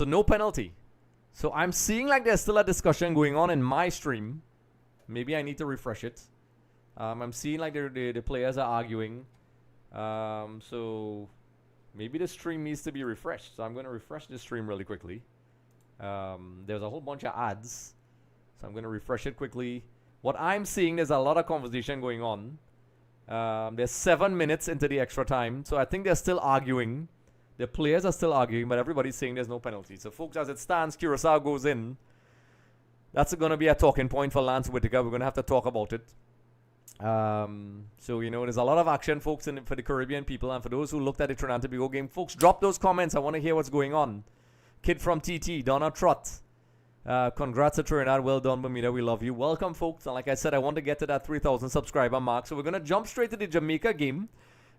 no penalty. So I'm seeing like there's still a discussion going on in my stream. Maybe I need to refresh it. I'm seeing like the players are arguing. So maybe the stream needs to be refreshed. So I'm going to refresh the stream really quickly. There's a whole bunch of ads. So I'm going to refresh it quickly. What I'm seeing, there's a lot of conversation going on. There's 7 minutes into the extra time. So I think they're still arguing. The players are still arguing, but everybody's saying there's no penalty. So folks, as it stands, Curacao goes in. That's going to be a talking point for Lance Whitaker. We're going to have to talk about it. So, there's a lot of action, folks, for the Caribbean people. And for those who looked at the Trinidad Tobago game, folks, drop those comments. I want to hear what's going on. Kid from TT, Donna Trott. Congrats to Trinidad. Well done, Bermuda. We love you. Welcome, folks. And like I said, I want to get to that 3,000 subscriber mark. So we're going to jump straight to the Jamaica game.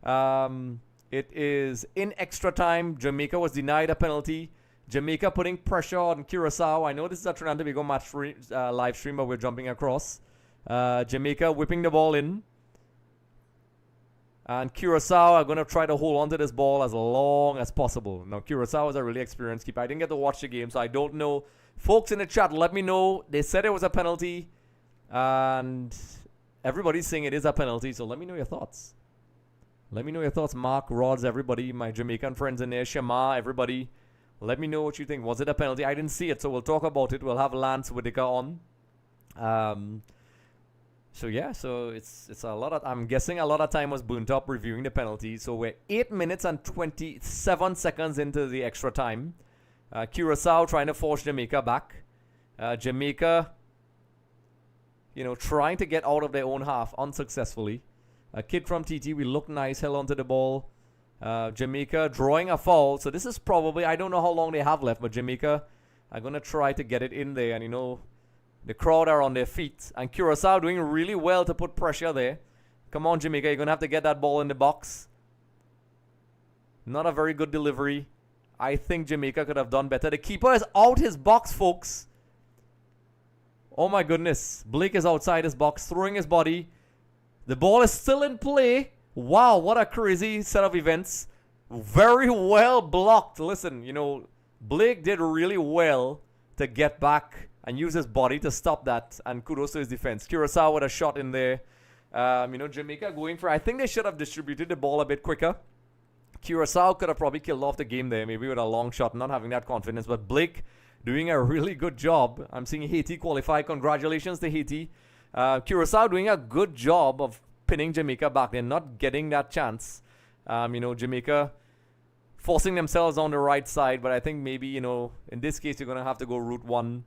It is in extra time. Jamaica was denied a penalty. Jamaica putting pressure on Curacao. I know this is a Trinidad Tobago match live stream, but we're jumping across. Jamaica whipping the ball in. And Curacao are going to try to hold on to this ball as long as possible. Now, Curacao is a really experienced keeper. I didn't get to watch the game, so I don't know. Folks in the chat, let me know. They said it was a penalty. And everybody's saying it is a penalty, so let me know your thoughts. Let me know your thoughts. Mark, Rods, everybody, my Jamaican friends in there, Shema, everybody. Let me know what you think. Was it a penalty? I didn't see it, so we'll talk about it. We'll have Lance Whitaker on. So yeah, so it's a lot of, I'm guessing a lot of time was burnt up reviewing the penalty. So we're 8 minutes and 27 seconds into the extra time. Curacao trying to force Jamaica back. Jamaica, trying to get out of their own half unsuccessfully. A kid from TT, we look nice, held onto the ball. Jamaica drawing a foul. So this is probably, I don't know how long they have left, but Jamaica are going to try to get it in there. And the crowd are on their feet. And Curacao doing really well to put pressure there. Come on, Jamaica. You're going to have to get that ball in the box. Not a very good delivery. I think Jamaica could have done better. The keeper is out his box, folks. Oh, my goodness. Blake is outside his box, throwing his body. The ball is still in play. Wow, what a crazy set of events. Very well blocked. Listen, Blake did really well to get back and use his body to stop that. And kudos to his defense. Curacao with a shot in there. Jamaica going for... I think they should have distributed the ball a bit quicker. Curacao could have probably killed off the game there. Maybe with a long shot. Not having that confidence. But Blake doing a really good job. I'm seeing Haiti qualify. Congratulations to Haiti. Curacao doing a good job of pinning Jamaica back. They're not getting that chance. Jamaica forcing themselves on the right side. But I think maybe, in this case, you're going to have to go route one.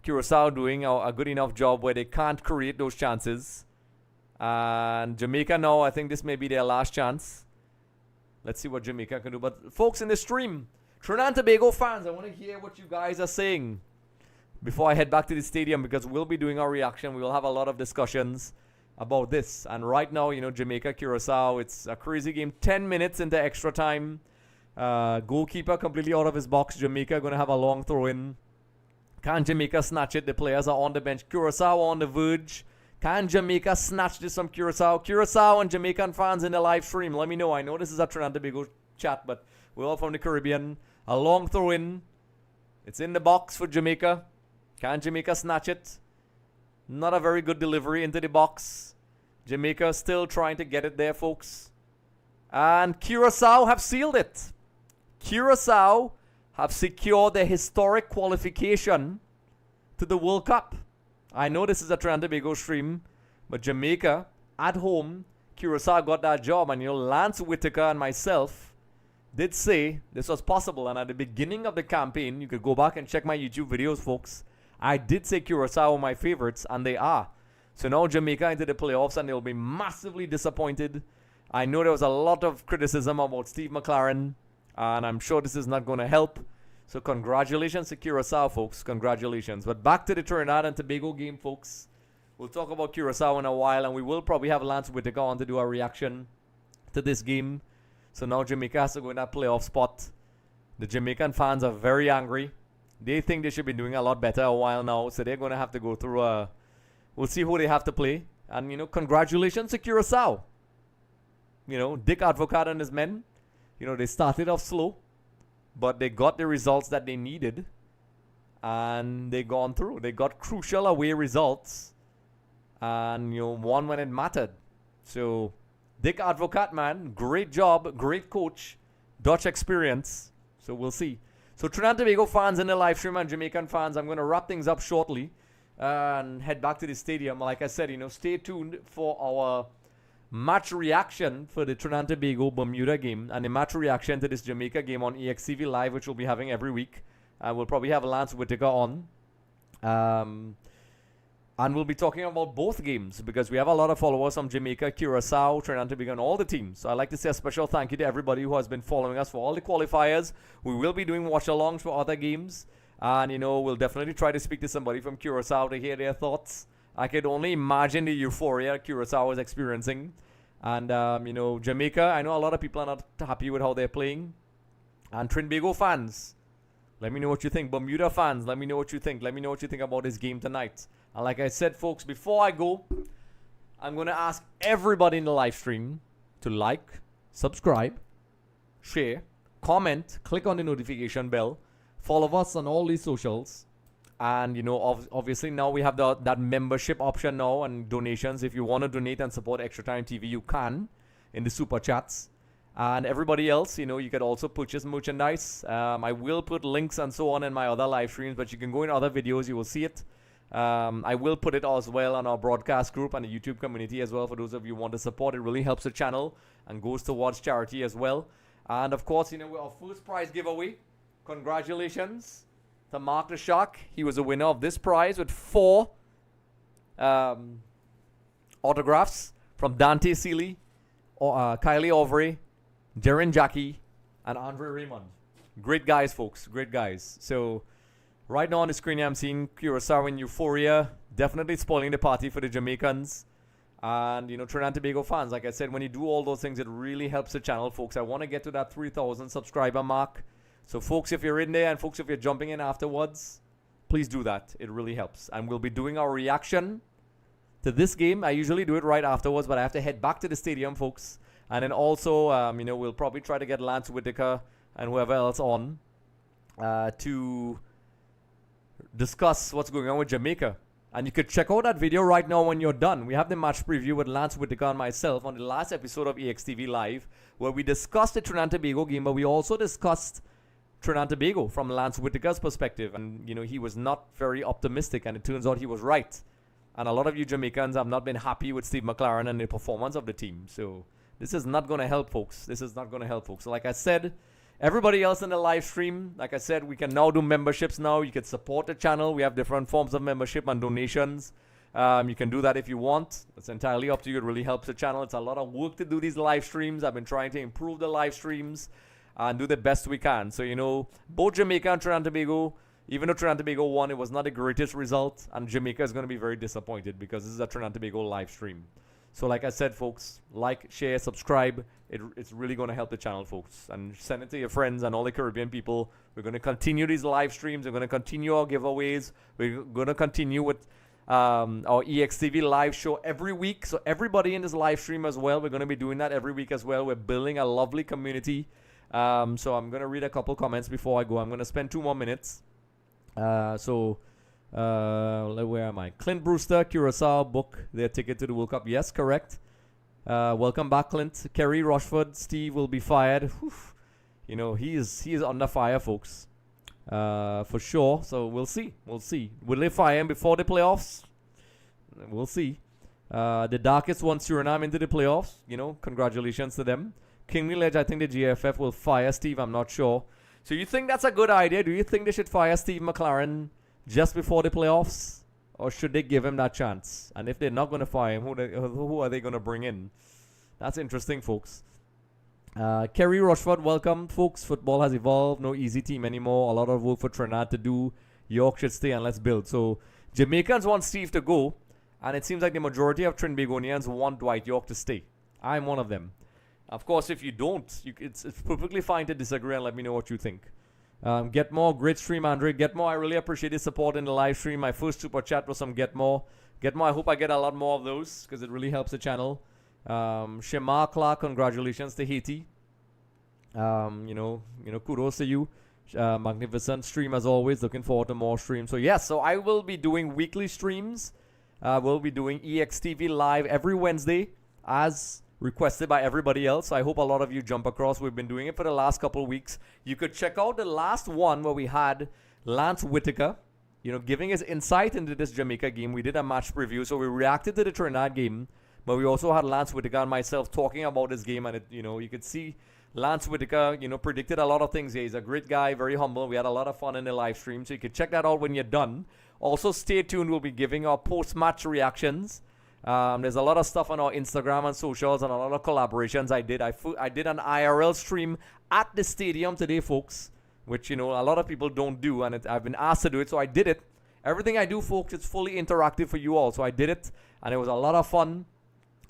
Curacao doing a good enough job where they can't create those chances. And Jamaica now, I think this may be their last chance. Let's see what Jamaica can do. But folks in the stream, Trinidad and Tobago fans, I want to hear what you guys are saying before I head back to the stadium, because we'll be doing our reaction. We will have a lot of discussions about this. And right now, Jamaica, Curacao, it's a crazy game. 10 minutes into extra time. Goalkeeper completely out of his box. Jamaica going to have a long throw-in. Can Jamaica snatch it? The players are on the bench. Curacao on the verge. Can Jamaica snatch this from Curacao? Curacao and Jamaican fans in the live stream, let me know. I know this is a Trinidad and Tobago chat, but we're all from the Caribbean. A long throw-in. It's in the box for Jamaica. Can Jamaica snatch it? Not a very good delivery into the box. Jamaica still trying to get it there, folks. And Curacao have sealed it. Curacao have secured their historic qualification to the World Cup. I know this is a Trinidad and Tobago stream, but Jamaica at home, Curacao got that job. And Lance Whitaker and myself did say this was possible. And at the beginning of the campaign, you could go back and check my YouTube videos, folks. I did say Curacao were my favorites, and they are. So now Jamaica into the playoffs, and they'll be massively disappointed. I know there was a lot of criticism about Steve McLaren, and I'm sure this is not going to help. So congratulations to Curacao, folks. Congratulations. But back to the Trinidad and Tobago game, folks. We'll talk about Curacao in a while, and we will probably have Lance Whitaker on to do a reaction to this game. So now Jamaica has to go in that playoff spot. The Jamaican fans are very angry. They think they should be doing a lot better a while now, so they're going to have to go through a... We'll see who they have to play. And, congratulations to Curacao. Dick Advocat and his men, they started off slow, but they got the results that they needed, and they gone through. They got crucial away results, and, won when it mattered. So, Dick Advocat, man, great job, great coach, Dutch experience. So, we'll see. So Trinidad and Tobago fans in the live stream and Jamaican fans, I'm going to wrap things up shortly and head back to the stadium. Like I said, stay tuned for our match reaction for the Trinidad and Tobago Bermuda game and the match reaction to this Jamaica game on EXTV Live, which we'll be having every week. We'll probably have Lance Whitaker on. And we'll be talking about both games because we have a lot of followers from Jamaica, Curacao, Trinidad and Tobago, and all the teams. So I'd like to say a special thank you to everybody who has been following us for all the qualifiers. We will be doing watch-alongs for other games. And, we'll definitely try to speak to somebody from Curacao to hear their thoughts. I could only imagine the euphoria Curacao is experiencing. And, Jamaica, I know a lot of people are not happy with how they're playing. And Trinbago fans, let me know what you think. Bermuda fans, let me know what you think. Let me know what you think about this game tonight. And like I said, folks, before I go, I'm going to ask everybody in the live stream to like, subscribe, share, comment, click on the notification bell, follow us on all these socials. And, obviously now we have that membership option now and donations. If you want to donate and support Extra Time TV, you can in the super chats. And everybody else, you could also purchase merchandise. I will put links and so on in my other live streams, but you can go in other videos, you will see it. I will put it as well on our broadcast group and the YouTube community as well for those of you who want to support. It really helps the channel and goes towards charity as well. And of course, our first prize giveaway. Congratulations to Mark the Shark. He was a winner of this prize with 4 autographs from Dante Seeley, Kylie Ovray, Darren Jackie, and Andre Raymond. Great guys, folks. Great guys. So right now on the screen, I'm seeing Curacao in euphoria. Definitely spoiling the party for the Jamaicans. And, Trinidad and Tobago fans, like I said, when you do all those things, it really helps the channel, folks. I want to get to that 3,000 subscriber mark. So, folks, if you're in there and, folks, if you're jumping in afterwards, please do that. It really helps. And we'll be doing our reaction to this game. I usually do it right afterwards, but I have to head back to the stadium, folks. And then also, we'll probably try to get Lance Whitaker and whoever else on to discuss what's going on with Jamaica. And you could check out that video right now when you're done. We have the match preview with Lance Whitaker and myself on the last episode of EXTV Live, where we discussed the Trinidad and Tobago game, but we also discussed Trinidad and Tobago from Lance Whitaker's perspective. And, he was not very optimistic, and it turns out he was right. And a lot of you Jamaicans have not been happy with Steve McLaren and the performance of the team. So this is not going to help, folks. This is not going to help, folks. So like I said, everybody else in the live stream, like I said, we can now do memberships now. You can support the channel. We have different forms of membership and donations. You can do that if you want. It's entirely up to you. It really helps the channel. It's a lot of work to do these live streams. I've been trying to improve the live streams. and do the best we can. So, both Jamaica and Trinidad and Tobago, even though Trinidad and Tobago won, it was not the greatest result, and Jamaica is going to be very disappointed because this is a Trinidad and Tobago live stream. So like I said, folks, like, share, subscribe. It's really going to help the channel, folks. And send it to your friends and all the Caribbean people. We're going to continue these live streams. We're going to continue our giveaways. We're going to continue with our EXTV live show every week. So everybody in this live stream as well, we're going to be doing that every week as well. We're building a lovely community. So I'm going to read a couple comments before I go. I'm going to spend 2 more minutes. Where am I? Clint Brewster, Curacao book their ticket to the World Cup. Yes, correct. Welcome back, Clint. Kerry Rochford, Steve will be fired. Whew. He is under fire, folks. For sure. So we'll see. Will they fire him before the playoffs? We'll see. The darkest one, Suriname into the playoffs. Congratulations to them. King Ledge, I think the GFF will fire Steve. I'm not sure. So you think that's a good idea? Do you think they should fire Steve McLaren just before the playoffs? Or should they give him that chance? And if they're not going to fire him, who are they going to bring in? That's interesting, folks. Kerry Rochford, welcome, folks. Football has evolved. No easy team anymore. A lot of work for Trinidad to do. York should stay and let's build. So Jamaicans want Steve to go. And it seems like the majority of Trinbagonians want Dwight York to stay. I'm one of them. Of course, if you don't, it's perfectly fine to disagree and let me know what you think. Get More, great stream, Andre. Get More, I really appreciate his support in the live stream. My first super chat was some Get More. Get More, I hope I get a lot more of those because it really helps the channel. Shema Clark, congratulations to Haiti. Kudos to you. Magnificent stream as always. Looking forward to more streams. So I will be doing weekly streams. We'll be doing EXTV live every Wednesday as requested by everybody else. So I hope a lot of you jump across. We've been doing it for the last couple of weeks. You could check out the last one where we had Lance Whitaker, giving his insight into this Jamaica game. We did a match preview, so we reacted to the Trinidad game, but we also had Lance Whitaker and myself talking about this game, and you could see Lance Whitaker, predicted a lot of things here. He's a great guy, very humble. We had a lot of fun in the live stream, so you could check that out when you're done. Also, stay tuned. We'll be giving our post-match reactions. There's a lot of stuff on our Instagram and socials and a lot of collaborations I did. I did an IRL stream at the stadium today, folks, which, a lot of people don't do, and I've been asked to do it, so I did it. Everything I do, folks, it's fully interactive for you all, so I did it, and it was a lot of fun.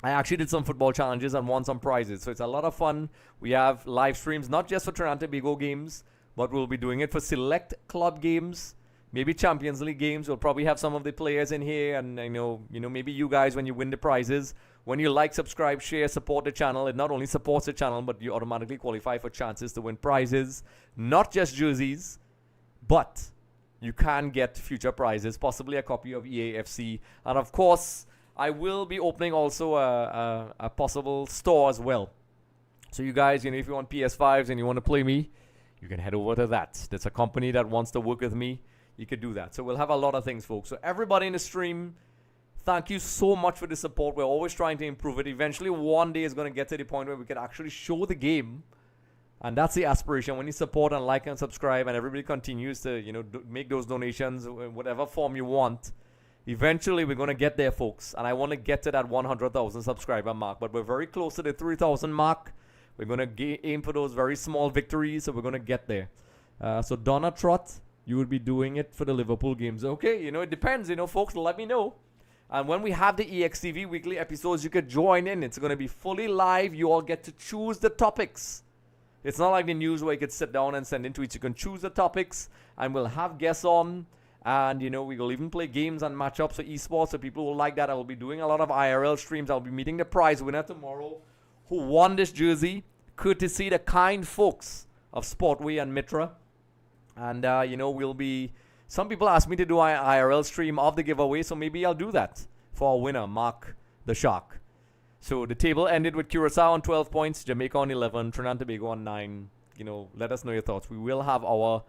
I actually did some football challenges and won some prizes, so it's a lot of fun. We have live streams, not just for Trinidad and Tobago games, but we'll be doing it for select club games. Maybe Champions League games. We'll probably have some of the players in here, and maybe you guys, when you win the prizes, when you like, subscribe, share, support the channel, it not only supports the channel, but you automatically qualify for chances to win prizes, not just jerseys, but you can get future prizes, possibly a copy of EAFC, and of course, I will be opening also a possible store as well. So you guys, if you want PS5s and you want to play me, you can head over to that. That's a company that wants to work with me. You could do that. So we'll have a lot of things, folks. So everybody in the stream, thank you so much for the support. We're always trying to improve it. Eventually, one day is going to get to the point where we can actually show the game. And that's the aspiration. When you support and like and subscribe and everybody continues to, make those donations in whatever form you want, eventually we're going to get there, folks. And I want to get to that 100,000 subscriber mark. But we're very close to the 3,000 mark. We're going to aim for those very small victories. So we're going to get there. So Donna Trott, you will be doing it for the Liverpool games. Okay, it depends, folks, let me know. And when we have the EXTV weekly episodes, you could join in. It's going to be fully live. You all get to choose the topics. It's not like the news where you could sit down and send in tweets. You can choose the topics, and we'll have guests on. And, we will even play games and matchups for esports. So people will like that. I will be doing a lot of IRL streams. I'll be meeting the prize winner tomorrow who won this jersey, courtesy the kind folks of Sportway and Mitra. And, we'll be... Some people ask me to do an IRL stream of the giveaway, so maybe I'll do that for our winner, Mark the Shark. So the table ended with Curacao on 12 points, Jamaica on 11, Trinidad and Tobago on 9. Let us know your thoughts. We will have our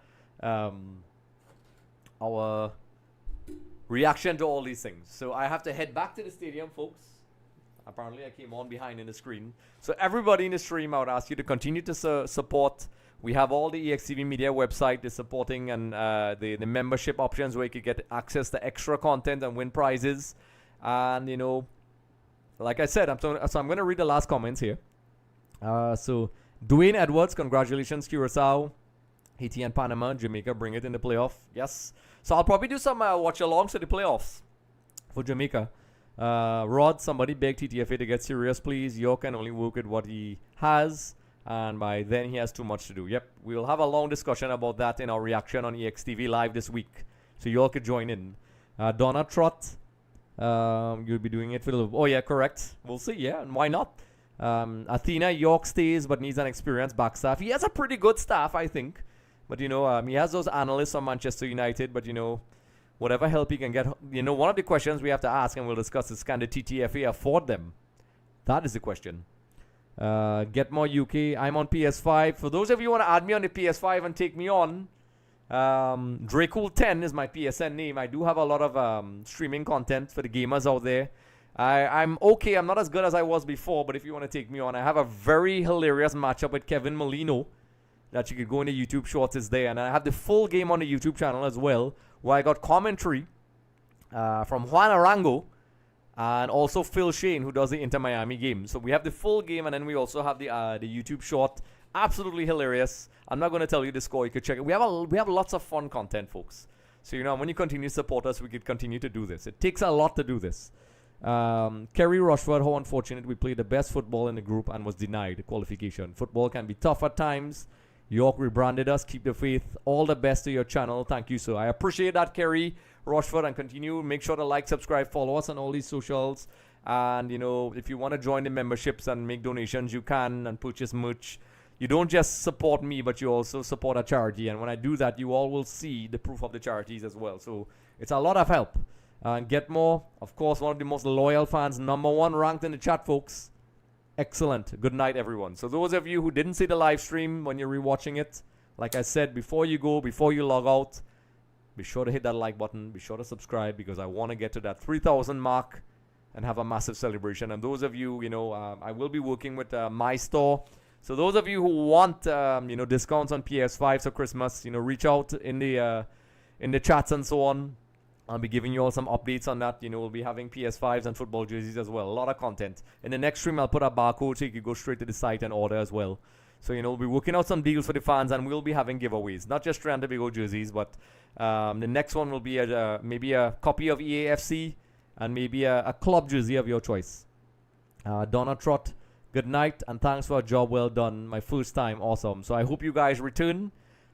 reaction to all these things. So I have to head back to the stadium, folks. Apparently I came on behind in the screen. So everybody in the stream, I would ask you to continue to support. We have all the EXTV Media website is supporting, and the membership options where you could get access to extra content and win prizes. And, like I said, I'm going to read the last comments here. So Dwayne Edwards, congratulations, Curacao. Haiti and Panama, Jamaica bring it in the playoff. Yes. So I'll probably do some watch-alongs to the playoffs for Jamaica. Rod, somebody beg TTFA to get serious, please. York can only work with what he has, and by then he has too much to do. Yep, we'll have a long discussion about that in our reaction on EXTV Live this week. So you all could join in. Donna Trott, you'll be doing it for the... Oh, yeah, correct. We'll see, yeah, and why not? Athena, York stays but needs an experienced back staff. He has a pretty good staff, I think. But, he has those analysts on Manchester United, but, whatever help he can get. One of the questions we have to ask, and we'll discuss, is can the TTFA afford them? That is the question. Get more UK. I'm on PS5. For those of you who want to add me on the PS5 and take me on, Dracool10 is my PSN name. I do have a lot of streaming content for the gamers out there. I'm okay. I'm not as good as I was before, but if you want to take me on, I have a very hilarious matchup with Kevin Molino that you could go in the YouTube shorts is there. And I have the full game on the YouTube channel as well, where I got commentary from Juan Arango and also Phil Shane, who does the Inter Miami game. So we have the full game, and then we also have the YouTube short. Absolutely hilarious. I'm not going to tell you the score. You could check it. We have lots of fun content, folks. So, when you continue to support us, we could continue to do this. It takes a lot to do this. Kerry Rushford, how unfortunate. We played the best football in the group and was denied qualification. Football can be tough at times. York rebranded us. Keep the faith. All the best to your channel. Thank you, sir. I appreciate that, Kerry Rochford, and continue. Make sure to like, subscribe, follow us on all these socials. And, if you want to join the memberships and make donations, you can, and purchase merch. You don't just support me, but you also support a charity. And when I do that, you all will see the proof of the charities as well. So it's a lot of help. And Get More, of course, one of the most loyal fans. #1 ranked in the chat, folks. Excellent. Good night, everyone. So those of you who didn't see the live stream when you're rewatching it, like I said, before you go, before you log out, be sure to hit that like button. Be sure to subscribe, because I want to get to that 3,000 mark and have a massive celebration. And those of you, I will be working with my store. So those of you who want, discounts on PS5s for Christmas, reach out in the chats and so on. I'll be giving you all some updates on that. We'll be having PS5s and football jerseys as well. A lot of content. In the next stream, I'll put a barcode so you can go straight to the site and order as well. So, we'll be working out some deals for the fans, and we'll be having giveaways. Not just Trinidad Tobago jerseys, but the next one will be maybe a copy of EAFC and maybe a club jersey of your choice. Donna Trott, good night, and thanks for a job well done. My first time, awesome. So I hope you guys return.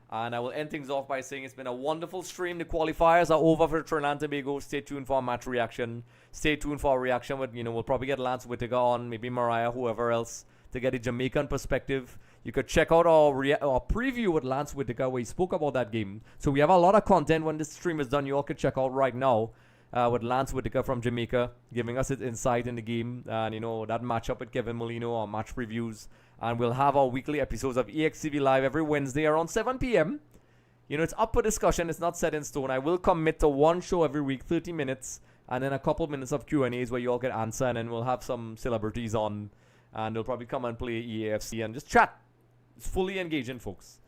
And I will end things off by saying it's been a wonderful stream. The qualifiers are over for Trinidad and Tobago. Stay tuned for our match reaction. Stay tuned for our reaction with, we'll probably get Lance Whittaker on, maybe Mariah, whoever else, to get a Jamaican perspective. You could check out our preview with Lance Whittaker, where he spoke about that game. So we have a lot of content when this stream is done. You all could check out right now with Lance Whittaker from Jamaica, giving us his insight in the game. And, that matchup with Kevin Molino, our match previews. And we'll have our weekly episodes of EXTV Live every Wednesday around 7 p.m. It's up for discussion. It's not set in stone. I will commit to one show every week, 30 minutes, and then a couple minutes of Q&As where you all can answer, and then we'll have some celebrities on, and they'll probably come and play EAFC and just chat. It's fully engaging, folks.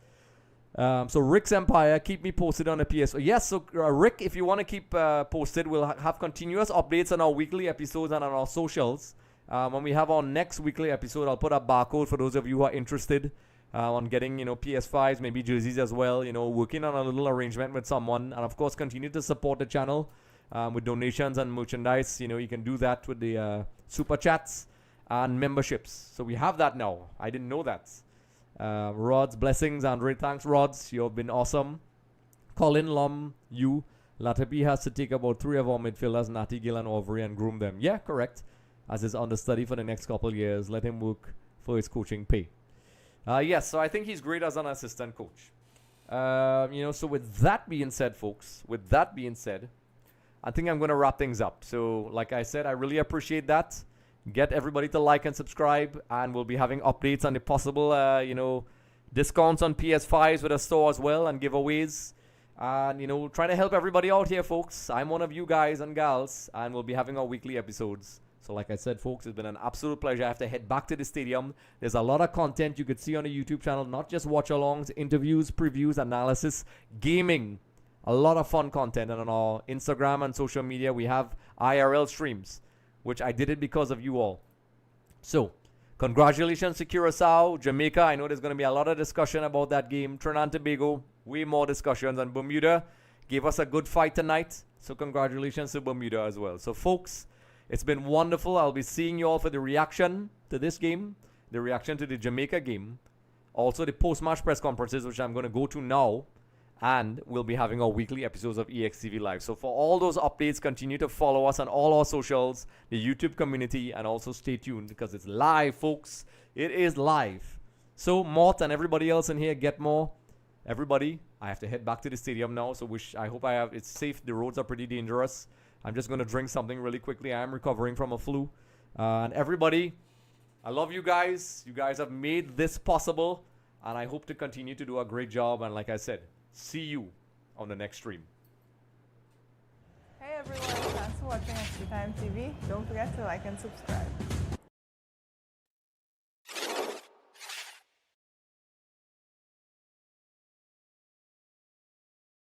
So Rick's Empire, keep me posted on the PS. Yes, so Rick, if you want to keep posted, we'll have continuous updates on our weekly episodes and on our socials. When we have our next weekly episode, I'll put a barcode for those of you who are interested on getting, PS5s, maybe jerseys as well, working on a little arrangement with someone. And, of course, continue to support the channel with donations and merchandise. You can do that with the super chats and memberships. So we have that now. I didn't know that. Rods, blessings, Andre. Thanks, Rods. You've been awesome. Colin Lum, you. Latapi has to take about 3 of our midfielders, Natty Gill and Aubrey, and groom them. Yeah, correct. As his understudy for the next couple years. Let him work for his coaching pay. Yes, so I think he's great as an assistant coach. So with that being said, folks, I think I'm going to wrap things up. So like I said, I really appreciate that. Get everybody to like and subscribe, and we'll be having updates on the possible, discounts on PS5s with a store as well, and giveaways. And, trying to help everybody out here, folks. I'm one of you guys and gals, and we'll be having our weekly episodes. So like I said, folks, it's been an absolute pleasure. I have to head back to the stadium. There's a lot of content you could see on the YouTube channel, not just watch-alongs, interviews, previews, analysis, gaming. A lot of fun content. And on our Instagram and social media, we have IRL streams, which I did it because of you all. So Congratulations to Curacao, Jamaica. I know there's going to be a lot of discussion about that game. Trinidad and Tobago, way more discussions. And Bermuda gave us a good fight tonight. So congratulations to Bermuda as well. So folks, it's been wonderful. I'll be seeing you all for the reaction to this game, the reaction to the Jamaica game, also the post-match press conferences, which I'm going to go to now. And we'll be having our weekly episodes of EXTV Live. So for all those updates, continue to follow us on all our socials, the YouTube community, and also stay tuned because it's live, folks. It is live. So Mort and everybody else in here, get more. Everybody, I have to head back to the stadium now. So I hope it's safe. The roads are pretty dangerous. I'm just going to drink something really quickly. I am recovering from a flu. And everybody, I love you guys. You guys have made this possible. And I hope to continue to do a great job. And like I said, see you on the next stream. Hey everyone, thanks for watching Extra Time TV. Don't forget to like and subscribe.